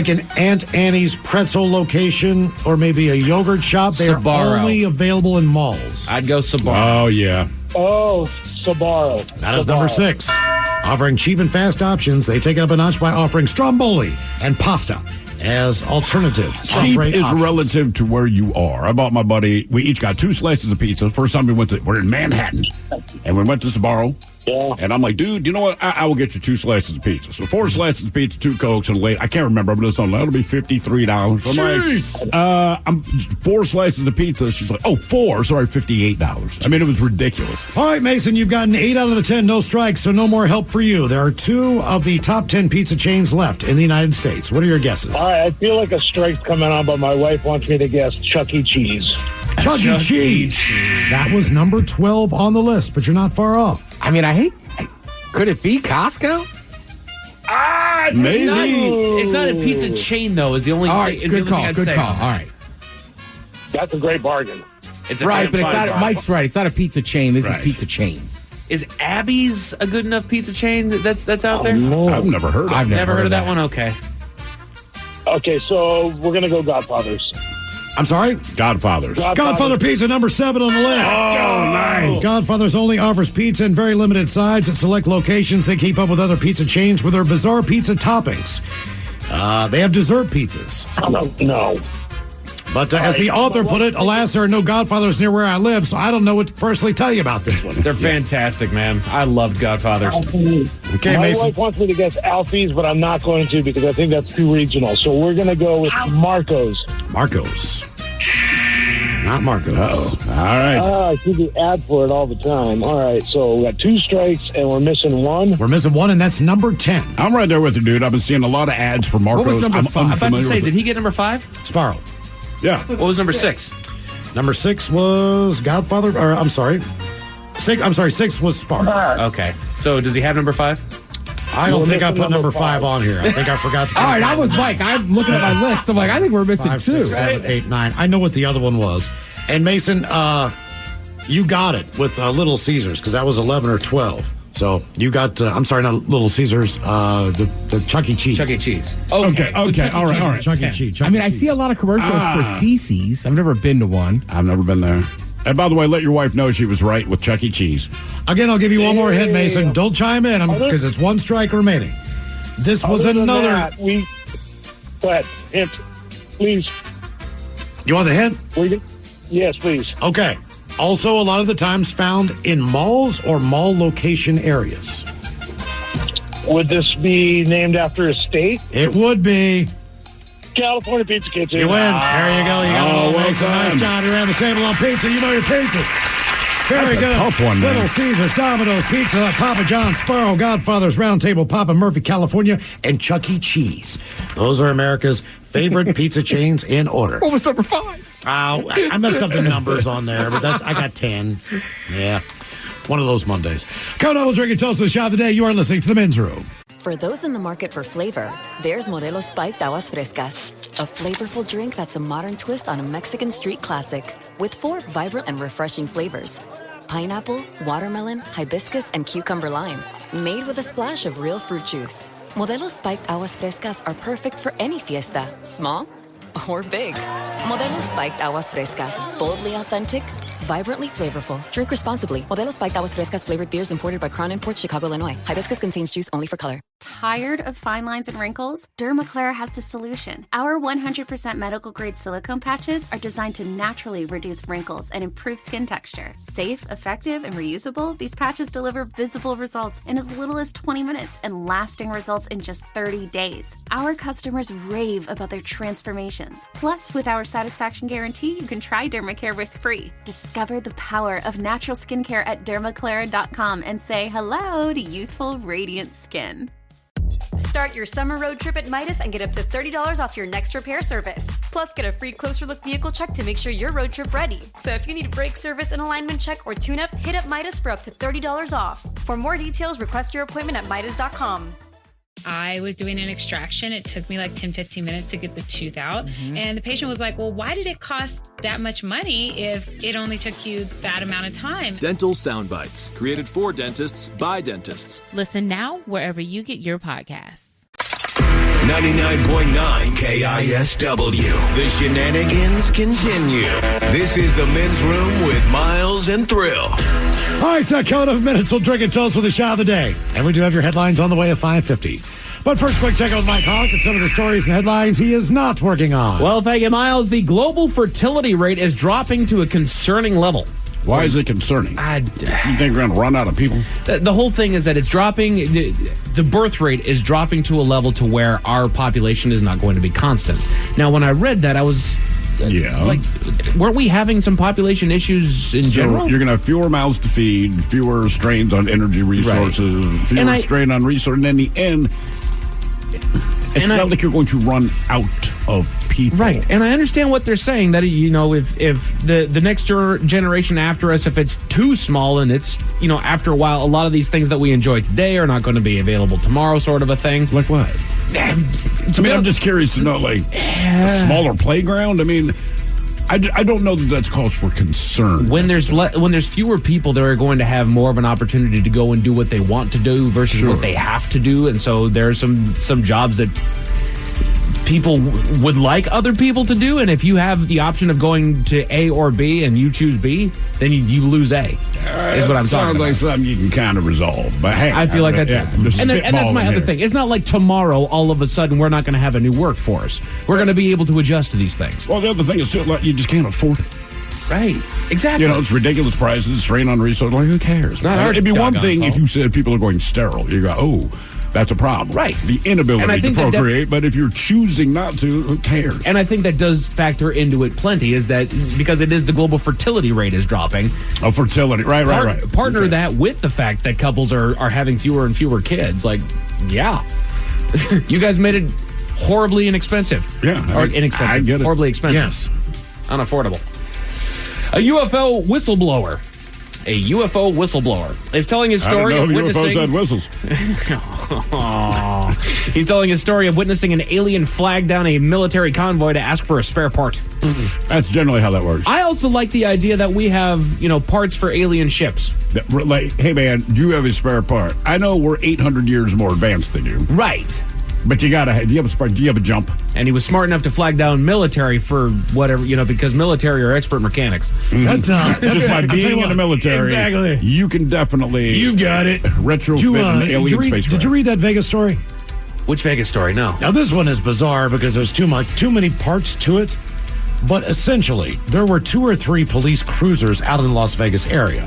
an Aunt Annie's pretzel location or maybe a yogurt shop. They're Sbarro. only available in malls. I'd go Sbarro. Oh, yeah. Oh, Sbarro. That is number 6. Offering cheap and fast options, they take it up a notch by offering stromboli and pasta as alternative. Cheap entree is options. relative to where you are. I bought my buddy, we each got 2 slices of pizza. First time we're in Manhattan, and we went to Sbarro. Yeah. And I'm like, dude, you know what? I will get you 2 slices of pizza. So 4 slices of pizza, 2 Cokes, and I can't remember, but it's on. That'll be $53. I'm like, I'm 4 slices of pizza. She's like, oh, 4. Sorry, $58. I mean, it was ridiculous. All right, Mason, you've gotten 8 out of the 10, no strikes, so no more help for you. There are 2 of the top 10 pizza chains left in the United States. What are your guesses? All right, I feel like a strike's coming on, but my wife wants me to guess Chuck E. Cheese. Chuck E. Cheese. That was number 12 on the list, but you're not far off. I mean, could it be Costco? Maybe. It's not a pizza chain, though, is the only All right, is the good only thing call, I'd good say. call. All right. That's a great bargain. It's a Right, damn but it's fine not, bar. Mike's right. It's not a pizza chain. This is Right. pizza chains. Is Abby's a good enough pizza chain that's out there? No. I've never heard of it. I've Never heard of that one? Okay. Okay, so we're going to go Godfather's. I'm sorry? Godfather's. Godfather Pizza, number 7 on the list. Oh, nice. Godfather's only offers pizza in very limited sides at select locations. They keep up with other pizza chains with their bizarre pizza toppings. They have dessert pizzas. No. But as the author put it, alas, there are no Godfathers near where I live, so I don't know what to personally tell you about this one. They're fantastic, man. I loved Godfather's. Okay, My Mason. wife wants me to guess Alfie's, but I'm not going to because I think that's too regional. So we're going to go with Marco's. Marco's. Not Marco's. All right. I see the ad for it all the time. All right, so we got 2 strikes and we're missing 1. We're missing 1, and that's number 10. I'm right there with you, dude. I've been seeing a lot of ads for Marco's. What was number 5? I'm about to unfamiliar say, with did it. he get number 5? Sparrow. Yeah. What was number 6? Number 6 was Godfather, or I'm sorry. 6 was Sparrow. Okay. So does he have number 5? I don't think I put number 5 on here. I think I forgot to put All right, I'm with Mike. I'm looking at my list. I'm like, I think we're missing 5, 2. 6, 7, 8, 9. I know what the other one was. And Mason, you got it with Little Caesars because that was 11 or 12. So you got, I'm sorry, not Little Caesars, the Chuck E. Cheese. Chuck E. Cheese. Okay. So Chuck E. All Cheese right. is Chuck E. 10. Cheese. I see a lot of commercials for CC's. I've never been to one. I've never been there. And by the way, let your wife know she was right with Chuck E. Cheese. Again, I'll give you one more hint, Mason. Don't chime in because it's one strike remaining. This was another. Go ahead. Hint, please. You want the hint? Yes, please. Okay. Also, a lot of the times found in malls or mall location areas. Would this be named after a state? It would be. California Pizza Kitchen. You win. There you go. You got it, Mason. Nice job. You ran the table on pizza. You know your pizzas. Very good. Tough one, man. Little Caesars, Domino's, Pizza Hut, Papa John's, Sparrow, Godfather's, Round Table, Papa Murphy, California, and Chuck E. Cheese. Those are America's favorite pizza chains in order. What was number 5? I messed up the numbers on there, but I got 10. Yeah. One of those Mondays. Coming up, we'll drink and toast to the shot of the day. You are listening to The Men's Room. For those in the market for flavor, there's Modelo Spiked Aguas Frescas, a flavorful drink that's a modern twist on a Mexican street classic with 4 vibrant and refreshing flavors. Pineapple, watermelon, hibiscus, and cucumber lime, made with a splash of real fruit juice. Modelo Spiked Aguas Frescas are perfect for any fiesta, small or big. Modelo Spiked Aguas Frescas, boldly authentic, vibrantly flavorful. Drink responsibly. Modelo Spiked Aguas Frescas flavored beers imported by Crown Imports, Chicago, Illinois. Hibiscus contains juice only for color. Tired of fine lines and wrinkles? Dermaclara has the solution. Our 100% medical grade silicone patches are designed to naturally reduce wrinkles and improve skin texture. Safe, effective, and reusable, these patches deliver visible results in as little as 20 minutes and lasting results in just 30 days. Our customers rave about their transformations. Plus, with our satisfaction guarantee, you can try Dermacare risk-free. Discover the power of natural skincare at dermaclara.com and say hello to youthful, radiant skin. Start your summer road trip at Midas and get up to $30 off your next repair service. Plus, get a free closer look vehicle check to make sure you're road trip ready. So if you need a brake service, an alignment check, or tune-up, hit up Midas for up to $30 off. For more details, request your appointment at Midas.com. I was doing an extraction. It took me like 10-15 minutes to get the tooth out. And the patient was like, well, why did it cost that much money if it only took you that amount of time? Dental sound bites, created for dentists by dentists. Listen now wherever you get your podcasts. 99.9 KISW. The shenanigans continue. This is the Men's Room with Miles and Thrill. All right, count of minutes. We'll drink and toast with the shot of the day. And we do have your headlines on the way at 5:50. But first, quick check out with Mike Hawk and some of the stories and headlines he is not working on. Well, thank you, Miles. The global fertility rate is dropping to a concerning level. Why is it concerning? You think we're going to run out of people? The whole thing is that it's dropping. The birth rate is dropping to a level to where our population is not going to be constant. Now, when I read that, I was... like, weren't we having some population issues in general? You're going to have fewer mouths to feed, fewer strains on energy resources, fewer strain on resources, and in the end, it's not like you're going to run out of people. Right, and I understand what they're saying, that, you know, if the next generation after us, if it's too small and it's, you know, after a while, a lot of these things that we enjoy today are not going to be available tomorrow, sort of a thing. Like what? I'm just curious to know, like, a smaller playground? I mean, I don't know that that's cause for concern. When there's fewer people, they're going to have more of an opportunity to go and do what they want to do versus what they have to do, and so there's some jobs that people would like other people to do, and if you have the option of going to A or B and you choose B, then you lose A. Is what I'm talking about. Sounds like something you can kind of resolve, but hey, I feel like that's and that's my other thing. It's not like tomorrow all of a sudden we're not going to have a new workforce. We're going to be able to adjust to these things. Well, the other thing is too, like, you just can't afford it. Right. Exactly. You know, it's ridiculous prices, strain on resources. Like, who cares? It'd be one thing if you said people are going sterile. You go, oh, that's a problem. Right. The inability to procreate, but if you're choosing not to, who cares? And I think that does factor into it plenty, is that because it is the global fertility rate is dropping. Oh, fertility. Right. Partner that with the fact that couples are having fewer and fewer kids. Like, yeah. You guys made it horribly inexpensive. Yeah. Or inexpensive. I get it. Horribly expensive. Yes. Unaffordable. A UFO whistleblower is telling his story of witnessing. UFOs had whistles. He's telling his story of witnessing an alien flag down a military convoy to ask for a spare part. That's generally how that works. I also like the idea that we have, parts for alien ships. Like, hey, man, do you have a spare part? I know we're 800 years more advanced than you. Right. But do you have a spare? Do you have a jump? And he was smart enough to flag down military for whatever, because military are expert mechanics. Just by being in the military, exactly. You can definitely you got it. Retrofit an alien spacecraft. Did you read that Vegas story? Which Vegas story? No. Now this one is bizarre because there's too many parts to it. But essentially, there were 2 or 3 police cruisers out in the Las Vegas area.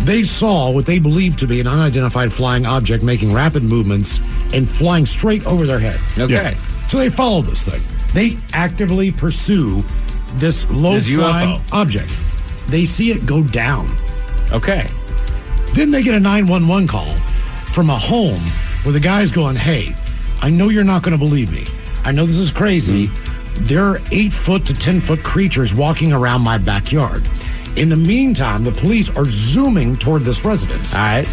They saw what they believed to be an unidentified flying object making rapid movements and flying straight over their head. Okay. Yeah. So they followed this thing. They actively pursue this low-flying object. They see it go down. Okay. Then they get a 911 call from a home where the guy's going, hey, I know you're not going to believe me. I know this is crazy. There are 8-foot to 10-foot creatures walking around my backyard. In the meantime, the police are zooming toward this residence. All right.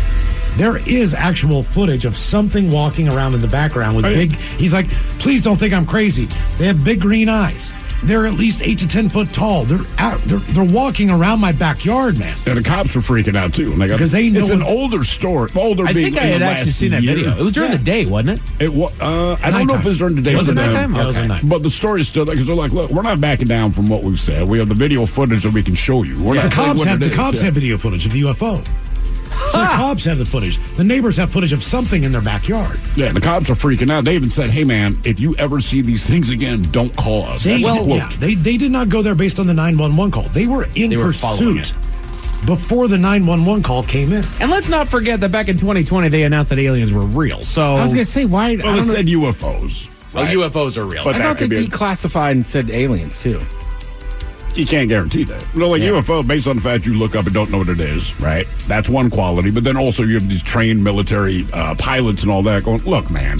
There is actual footage of something walking around in the background with big... He's like, please don't think I'm crazy. They have big green eyes. They're at least 8 to 10 foot tall. They're walking around my backyard, man. And the cops were freaking out too. Because they know it's an older story. I think I had actually seen that video. It was during the day, wasn't it? It was. I don't know if it was during the day. Was it nighttime? Yeah, it was at night. But the story's still there because they're like, look, we're not backing down from what we've said. We have the video footage that we can show you. The cops have video footage of the UFO. So the cops have the footage. The neighbors have footage of something in their backyard. Yeah, and the cops are freaking out. They even said, hey, man, if you ever see these things again, don't call us. They did not go there based on the 911 call. They were in pursuit before the 911 call came in. And let's not forget that back in 2020, they announced that aliens were real. So I was going to say, why? Well, they said UFOs. Well, UFOs are real. But I thought they declassified and said aliens, too. You can't guarantee that. UFO, based on the fact you look up and don't know what it is, right? That's one quality. But then also you have these trained military pilots and all that going, look, man,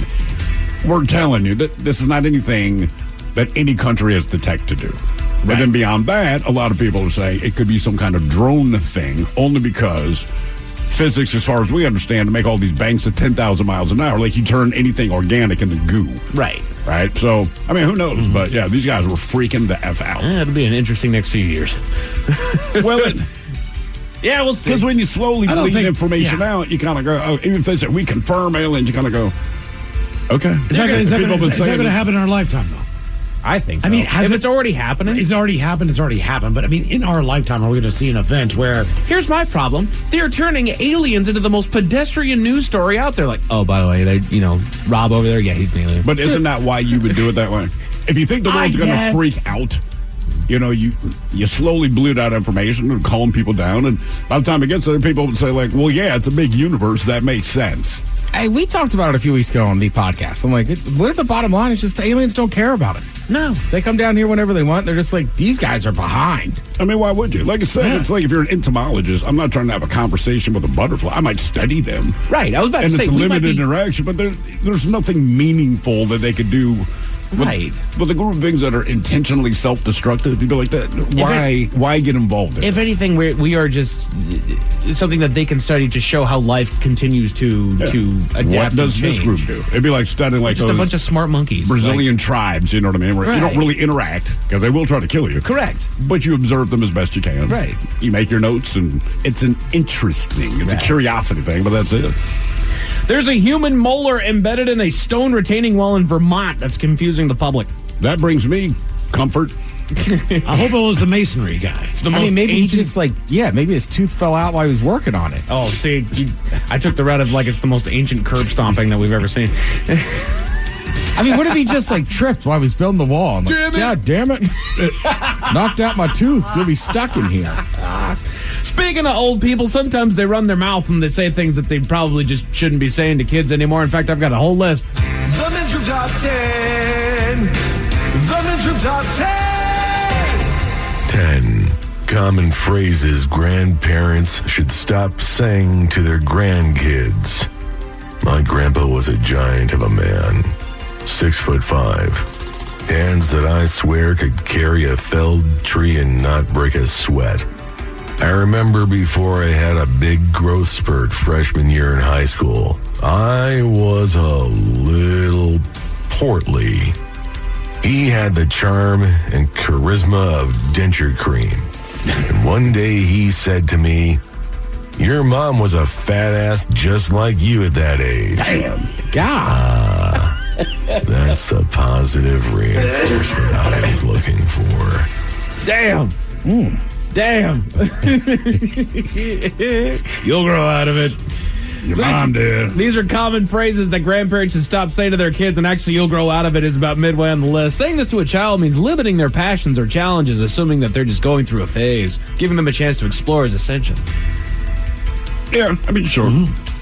we're telling you that this is not anything that any country has the tech to do. Right. But then beyond that, a lot of people are saying it could be some kind of drone thing only because physics, as far as we understand, to make all these banks at 10,000 miles an hour, like you turn anything organic into goo. Right. So, I mean, who knows? But yeah, these guys were freaking the F out. Yeah, it'll be an interesting next few years. Yeah, we'll see. Because when you slowly bleed information out, you kind of go, oh, even if they say we confirm aliens, you kind of go, okay. Is that going to happen in our lifetime, though? I think so. I mean, if it's already happening. It's already happened. But I mean, in our lifetime, are we going to see an event where... Here's my problem. They're turning aliens into the most pedestrian news story out there. Like, oh, by the way, Rob over there, yeah, he's an alien. But isn't that why you would do it that way? If you think the world's going to freak out, you slowly bleed out information and calm people down. And by the time it gets there, people would say, like, well, yeah, it's a big universe. That makes sense. Hey, we talked about it a few weeks ago on the podcast. I'm like, what if the bottom line is just the aliens don't care about us? No. They come down here whenever they want. They're just like, these guys are behind. I mean, why would you? Like I said, It's like if you're an entomologist, I'm not trying to have a conversation with a butterfly. I might study them. Right. I was about to say, and it's limited interaction, but there's nothing meaningful that they could do. Right. But the group of things that are intentionally self-destructive, people like that, why get involved in If anything, we are just something that they can study to show how life continues to adapt. What does this group do? It'd be like studying like just a bunch of smart monkeys. Brazilian tribes, you know what I mean? Where you don't really interact because they will try to kill you. Correct. But you observe them as best you can. Right. You make your notes, and it's an interesting, it's a curiosity thing, but that's it. There's a human molar embedded in a stone retaining wall in Vermont that's confusing the public. That brings me comfort. I hope it was the masonry guy. It's the most maybe ancient... he just maybe his tooth fell out while he was working on it. Oh, see, I took the route of it's the most ancient curb stomping that we've ever seen. I mean, what if he just tripped while he was building the wall? I'm like, God damn it. Knocked out my tooth. He'll be stuck in here. Speaking of old people, sometimes they run their mouth and they say things that they probably just shouldn't be saying to kids anymore. In fact, I've got a whole list. The Men's Room Top 10. The Men's Room Top 10. 10 common phrases grandparents should stop saying to their grandkids. My grandpa was a giant of a man, 6'5", hands that I swear could carry a felled tree and not break a sweat. I remember before I had a big growth spurt freshman year in high school, I was a little portly. He had the charm and charisma of denture cream. And one day he said to me, "Your mom was a fat ass just like you at that age." Damn. God. That's the positive reinforcement I was looking for. Damn. Damn. You'll grow out of it. Your mom did. These are common phrases that grandparents should stop saying to their kids, and actually you'll grow out of it is about midway on the list. Saying this to a child means limiting their passions or challenges, assuming that they're just going through a phase. Giving them a chance to explore is essential. Yeah, I mean, sure.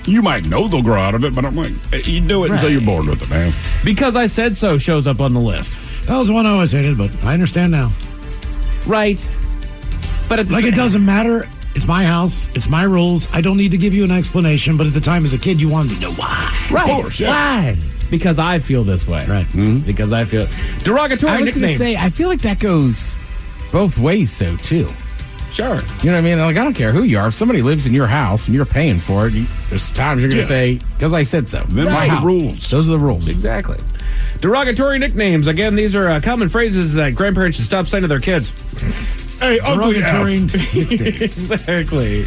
You might know they'll grow out of it, but I'm like, you do it until you're bored with it, man. Because I said so shows up on the list. That was one I always hated, but I understand now. Right. But it's like, it doesn't matter. It's my house. It's my rules. I don't need to give you an explanation, but at the time as a kid, you wanted to know why. Right. Of course, yeah. Why? Because I feel this way. Right. Because I feel derogatory I was going to nicknames. say, I feel like that goes both ways, though, too. Sure. You know what I mean? Like, I don't care who you are. If somebody lives in your house and you're paying for it, there's times you're going to say, because I said so. Them are the rules. Those are the rules. Exactly. Derogatory nicknames. Again, these are common phrases that grandparents should stop saying to their kids. Hey, ugly Derogatory Exactly.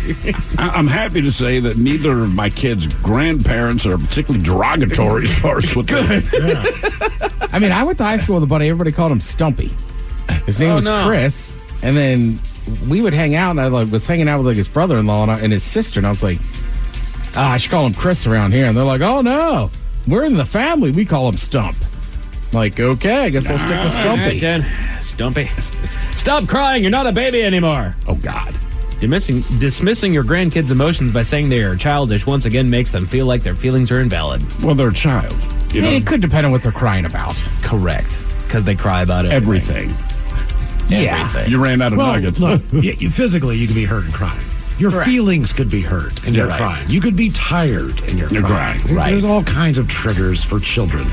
I'm happy to say that neither of my kids' grandparents are particularly derogatory as far as what Good. I mean, I went to high school with a buddy. Everybody called him Stumpy. His name was Chris. And then we would hang out, and I was hanging out with his brother-in-law and his sister, and I was like, I should call him Chris around here. And they're like, oh, no. We're in the family. We call him Stump. I'm like, okay, I guess I'll stick with Stumpy. All right, then. Stumpy. Stop crying. You're not a baby anymore. Oh, God. Dismissing your grandkids' emotions by saying they are childish once again makes them feel like their feelings are invalid. Well, they're a child. I mean, it could depend on what they're crying about. Correct. Because they cry about everything. Yeah. Everything. You ran out of nuggets. Look, physically, you can be hurt and crying. Your feelings could be hurt and you're crying. You could be tired and you're crying. Right. There's all kinds of triggers for children.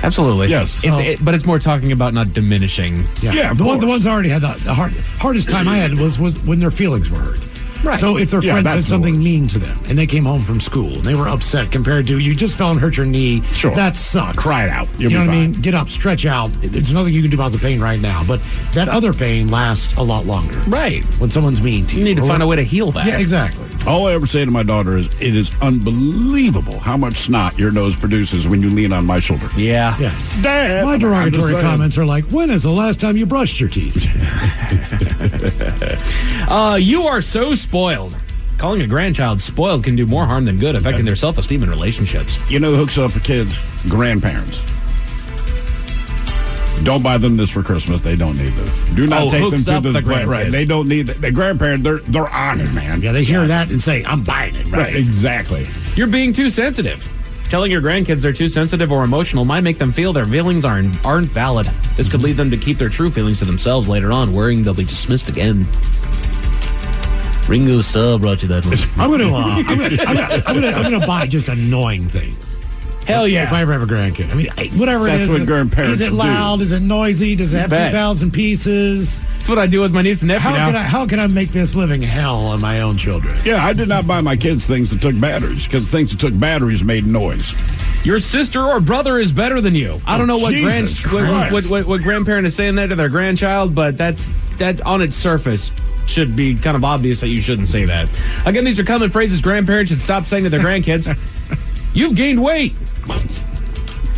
Absolutely. Yes. But it's more talking about not diminishing. Yeah, the ones I already had the hardest time I had was when their feelings were hurt. Right. So if their friend said something mean to them and they came home from school and they were upset compared to you just fell and hurt your knee, that sucks. Cry it out. You know what I mean? Get up, stretch out. There's nothing you can do about the pain right now. But that other pain lasts a lot longer. Right. When someone's mean to you. You need to find a way to heal that. Yeah, exactly. All I ever say to my daughter is, it is unbelievable how much snot your nose produces when you lean on my shoulder. Yeah. Dad, My derogatory comments are like, when is the last time you brushed your teeth? You are so spoiled. Calling a grandchild spoiled can do more harm than good, affecting their self-esteem and relationships. You know who hooks up with kids? Grandparents. Don't buy them this for Christmas. They don't need this. Do not take them to the grandkids. Right. They don't need it. The grandparent, they're on it, man. Yeah, they hear that and say, I'm buying it. Right, exactly. You're being too sensitive. Telling your grandkids they're too sensitive or emotional might make them feel their feelings aren't valid. This could lead them to keep their true feelings to themselves later on, worrying they'll be dismissed again. Ringo Starr brought you that one. I'm gonna buy just annoying things. Hell yeah! If I ever have a grandkid, I mean, whatever it is. That's what grandparents do. Is it loud? Is it noisy? Does it have 2,000 pieces? That's what I do with my niece and nephew now. How can I make this living hell on my own children? Yeah, I did not buy my kids things that took batteries because things that took batteries made noise. Your sister or brother is better than you. I don't know what what grandparent is saying that to their grandchild, but that on its surface should be kind of obvious that you shouldn't say that. Again, these are common phrases grandparents should stop saying to their grandkids. You've gained weight.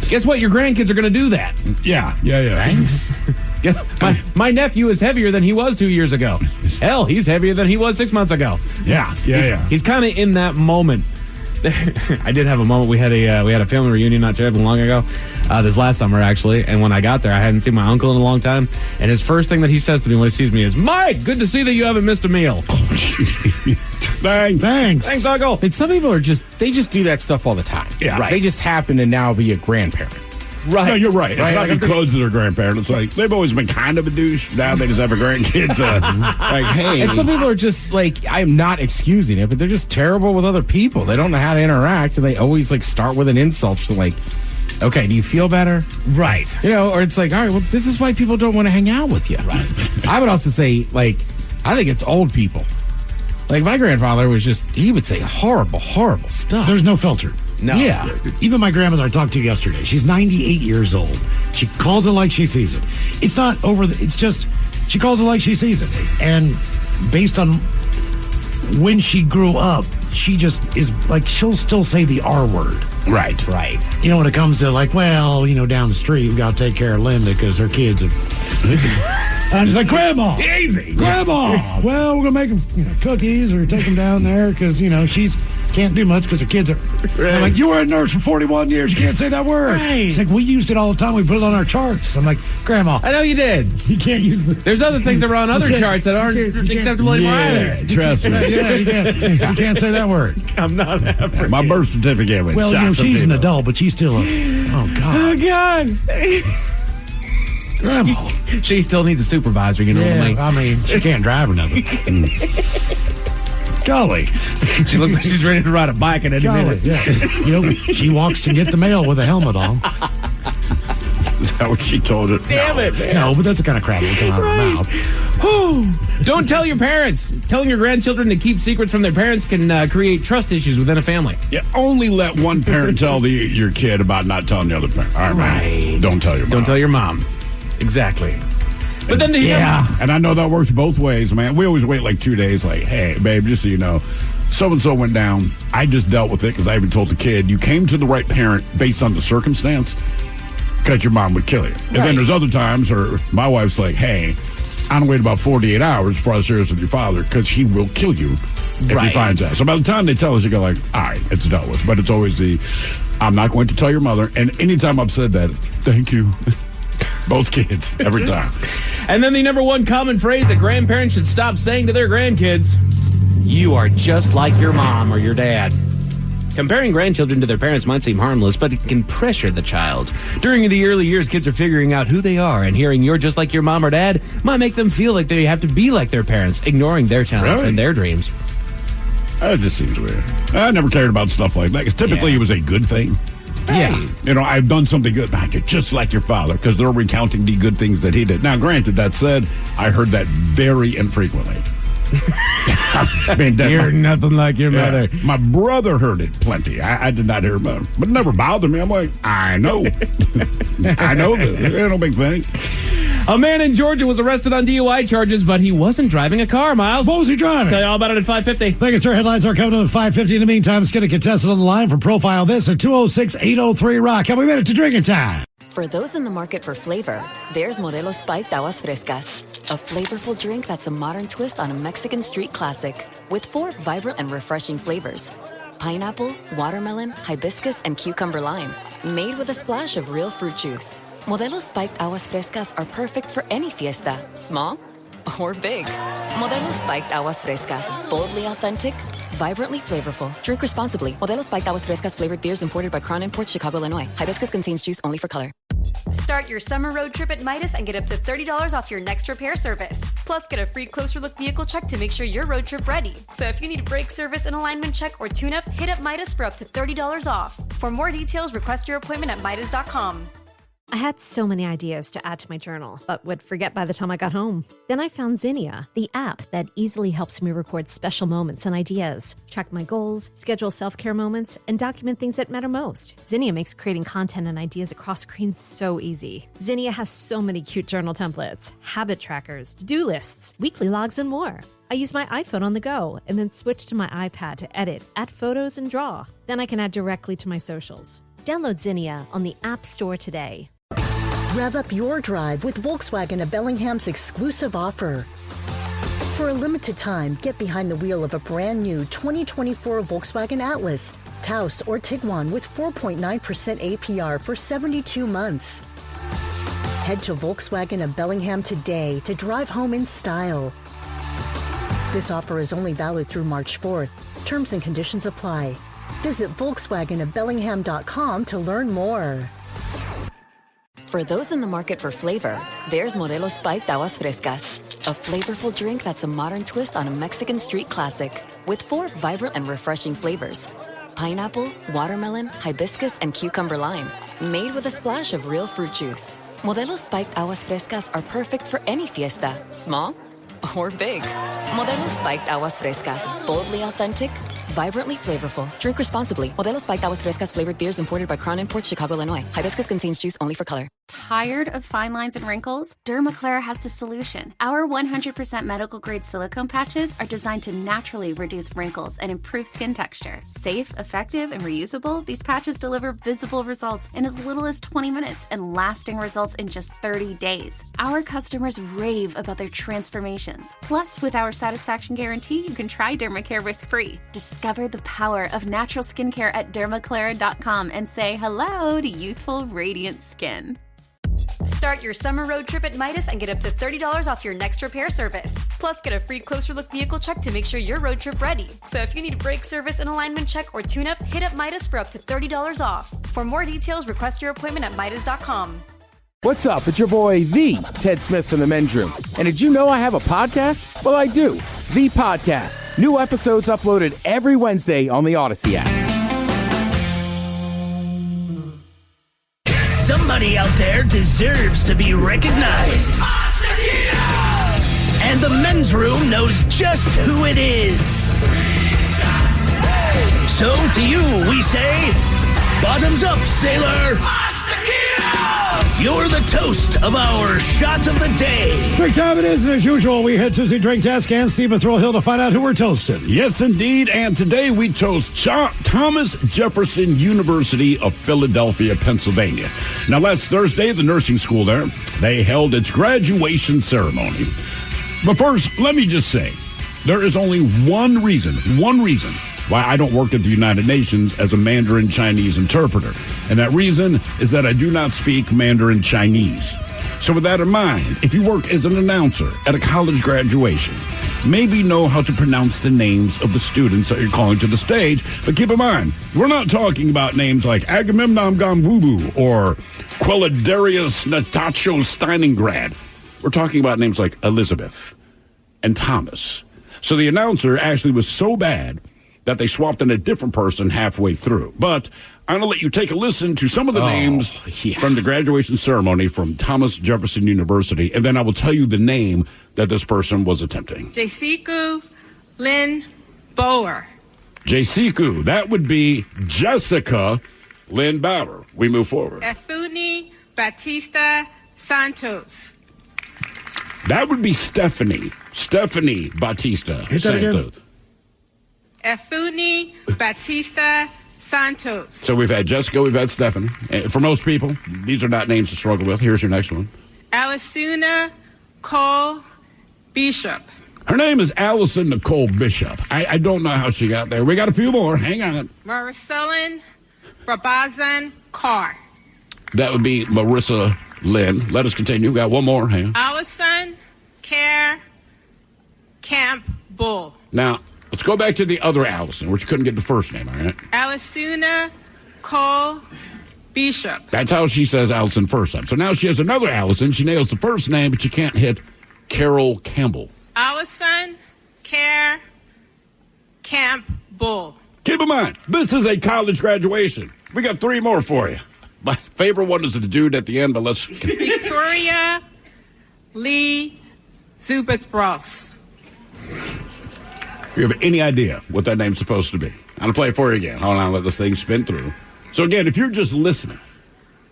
Guess what? Your grandkids are going to do that. Yeah. Thanks. My nephew is heavier than he was 2 years ago. Hell, he's heavier than he was 6 months ago. Yeah. He's kind of in that moment. I did have a moment. We had a family reunion not too long ago, this last summer actually. And when I got there, I hadn't seen my uncle in a long time. And his first thing that he says to me when he sees me is, "Mike, good to see that you haven't missed a meal." Thanks, Uncle. And some people they just do that stuff all the time. Yeah, right. They just happen to now be a grandparent. Right. No, you're right. It's not because of their grandparent. It's like they've always been kind of a douche. Now they just have a grandkid. Like, hey. And some people are just like, I'm not excusing it, but they're just terrible with other people. They don't know how to interact, and they always start with an insult. So like, okay, do you feel better? Right. You know, or it's like, all right, well, this is why people don't want to hang out with you. Right. I would also say, I think it's old people. Like my grandfather he would say horrible, horrible stuff. There's no filter. No. Yeah. Even my grandmother I talked to yesterday, she's 98 years old. She calls it like she sees it. It's not it's just, she calls it like she sees it. And based on when she grew up, she just is like, she'll still say the R word. Right. You know, when it comes to like, well, down the street, we got to take care of Linda because her kids have... And it's like, Grandma! Easy! Grandma! Well, we're going to make them cookies or take them down there because, she's can't do much because her kids are... Right. I'm like, you were a nurse for 41 years. You can't say that word. Right. It's like, we used it all the time. We put it on our charts. I'm like, Grandma. I know you did. You can't use the... There's other things that are on other charts that aren't acceptable anymore either. Trust me. Yeah, you can't say that word. I'm not African. My birth certificate was well, she's an adult, but she's still a... Oh, God. Oh, God. Grandma. She still needs a supervisor, I mean, she can't drive or nothing. Golly. She looks like she's ready to ride a bike in any minute. Yeah. She walks to get the mail with a helmet on. Is that what she told it? Damn it, man. No, but that's the kind of crap that come out of her mouth. Don't tell your parents. Telling your grandchildren to keep secrets from their parents can create trust issues within a family. Yeah, only let one parent tell your kid about not telling the other parent. All right. Don't tell your mom. Don't tell your mom. Exactly. But then and I know that works both ways, man. We always wait like 2 days, like, hey, babe, just so you know, so-and-so went down. I just dealt with it because I even told the kid, you came to the right parent based on the circumstance because your mom would kill you. And then there's other times where my wife's like, hey, I don't wait about 48 hours before I share this with your father because he will kill you if he finds out. So by the time they tell us, you go like, all right, it's dealt with. But it's always I'm not going to tell your mother. And anytime I've said that, thank you. Both kids, every time. And then the number one common phrase that grandparents should stop saying to their grandkids, you are just like your mom or your dad. Comparing grandchildren to their parents might seem harmless, but it can pressure the child. During the early years, kids are figuring out who they are, and hearing you're just like your mom or dad might make them feel like they have to be like their parents, ignoring their talents and their dreams. That just seems weird. I never cared about stuff like that, because typically it was a good thing. Yeah. I've done something good. You're just like your father, because they're recounting the good things that he did. Now, granted, that said, I heard that very infrequently. I mean, you're nothing like your mother. My brother heard it plenty. I did not hear about it. But it never bothered me. I'm like, I know. I know this. It's no big thing. A man in Georgia was arrested on DUI charges, but he wasn't driving a car, Miles. What was he driving? Tell you all about it at 5:50. Thank you, sir. Headlines are coming up at 5:50. In the meantime, let's get a contestant on the line for Profile This at 206-803-ROCK. Have we made it to drinking time? For those in the market for flavor, there's Modelo Spiked Aguas Frescas, a flavorful drink that's a modern twist on a Mexican street classic with 4 vibrant and refreshing flavors. Pineapple, watermelon, hibiscus, and cucumber lime, made with a splash of real fruit juice. Modelo Spiked Aguas Frescas are perfect for any fiesta, small or big. Modelo Spiked Aguas Frescas, boldly authentic, vibrantly flavorful. Drink responsibly. Modelo Spiked Aguas Frescas flavored beers imported by Crown Imports, Chicago, Illinois. Hibiscus contains juice only for color. Start your summer road trip at Midas and get up to $30 off your next repair service. Plus, get a free closer look vehicle check to make sure you're road trip ready. So if you need a brake service, an alignment check, or tune-up, hit up Midas for up to $30 off. For more details, request your appointment at Midas.com. I had so many ideas to add to my journal, but would forget by the time I got home. Then I found Zinnia, the app that easily helps me record special moments and ideas, track my goals, schedule self-care moments, and document things that matter most. Zinnia makes creating content and ideas across screens so easy. Zinnia has so many cute journal templates, habit trackers, to-do lists, weekly logs, and more. I use my iPhone on the go and then switch to my iPad to edit, add photos, and draw. Then I can add directly to my socials. Download Zinnia on the App Store today. Rev up your drive with Volkswagen of Bellingham's exclusive offer. For a limited time, get behind the wheel of a brand new 2024 Volkswagen Atlas, Taos, or Tiguan with 4.9% APR for 72 months. Head to Volkswagen of Bellingham today to drive home in style. This offer is only valid through March 4th. Terms and conditions apply. Visit VolkswagenofBellingham.com to learn more. For those in the market for flavor, there's Modelo Spiked Aguas Frescas, a flavorful drink that's a modern twist on a Mexican street classic with 4 vibrant and refreshing flavors. Pineapple, watermelon, hibiscus, and cucumber lime, made with a splash of real fruit juice. Modelo Spiked Aguas Frescas are perfect for any fiesta, small or big. Modelo Spiked Aguas Frescas, boldly authentic, vibrantly flavorful. Drink responsibly. Modelo Spiked Aguas Frescas flavored beers imported by Crown Imports, Chicago, Illinois. Hibiscus contains juice only for color. Tired of fine lines and wrinkles? Dermaclara has the solution. Our 100% medical-grade silicone patches are designed to naturally reduce wrinkles and improve skin texture. Safe, effective, and reusable, these patches deliver visible results in as little as 20 minutes and lasting results in just 30 days. Our customers rave about their transformations. Plus, with our satisfaction guarantee, you can try Dermacare risk-free. Discover the power of natural skincare at dermaclara.com and say hello to youthful, radiant skin. Start your summer road trip at Midas and get up to $30 off your next repair service. Plus, get a free closer look vehicle check to make sure you're road trip ready. So if you need a brake service, an alignment check, or tune-up, hit up Midas for up to $30 off. For more details, request your appointment at Midas.com. What's up? It's your boy, the Ted Smith from the Men's Room. And did you know I have a podcast? Well, I do. The Podcast. New episodes uploaded every Wednesday on the Odyssey app. Somebody out there deserves to be recognized. And the Men's Room knows just who it is. So to you, we say, bottoms up, sailor. You're the toast of our shot of the day. Drink time it is, and as usual, we head to the drink desk and Stephen Throwhill to find out who we're toasting. Yes, indeed. And today we toast Thomas Jefferson University of Philadelphia, Pennsylvania. Now, last Thursday, the nursing school there, they held its graduation ceremony. But first, let me just say, there is only one reason why I don't work at the United Nations as a Mandarin Chinese interpreter. And that reason is that I do not speak Mandarin Chinese. So with that in mind, if you work as an announcer at a college graduation, maybe know how to pronounce the names of the students that you're calling to the stage. But keep in mind, we're not talking about names like Agamemnon Gambubu or Quelidarius Natacho Steiningrad. We're talking about names like Elizabeth and Thomas. So the announcer actually was so bad that they swapped in a different person halfway through. But I'm going to let you take a listen to some of the names from the graduation ceremony from Thomas Jefferson University, and then I will tell you the name that this person was attempting. Jessica Lynn Bauer. Jessica, that would be Jessica Lynn Bauer. We move forward. Efuni Batista Santos. That would be Stephanie Batista Santos. Efuni Batista Santos. So we've had Jessica, we've had Stephanie. For most people, these are not names to struggle with. Here's your next one. Alisuna Cole Bishop. Her name is Allison Nicole Bishop. I don't know how she got there. We got a few more. Hang on. Maricelin Brabazan Carr. That would be Marissa Lynn. Let us continue. We got one more. Hang on. Allison Care Camp Bull. Now, let's go back to the other Allison, which couldn't get the first name, all right? Alisuna Cole Bishop. That's how she says Allison first time. So now she has another Allison. She nails the first name, but she can't hit Carol Campbell. Allison Care Camp Bull. Keep in mind, this is a college graduation. We got three more for you. My favorite one is the dude at the end, but let's... Victoria Lee Zubith-Ross. You have any idea what that name's supposed to be? I'm going to play it for you again. Hold on, let this thing spin through. So again, if you're just listening,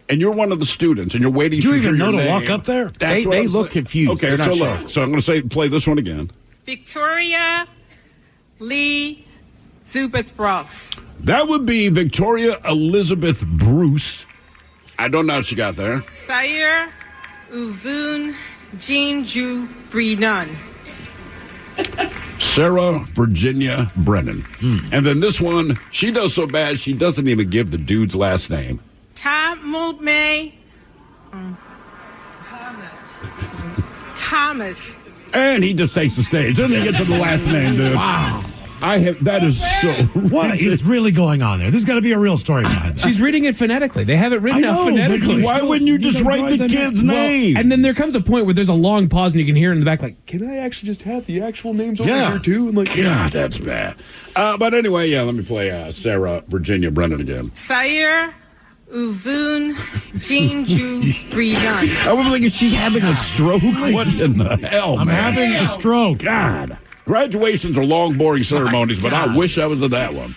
and you're one of the students, and you're waiting to hear even know your to name, walk up there? They look confused. Okay, They're not look. sure. So I'm going to play this one again. Victoria Lee Zubith-Ross. That would be Victoria Elizabeth Bruce. I don't know how she got there. Sayer Uvun Jinju Brinon. Sarah Virginia Brennan. And then this one, she does so bad, she doesn't even give the dude's last name. Tamulme Thomas. And he just takes the stage. Doesn't he get to the last name, dude? Wow. That is so... What is really going on there? There's got to be a real story behind that. She's reading it phonetically. They have it written out phonetically. Why wouldn't you just write the kid's name? And then there comes a point where there's a long pause and you can hear in the back like, can I actually just have the actual names over here too? And like, God, that's bad. But anyway, let me play Sarah Virginia Brennan again. Sayer Uvun Jinju Brinon. I was like, is she having a stroke? What in the hell, I'm man? having a stroke. God. Graduations are long, boring ceremonies, but I wish I was at that one.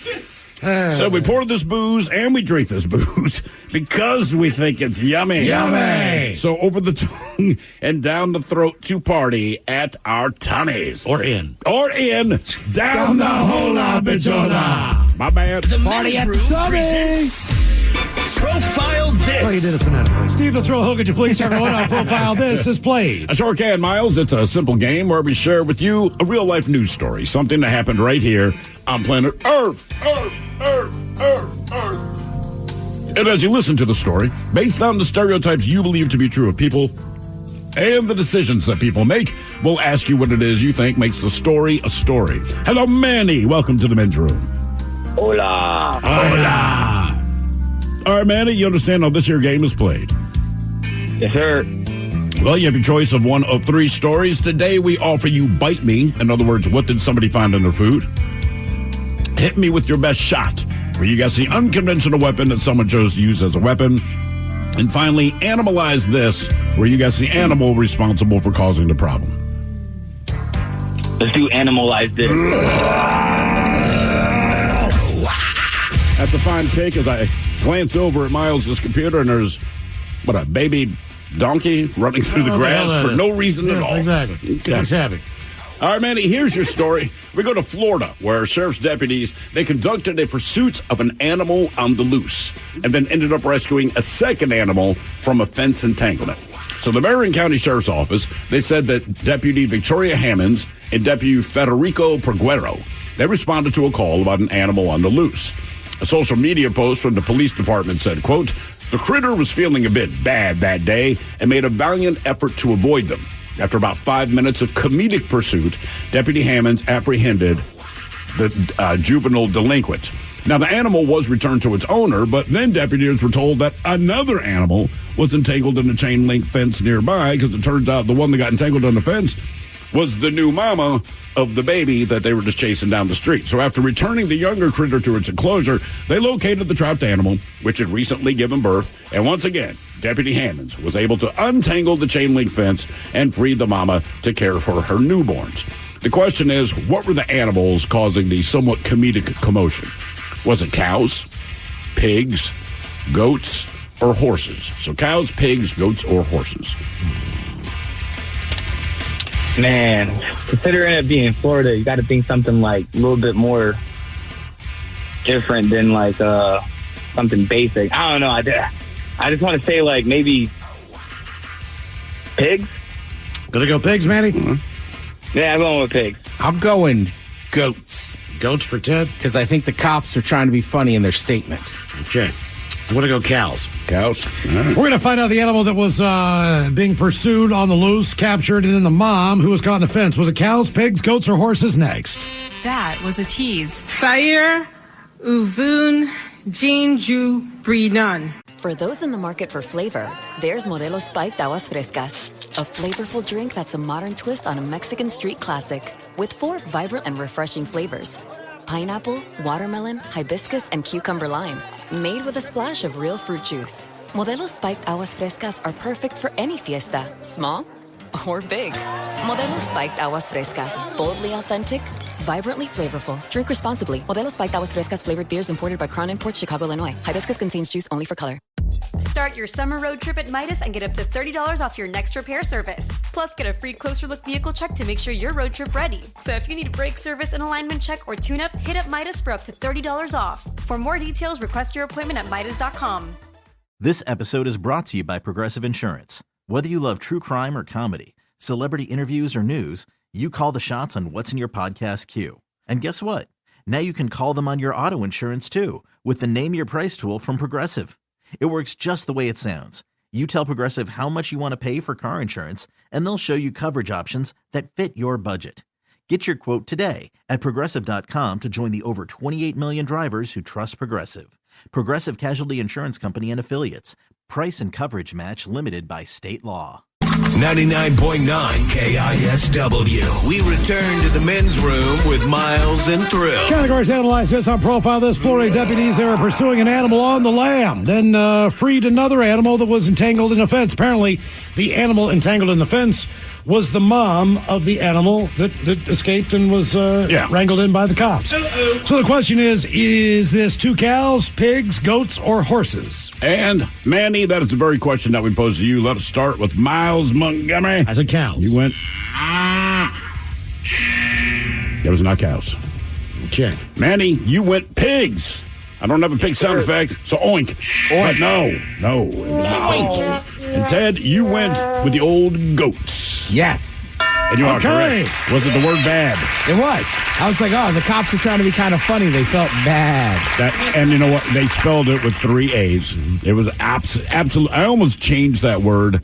So we pour this booze and we drink this booze because we think it's yummy. Yummy! So over the tongue and down the throat to party at our tummies. Or in. Down the hola bichola. My bad. The Party Men's at the Room tummies. presents Profile This. Oh, you did us phonetically. Steve the Thrill Hook, could you please, everyone, on Profile This is played. I sure can, Miles. It's a simple game where we share with you a real-life news story, something that happened right here on planet Earth. And as you listen to the story, based on the stereotypes you believe to be true of people and the decisions that people make, we'll ask you what it is you think makes the story a story. Hello, Manny. Welcome to the Men's Room. Hola. Hola. All right, Manny, you understand how this here game is played? Yes, sir. Well, you have your choice of one of three stories. Today, we offer you Bite Me. In other words, what did somebody find in their food? Hit Me with Your Best Shot, where you guess the unconventional weapon that someone chose to use as a weapon. And finally, Animalize This, where you guess the animal responsible for causing the problem. Let's do Animalize This. That's a fine pick as I glance over at Miles' computer, and there's, a baby donkey running through the grass for no reason at all. Exactly. Okay. It's happy. All right, Manny, here's your story. We go to Florida, where sheriff's deputies, they conducted a pursuit of an animal on the loose and then ended up rescuing a second animal from a fence entanglement. So the Marion County Sheriff's Office, they said that Deputy Victoria Hammonds and Deputy Federico Perguero, they responded to a call about an animal on the loose. A social media post from the police department said, quote, "The critter was feeling a bit bad that day and made a valiant effort to avoid them. After about 5 minutes of comedic pursuit, Deputy Hammonds apprehended the juvenile delinquent." Now, the animal was returned to its owner, but then deputies were told that another animal was entangled in a chain link fence nearby, because it turns out the one that got entangled on the fence was the new mama of the baby that they were just chasing down the street. So after returning the younger critter to its enclosure, they located the trapped animal, which had recently given birth. And once again, Deputy Hammonds was able to untangle the chain link fence and free the mama to care for her newborns. The question is, what were the animals causing the somewhat comedic commotion? Was it cows, pigs, goats, or horses? So cows, pigs, goats, or horses? Man, considering it being Florida, you got to think something like a little bit more different than like something basic. I don't know. I just want to say like maybe pigs. Gonna go pigs, Manny? Yeah, I'm going with pigs. I'm going goats. Goats for Ted? Because I think the cops are trying to be funny in their statement. Okay. I'm going to go cows. Cows? We're going to find out the animal that was being pursued on the loose, captured, and then the mom who was caught in a fence. Was it cows, pigs, goats, or horses next? That was a tease. Sire, Uvun, Jinju, Brinan. For those in the market for flavor, there's Modelo Spiked Aguas Frescas, a flavorful drink that's a modern twist on a Mexican street classic with 4 vibrant and refreshing flavors. Pineapple, watermelon, hibiscus, and cucumber lime. Made with a splash of real fruit juice. Modelo Spiked Aguas Frescas are perfect for any fiesta, small or big. Modelo Spiked Aguas Frescas, boldly authentic, vibrantly flavorful. Drink responsibly. Modelo Spiked Aguas Frescas flavored beers imported by Crown Imports, Chicago, Illinois. Hibiscus contains juice only for color. Start your summer road trip at Midas and get up to $30 off your next repair service. Plus, get a free closer look vehicle check to make sure you're road trip ready. So if you need a brake service, an alignment check, or tune-up, hit up Midas for up to $30 off. For more details, request your appointment at Midas.com. This episode is brought to you by Progressive Insurance. Whether you love true crime or comedy, celebrity interviews or news, you call the shots on what's in your podcast queue. And guess what? Now you can call them on your auto insurance too with the Name Your Price tool from Progressive. It works just the way it sounds. You tell Progressive how much you want to pay for car insurance, and they'll show you coverage options that fit your budget. Get your quote today at Progressive.com to join the over 28 million drivers who trust Progressive. Progressive Casualty Insurance Company and Affiliates. Price and coverage match limited by state law. 99.9 KISW. We return to the men's room with Miles and Thrill. Categories analyzed this on Profile This. Florida deputies, they were pursuing an animal on the lam, then freed another animal that was entangled in a fence. Apparently, the animal entangled in the fence was the mom of the animal that escaped and was wrangled in by the cops. Uh-oh. So the question is this two cows, pigs, goats, or horses? And, Manny, that is the very question that we pose to you. Let us start with Miles Montgomery. I said cows. You went... It was not cows. Okay. Manny, you went pigs. I don't have a pig sound effect, so oink. But no, it was not oink. And Ted, you went with the old goats. Yes. And you are correct. Was it the word bad? It was. I was like, oh, the cops were trying to be kind of funny. They felt bad. And you know what? They spelled it with 3 A's. It was absolute. I almost changed that word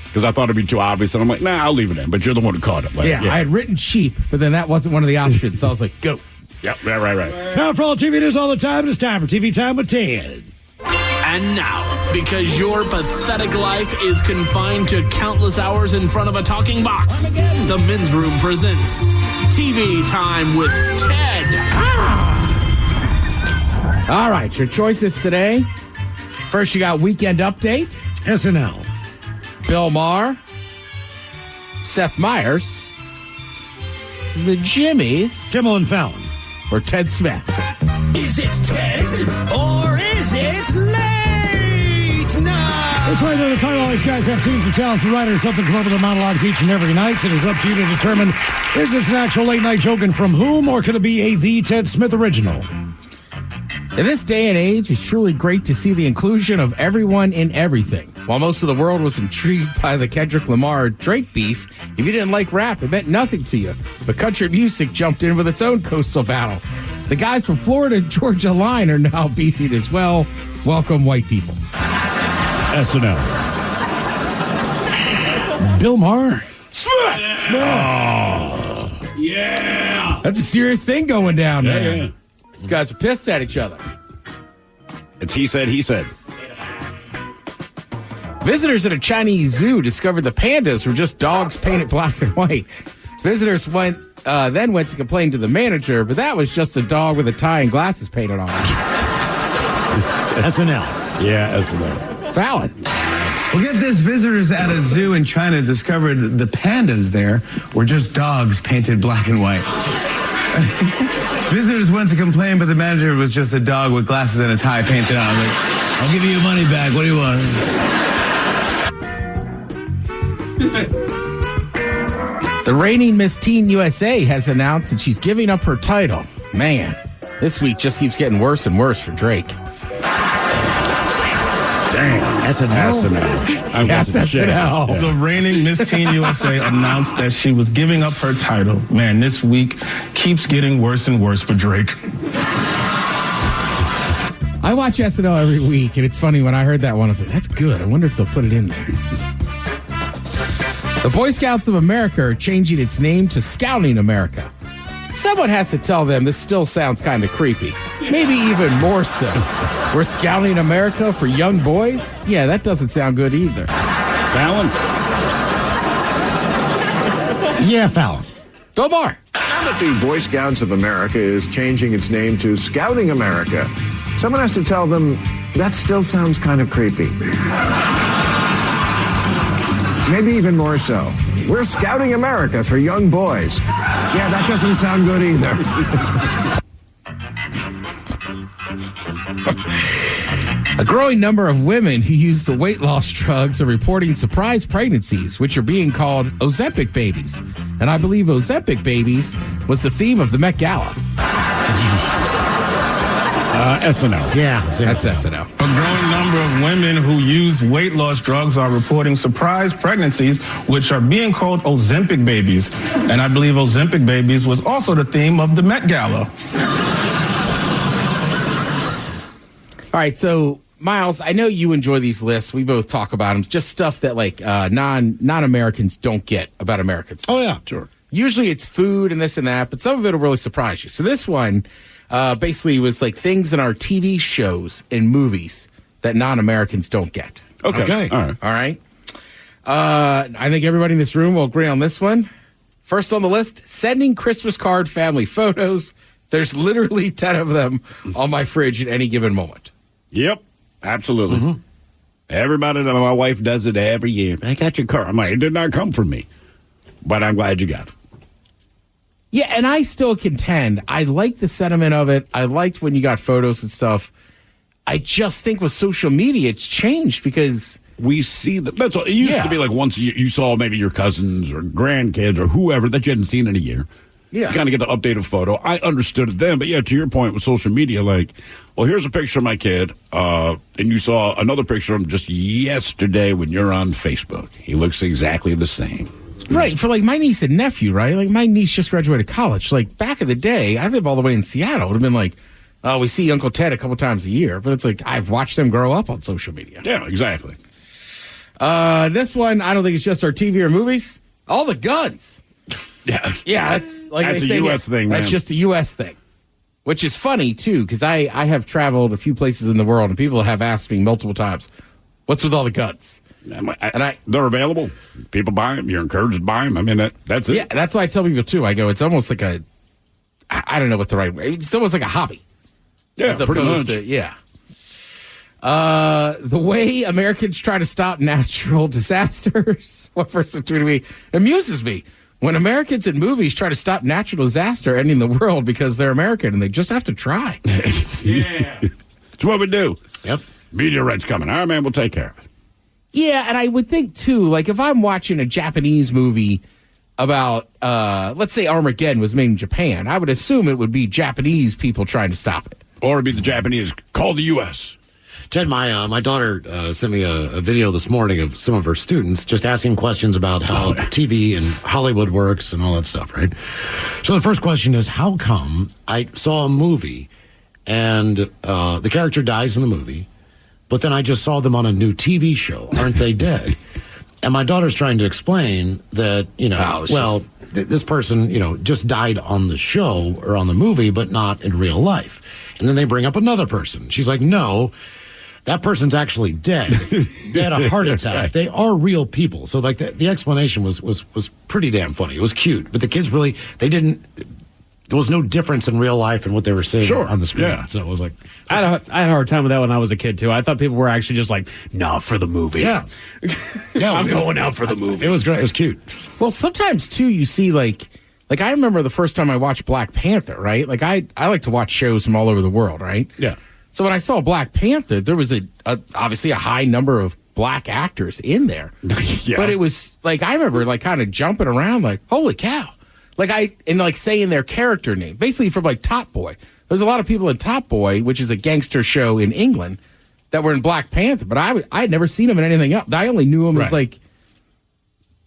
because I thought it'd be too obvious. And I'm like, nah, I'll leave it in. But you're the one who caught it. Like, yeah, I had written sheep, but then that wasn't one of the options. So I was like, goat. Yep, right. Now, for all TV news all the time, it's time for TV Time with Ted. And now, because your pathetic life is confined to countless hours in front of a talking box, the Men's Room presents TV Time with Ted. All right, your choices today. First, you got Weekend Update. SNL. Bill Maher. Seth Meyers. The Jimmies. Kimmel and Fallon. Or Ted Smith. Is it Ted or is it late night? That's right, the title. All these guys have teams of talented writers helping come up with their monologues each and every night. It is up to you to determine, is this an actual late night joke and from whom, or could it be a The Ted Smith original? In this day and age, it's truly great to see the inclusion of everyone in everything. While most of the world was intrigued by the Kendrick Lamar-Drake beef, if you didn't like rap, it meant nothing to you. But country music jumped in with its own coastal battle. The guys from Florida and Georgia line are now beefing as well. Welcome, white people. SNL. Bill Maher. Smith. Oh. Yeah. That's a serious thing going down there. Yeah. These guys are pissed at each other. It's he said. Visitors at a Chinese zoo discovered the pandas were just dogs painted black and white. Visitors then went to complain to the manager, but that was just a dog with a tie and glasses painted on it. SNL. Yeah, SNL. Fallon. Well, get this. Visitors at a zoo in China discovered the pandas there were just dogs painted black and white. Visitors went to complain, but the manager was just a dog with glasses and a tie painted on. Like, I'll give you your money back. What do you want? The reigning Miss Teen USA has announced that she's giving up her title. Man, this week just keeps getting worse and worse for Drake. Damn. SNL. Yes, SNL. The reigning Miss Teen USA announced that she was giving up her title. Man, this week keeps getting worse and worse for Drake. I watch SNL every week, and it's funny when I heard that one, I was like, that's good. I wonder if they'll put it in there. The Boy Scouts of America are changing its name to Scouting America. Someone has to tell them this still sounds kind of creepy. Maybe even more so. We're Scouting America for young boys? Yeah, that doesn't sound good either. Fallon? Yeah, Fallon. Bill Maher. Now that the Boy Scouts of America is changing its name to Scouting America, someone has to tell them that still sounds kind of creepy. Maybe even more so. We're Scouting America for young boys. Yeah, that doesn't sound good either. A growing number of women who use the weight loss drugs are reporting surprise pregnancies, which are being called Ozempic babies. And I believe Ozempic babies was the theme of the Met Gala. SNL. Yeah, that's SNL. A growing number of women who use weight loss drugs are reporting surprise pregnancies, which are being called Ozempic babies. And I believe Ozempic babies was also the theme of the Met Gala. All right, so Miles, I know you enjoy these lists. We both talk about them. Just stuff that like non-Americans don't get about Americans. Oh yeah, sure. Usually it's food and this and that, but some of it will really surprise you. So this one basically was like things in our TV shows and movies that non-Americans don't get. Okay. All right. I think everybody in this room will agree on this one. First on the list, sending Christmas card family photos. There's literally 10 of them on my fridge at any given moment. Yep, absolutely. Everybody, my wife does it every year. I got your card. I'm like, it did not come from me, but I'm glad you got it. Yeah, and I still contend. I like the sentiment of it. I liked when you got photos and stuff. I just think with social media, it's changed because we see that. That's what it used to be like. Once you saw maybe your cousins or grandkids or whoever that you hadn't seen in a year. Yeah, you kind of get the updated photo. I understood it then, but yeah, to your point with social media, like, well, here's a picture of my kid, and you saw another picture of him just yesterday when you're on Facebook. He looks exactly the same. Right, for like my niece and nephew, right? Like my niece just graduated college. Like back in the day, I live all the way in Seattle. It would have been like, oh, we see Uncle Ted a couple times a year. But it's like, I've watched them grow up on social media. Yeah, exactly. This one, I don't think it's just our TV or movies. All the guns. Yeah, that's like that's they say, a U.S. thing, man. That's just a U.S. thing. Which is funny, too, because I have traveled a few places in the world, and people have asked me multiple times, what's with all the guns? They're available. People buy them. You're encouraged to buy them. I mean, that's it. Yeah, that's why I tell people, too. I go, it's almost like I don't know what the right way. It's almost like a hobby. Yeah, pretty much. The way Americans try to stop natural disasters, one person tweeted me, amuses me. When Americans in movies try to stop natural disaster ending the world because they're American and they just have to try. Yeah. It's what we do. Yep. Media rights coming. All right, man, we'll take care of it. Yeah, and I would think, too, like if I'm watching a Japanese movie about, let's say Armageddon was made in Japan, I would assume it would be Japanese people trying to stop it. Or it'd be the Japanese. Call the U.S. Ted, my daughter sent me a video this morning of some of her students just asking questions about how TV and Hollywood works and all that stuff, right? So the first question is, how come I saw a movie and the character dies in the movie, but then I just saw them on a new TV show? Aren't they dead? And my daughter's trying to explain that, this person, just died on the show or on the movie, but not in real life. And then they bring up another person. She's like, no, that person's actually dead. They had a heart attack. Right. They are real people. So, like, the explanation was pretty damn funny. It was cute. But the kids really, there was no difference in real life and what they were saying on the screen. Yeah. So it was like... I had a hard time with that when I was a kid, too. I thought people were actually just like, no, for the movie. Yeah. I'm going out for the movie. It was great. It was cute. Well, sometimes, too, you see, like I remember the first time I watched Black Panther, right? Like, I like to watch shows from all over the world, right? Yeah. So when I saw Black Panther, there was obviously a high number of black actors in there. Yeah. But it was, like, I remember, like, kind of jumping around, like, holy cow. And saying their character name, basically from, like, Top Boy. There's a lot of people in Top Boy, which is a gangster show in England, that were in Black Panther, but I had never seen him in anything else. I only knew him as, like,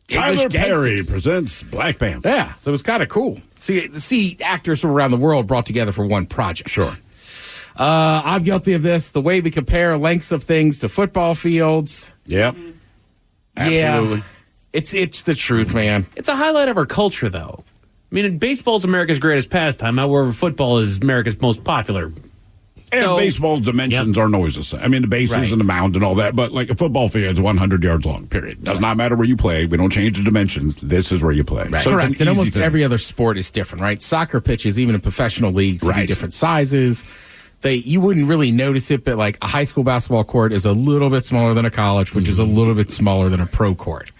Tyler Perry presents Black Panther. Yeah, so it was kind of cool. See actors from around the world brought together for one project. Sure. I'm guilty of this. The way we compare lengths of things to football fields. Yep. Absolutely. Yeah, it's the truth, man. It's a highlight of our culture, though. I mean, baseball's America's greatest pastime. However, football is America's most popular. And baseball dimensions aren't always the same. I mean, the bases and the mound and all that, but like a football field is 100 yards long, period. Does not matter where you play. We don't change the dimensions. This is where you play. Right. So correct. And almost every other sport is different, right? Soccer pitches, even in professional leagues, are different sizes. You wouldn't really notice it, but like a high school basketball court is a little bit smaller than a college, which is a little bit smaller than a pro court.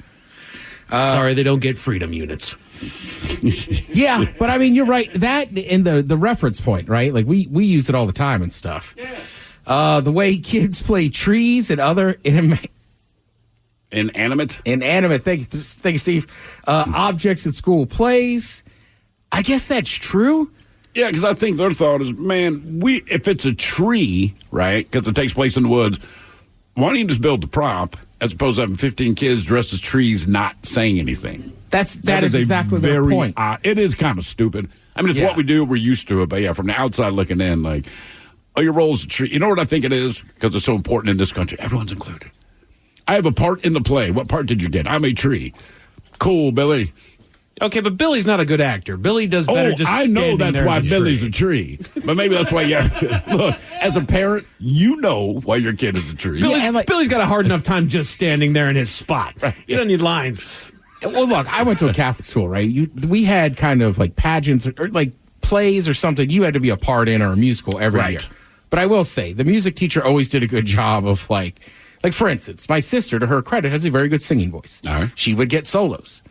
Sorry, they don't get freedom units. Yeah, but I mean, you're right. That in the reference point, right? Like we use it all the time and stuff. Yeah. The way kids play trees and other inanimate. Thank you, Steve. Objects in school plays. I guess that's true. Yeah, because I think their thought is, man, if it's a tree, right? Because it takes place in the woods. Why don't you just build the prop as opposed to having 15 kids dressed as trees not saying anything? That is exactly their point. It is kind of stupid. I mean, it's what we do. We're used to it. But, yeah, from the outside looking in, like, your role is a tree. You know what I think it is? Because it's so important in this country. Everyone's included. I have a part in the play. What part did you get? I'm a tree. Cool, Billy. Okay, but Billy's not a good actor. Billy does better just I know standing that's there why as a Billy's tree. a tree. But maybe that's why look, as a parent, you know why your kid is a tree. Billy's got a hard enough time just standing there in his spot. You don't need lines. Well, look, I went to a Catholic school, right? We had kind of like pageants or like plays or something you had to be a part in or a musical every year. But I will say, the music teacher always did a good job of like for instance, my sister, to her credit, has a very good singing voice. All right. She would get solos.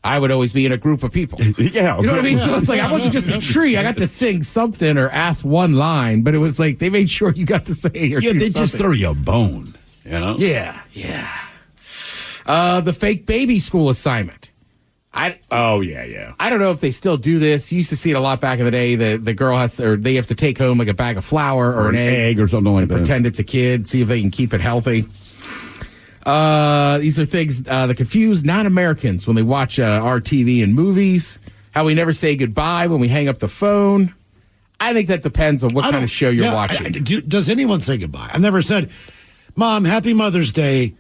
I would always be in a group of people. Yeah. You know what I mean? So it's like I wasn't just a tree. I got to sing something or ask one line, but it was like they made sure you got to say or do they something. just throw you a bone, you know? Yeah. The fake baby school assignment. I don't know if they still do this. You used to see it a lot back in the day. The girl they have to take home like a bag of flour or an egg or something like that. Pretend it's a kid, see if they can keep it healthy. These are things that confuse non-Americans when they watch our TV and movies. How we never say goodbye when we hang up the phone. I think that depends on what kind of show you're watching. Does anyone say goodbye? I've never said, Mom, happy Mother's Day.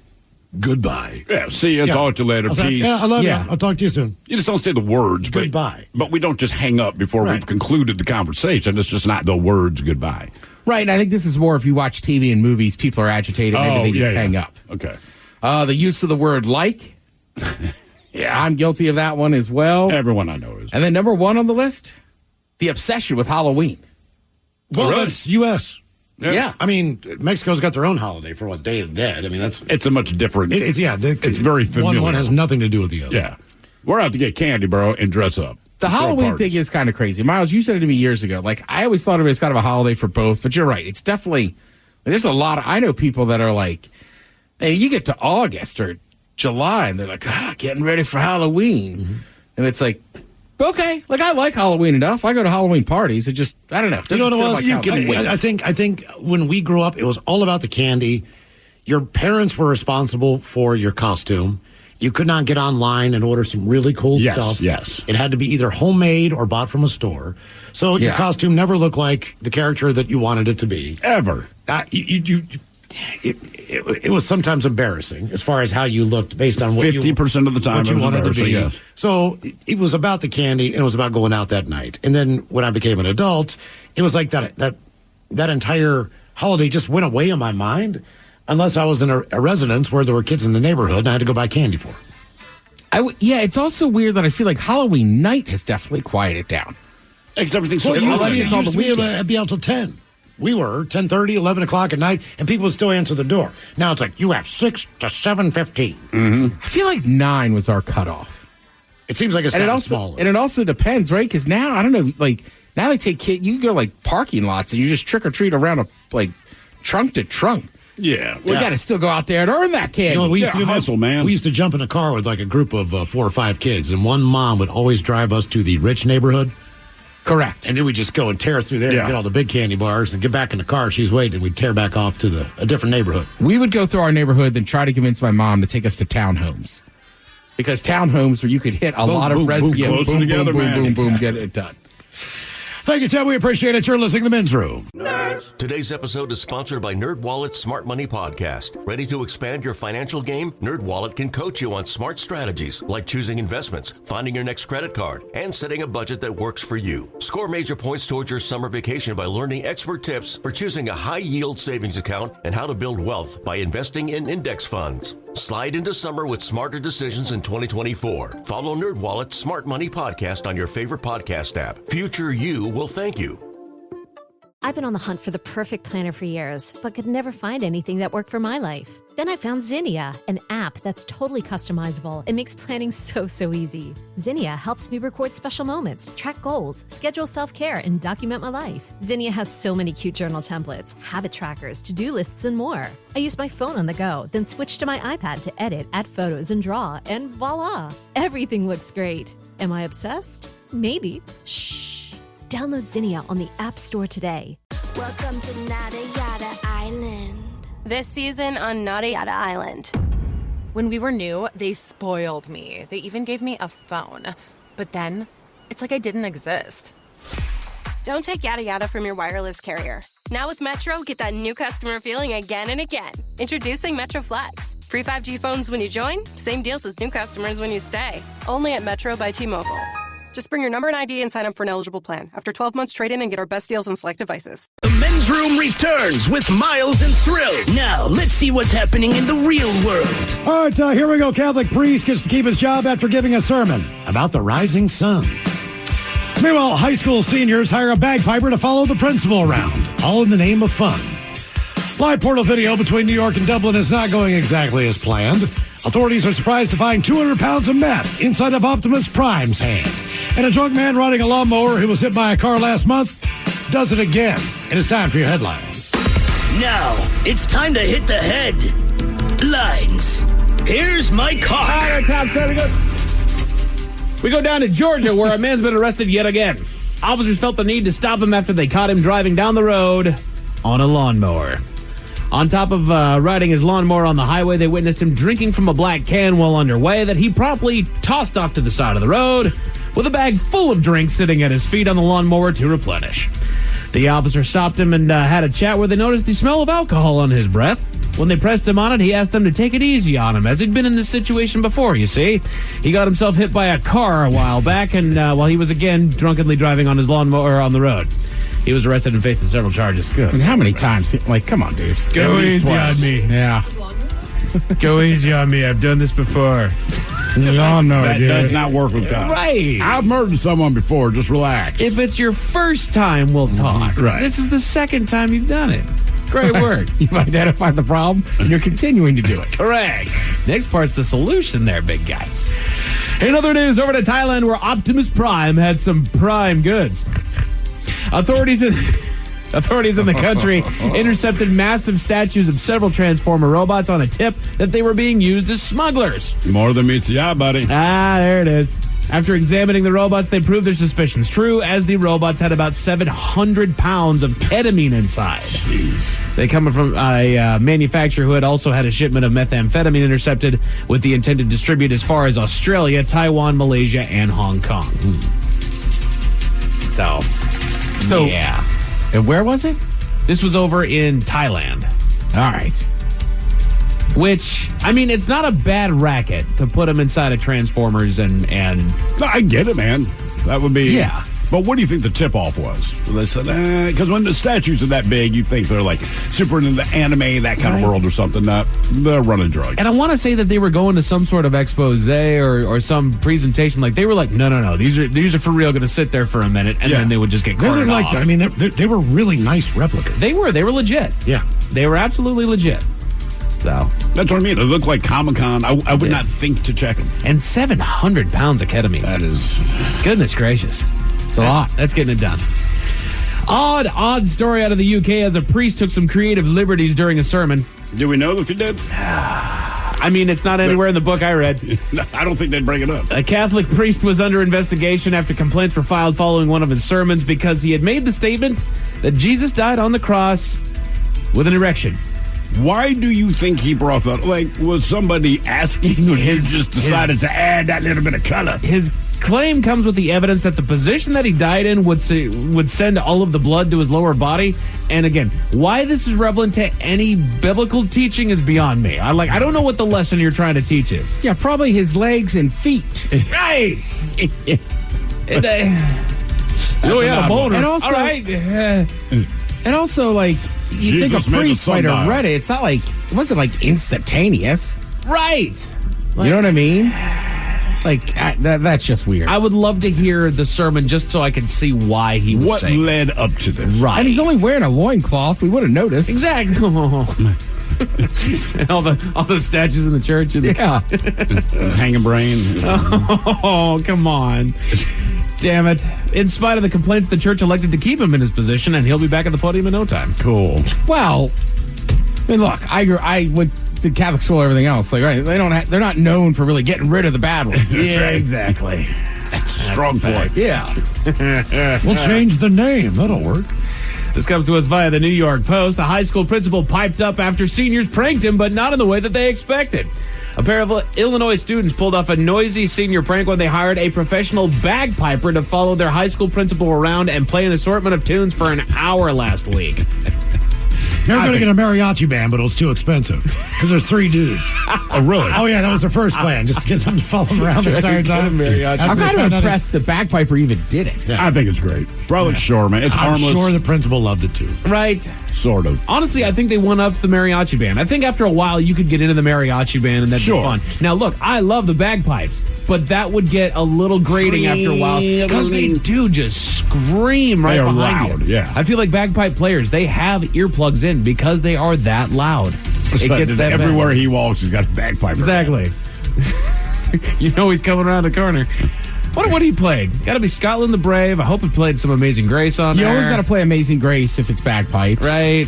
Goodbye. Yeah, see you. Talk to you later. Peace. I love you. I'll talk to you soon. You just don't say the words. Goodbye. But we don't just hang up before we've concluded the conversation. It's just not the words goodbye. Right, and I think this is more if you watch TV and movies, people are agitated, maybe they just hang up. Okay. The use of the word like. Yeah, I'm guilty of that one as well. Everyone I know is. And then number one on the list, the obsession with Halloween. Well, that's U.S. Yeah. I mean, Mexico's got their own holiday for Day of the Dead. I mean, it's a much different. It's very familiar. One has nothing to do with the other. Yeah. We're out to get candy, bro, and dress up. The Halloween thing is kind of crazy. Miles, you said it to me years ago. Like, I always thought of it as kind of a holiday for both, but you're right. It's definitely, there's a lot of, I know people that are like, hey, you get to August or July, and they're like, getting ready for Halloween. Mm-hmm. And it's like, okay, like I like Halloween enough. I go to Halloween parties. It just, I don't know. You know what it was? Like you can wait. I think when we grew up, it was all about the candy. Your parents were responsible for your costume. You could not get online and order some really cool stuff. Yes. It had to be either homemade or bought from a store. So your costume never looked like the character that you wanted it to be. Ever. It was sometimes embarrassing as far as how you looked based on what 50% of the time what you wanted to be. Yes. So it was about the candy and it was about going out that night. And then when I became an adult, it was like that entire holiday just went away in my mind. Unless I was in a residence where there were kids in the neighborhood and I had to go buy candy for them. It's also weird that I feel like Halloween night has definitely quieted down. Because everything's so it used to be out till 10. We were 10:30, 11 o'clock at night, and people would still answer the door. Now it's like, you have 6 to 7:15. Mm-hmm. I feel like 9 was our cutoff. It seems like it's gotten smaller. And it also depends, right? Because now, I don't know, like, now they take kids, you go to, like, parking lots, and you just trick-or-treat around, trunk to trunk. Yeah. We got to still go out there and earn that candy. You know what we used to do, hustle, man. We used to jump in a car with like a group of 4 or 5 kids, and one mom would always drive us to the rich neighborhood. Correct. And then we'd just go and tear through there and get all the big candy bars and get back in the car. She's waiting, and we'd tear back off to a different neighborhood. We would go through our neighborhood, then try to convince my mom to take us to townhomes. Because townhomes where you could hit a lot of residents. Boom, get it done. Thank you, Ted. We appreciate it. You're listening to The Men's Room. Today's episode is sponsored by NerdWallet's Smart Money Podcast. Ready to expand your financial game? NerdWallet can coach you on smart strategies like choosing investments, finding your next credit card, and setting a budget that works for you. Score major points towards your summer vacation by learning expert tips for choosing a high-yield savings account and how to build wealth by investing in index funds. Slide into summer with smarter decisions in 2024. Follow NerdWallet's Smart Money Podcast on your favorite podcast app. Future you will thank you. I've been on the hunt for the perfect planner for years, but could never find anything that worked for my life. Then I found Zinnia, an app that's totally customizable and makes planning so easy. Zinnia helps me record special moments, track goals, schedule self-care, and document my life. Zinnia has so many cute journal templates, habit trackers, to-do lists, and more. I use my phone on the go, then switch to my iPad to edit, add photos, and draw, and voila! Everything looks great. Am I obsessed? Maybe. Shh. Download Zinnia on the App Store today. Welcome to Nada Yada Island. This season on Nada Yada Island. When we were new, they spoiled me. They even gave me a phone. But then, it's like I didn't exist. Don't take yada yada from your wireless carrier. Now with Metro, get that new customer feeling again and again. Introducing Metro Flex. Free 5G phones when you join, same deals as new customers when you stay. Only at Metro by T-Mobile. Just bring your number and ID and sign up for an eligible plan. After 12 months, trade in and get our best deals on select devices. The Men's Room returns with Miles and Thrill. Now, let's see what's happening in the real world. All right, here we go. Catholic priest gets to keep his job after giving a sermon about the rising sun. Meanwhile, high school seniors hire a bagpiper to follow the principal around, all in the name of fun. Live portal video between New York and Dublin is not going exactly as planned. Authorities are surprised to find 200 pounds of meth inside of Optimus Prime's hand. And a drunk man riding a lawnmower who was hit by a car last month does it again. And it's time for your headlines. Now, it's time to hit the headlines. Here's my cock. All right, top seven. We go down to Georgia, where a man's been arrested yet again. Officers felt the need to stop him after they caught him driving down the road on a lawnmower. On top of riding his lawnmower on the highway, they witnessed him drinking from a black can while underway that he promptly tossed off to the side of the road with a bag full of drinks sitting at his feet on the lawnmower to replenish. The officer stopped him and had a chat where they noticed the smell of alcohol on his breath. When they pressed him on it, he asked them to take it easy on him, as he'd been in this situation before, you see. He got himself hit by a car a while back, and while he was again drunkenly driving on his lawnmower on the road. He was arrested and faces several charges. Good. And how many times? Like, come on, dude. Go easy on me. Yeah. Go easy on me. I've done this before. That does not work with God. Right. I've murdered someone before. Just relax. If it's your first time, we'll talk. Right. This is the second time you've done it. Great work. You've identified the problem, and you're continuing to do it. Correct. Next part's the solution there, big guy. In other news, over to Thailand, where Optimus Prime had some prime goods. Authorities in the country intercepted massive statues of several Transformer robots on a tip that they were being used as smugglers. More than meets the eye, buddy. There it is. After examining the robots, they proved their suspicions true, as the robots had about 700 pounds of ketamine inside. Jeez. They come from a manufacturer who had also had a shipment of methamphetamine intercepted with the intent to distribute as far as Australia, Taiwan, Malaysia, and Hong Kong. So yeah. And where was it? This was over in Thailand. All right. Which, I mean, it's not a bad racket to put them inside of Transformers and... No, I get it, man. That would be... Yeah. But what do you think the tip-off was? They said, because when the statues are that big, you think they're like super into the anime, that kind of world or something. They're running drugs. And I want to say that they were going to some sort of expose or some presentation. Like, they were like, no, these are for real going to sit there for a minute, and then they would just get carted off. I mean, they were really nice replicas. They were legit. Yeah. They were absolutely legit. So that's what I mean. It looked like Comic-Con. I would not think to check them. And 700 pounds of ketamine. That is... Goodness gracious. It's a lot. That's getting it done. Odd story out of the UK as a priest took some creative liberties during a sermon. Do we know if he did? I mean, it's not anywhere in the book I read. No, I don't think they'd bring it up. A Catholic priest was under investigation after complaints were filed following one of his sermons because he had made the statement that Jesus died on the cross with an erection. Why do you think he brought that? Like, was somebody asking, or he just decided to add that little bit of color? His claim comes with the evidence that the position that he died in would send all of the blood to his lower body. And again, why this is relevant to any biblical teaching is beyond me. I don't know what the lesson you're trying to teach is. Yeah, probably his legs and feet. Right. Oh yeah, a boner. And also, all right. And also, like, you think a priest might have read it. It's not like, it wasn't like instantaneous. Right. You know what I mean? Like, that's just weird. I would love to hear the sermon just so I could see why he was saying. What led up to this? Right. And he's only wearing a loincloth. We would have noticed. Exactly. And all the statues in the church. Yeah. His hanging brain. Oh, come on. Damn it. In spite of the complaints, the church elected to keep him in his position, and he'll be back at the podium in no time. Cool. Well, I mean, look, I went to Catholic school and everything else. Like, right, they're not known for really getting rid of the bad ones. Yeah, right. Exactly. That's a strong point. Yeah. We'll change the name. That'll work. This comes to us via the New York Post. A high school principal piped up after seniors pranked him, but not in the way that they expected. A pair of Illinois students pulled off a noisy senior prank when they hired a professional bagpiper to follow their high school principal around and play an assortment of tunes for an hour last week. They were going to get a mariachi band, but it was too expensive because there's 3 dudes. Oh, really? Oh, yeah, that was their first plan, just to get them to follow them around the entire time. I'm kind of impressed the bagpiper even did it. Yeah. I think it's great. Probably sure, man. It's I'm harmless. sure the principal loved it too. Right. Sort of. Honestly, I think they one-upped the mariachi band. I think after a while you could get into the mariachi band and that'd be fun. Now, look, I love the bagpipes, but that would get a little grating after a while because they do just scream right behind loud, you. yeah. I feel like bagpipe players, they have earplugs in because they are that loud. It gets that everywhere bad. he walks, he's got a bagpipe. Exactly. You know he's coming around the corner. What he played? Got to be Scotland the Brave. I hope he played some Amazing Grace on there. You always got to play Amazing Grace if it's bagpipes. Right.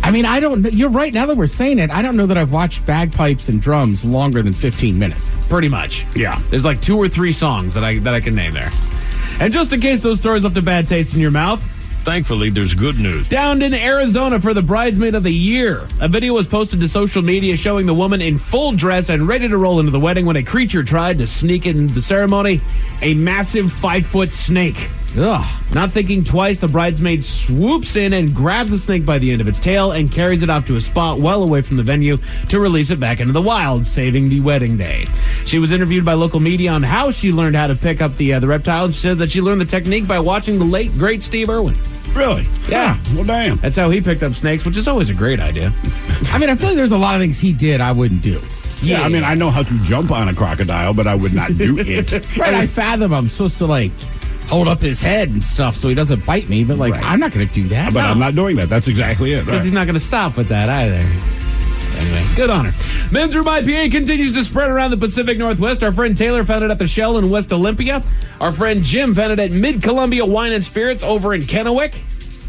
I mean, I don't. You're right. Now that we're saying it, I don't know that I've watched bagpipes and drums longer than 15 minutes. Pretty much. Yeah. There's like 2 or 3 songs that I can name there. And just in case those stories left a bad taste in your mouth, thankfully, there's good news. Downed in Arizona for the bridesmaid of the year. A video was posted to social media showing the woman in full dress and ready to roll into the wedding when a creature tried to sneak into the ceremony. A massive 5-foot snake. Ugh. Not thinking twice, the bridesmaid swoops in and grabs the snake by the end of its tail and carries it off to a spot well away from the venue to release it back into the wild, saving the wedding day. She was interviewed by local media on how she learned how to pick up the reptile. She said that she learned the technique by watching the late, great Steve Irwin. Really? Yeah. Well, damn. That's how he picked up snakes, which is always a great idea. I mean, I feel like there's a lot of things he did I wouldn't do. Yeah, I mean, I know how to jump on a crocodile, but I would not do it. Right, I fathom I'm supposed to, like, hold up his head and stuff so he doesn't bite me, but, like, I'm not going to do that. But I'm not doing that. That's exactly it. Because he's not going to stop with that either. Anyway, good on her. Men's Room IPA continues to spread around the Pacific Northwest. Our friend Taylor found it at the Shell in West Olympia. Our friend Jim found it at Mid-Columbia Wine and Spirits over in Kennewick.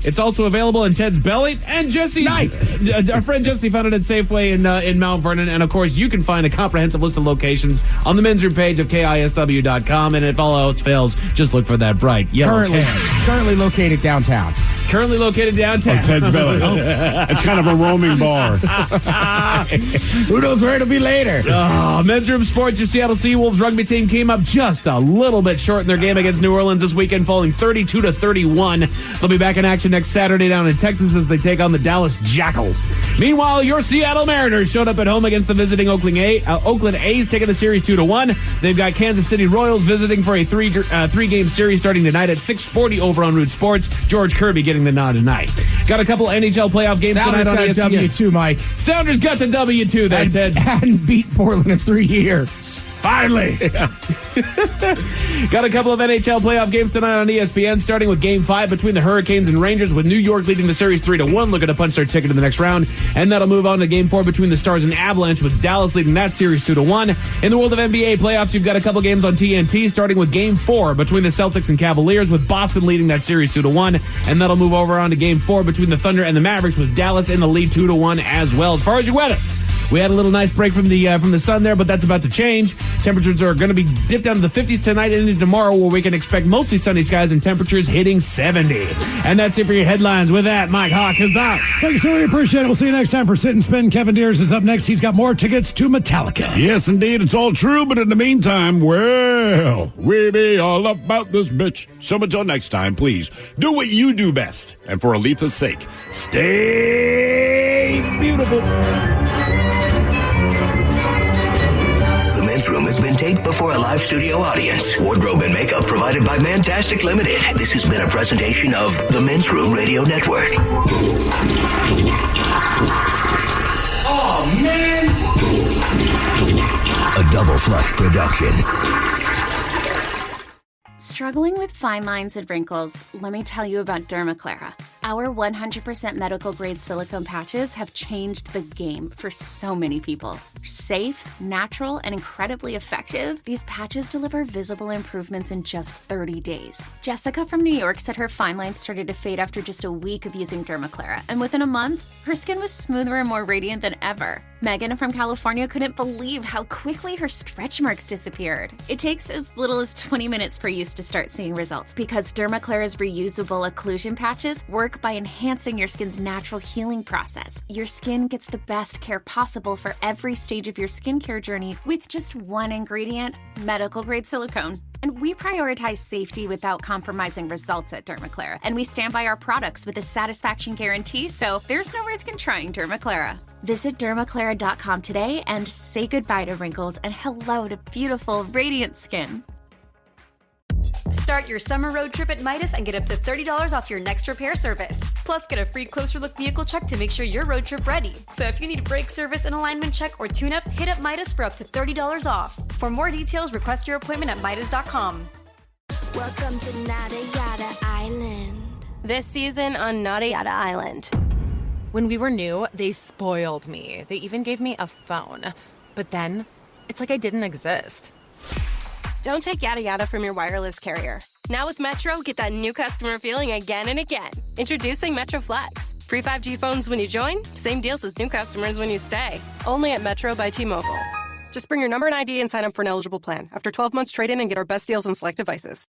It's also available in Ted's Belly. And Jesse's... Nice. Our friend Jesse found it at Safeway in Mount Vernon. And, of course, you can find a comprehensive list of locations on the Men's Room page of KISW.com. And if all else fails, just look for that bright yellow can. Currently located downtown. Currently located downtown. Oh, Ted's Belly. It's kind of a roaming bar. Who knows where it'll be later? Men's Room Sports, your Seattle Seawolves rugby team came up just a little bit short in their game against New Orleans this weekend, falling 32-31. They'll be back in action next Saturday down in Texas as they take on the Dallas Jackals. Meanwhile, your Seattle Mariners showed up at home against the visiting Oakland A's, taking the series 2-1. They've got Kansas City Royals visiting for a three-game series starting tonight at 6:40 over on Root Sports. George Kirby getting the nod tonight. Got a couple NHL playoff games Sounders tonight on ESPN. got a W2, Mike. Sounders got the W2 there, Ted. Hadn't beat Portland in 3 years. Finally. Got a couple of NHL playoff games tonight on ESPN, starting with Game 5 between the Hurricanes and Rangers, with New York leading the series 3-1, looking to punch their ticket to the next round. And that'll move on to Game 4 between the Stars and Avalanche, with Dallas leading that series 2-1. In the world of NBA playoffs, you've got a couple games on TNT, starting with Game 4 between the Celtics and Cavaliers, with Boston leading that series 2-1. And that'll move over on to Game 4 between the Thunder and the Mavericks, with Dallas in the lead 2-1 as well. As far as your weather, we had a little nice break from the sun there, but that's about to change. Temperatures are going to be dipped down to the 50s tonight and into tomorrow, where we can expect mostly sunny skies and temperatures hitting 70. And that's it for your headlines. With that, Mike Hawk is out. Thank you, sir. We appreciate it. We'll see you next time for Sit and Spin. Kevin Deers is up next. He's got more tickets to Metallica. Yes, indeed. It's all true. But in the meantime, well, we be all about this bitch. So until next time, please do what you do best. And for Aletha's sake, stay beautiful. The Men's Room has been taped before a live studio audience. Wardrobe and makeup provided by Mantastic Limited. This has been a presentation of the Men's Room Radio Network. Oh, man! A Double Flush production. Struggling with fine lines and wrinkles? Let me tell you about Dermaclara. Our 100% medical-grade silicone patches have changed the game for so many people. Safe, natural, and incredibly effective, these patches deliver visible improvements in just 30 days. Jessica from New York said her fine lines started to fade after just a week of using Dermaclara, and within a month, her skin was smoother and more radiant than ever. Megan from California couldn't believe how quickly her stretch marks disappeared. It takes as little as 20 minutes per use to start seeing results, because Dermaclara's reusable occlusion patches work by enhancing your skin's natural healing process. Your skin gets the best care possible for every stage of your skincare journey with just one ingredient, medical-grade silicone. And we prioritize safety without compromising results at Dermaclara. And we stand by our products with a satisfaction guarantee, so there's no risk in trying Dermaclara. Visit dermaclara.com today and say goodbye to wrinkles and hello to beautiful, radiant skin. Start your summer road trip at Midas and get up to $30 off your next repair service. Plus, get a free closer look vehicle check to make sure you're road trip ready. So if you need a brake service, an alignment check, or tune-up, hit up Midas for up to $30 off. For more details, request your appointment at Midas.com. Welcome to Nada Yada Island. This season on Nada Yada Island. When we were new, they spoiled me. They even gave me a phone. But then, it's like I didn't exist. Don't take yada yada from your wireless carrier. Now with Metro, get that new customer feeling again and again. Introducing Metro Flex. Free 5G phones when you join, same deals as new customers when you stay. Only at Metro by T-Mobile. Just bring your number and ID and sign up for an eligible plan. After 12 months, trade in and get our best deals on select devices.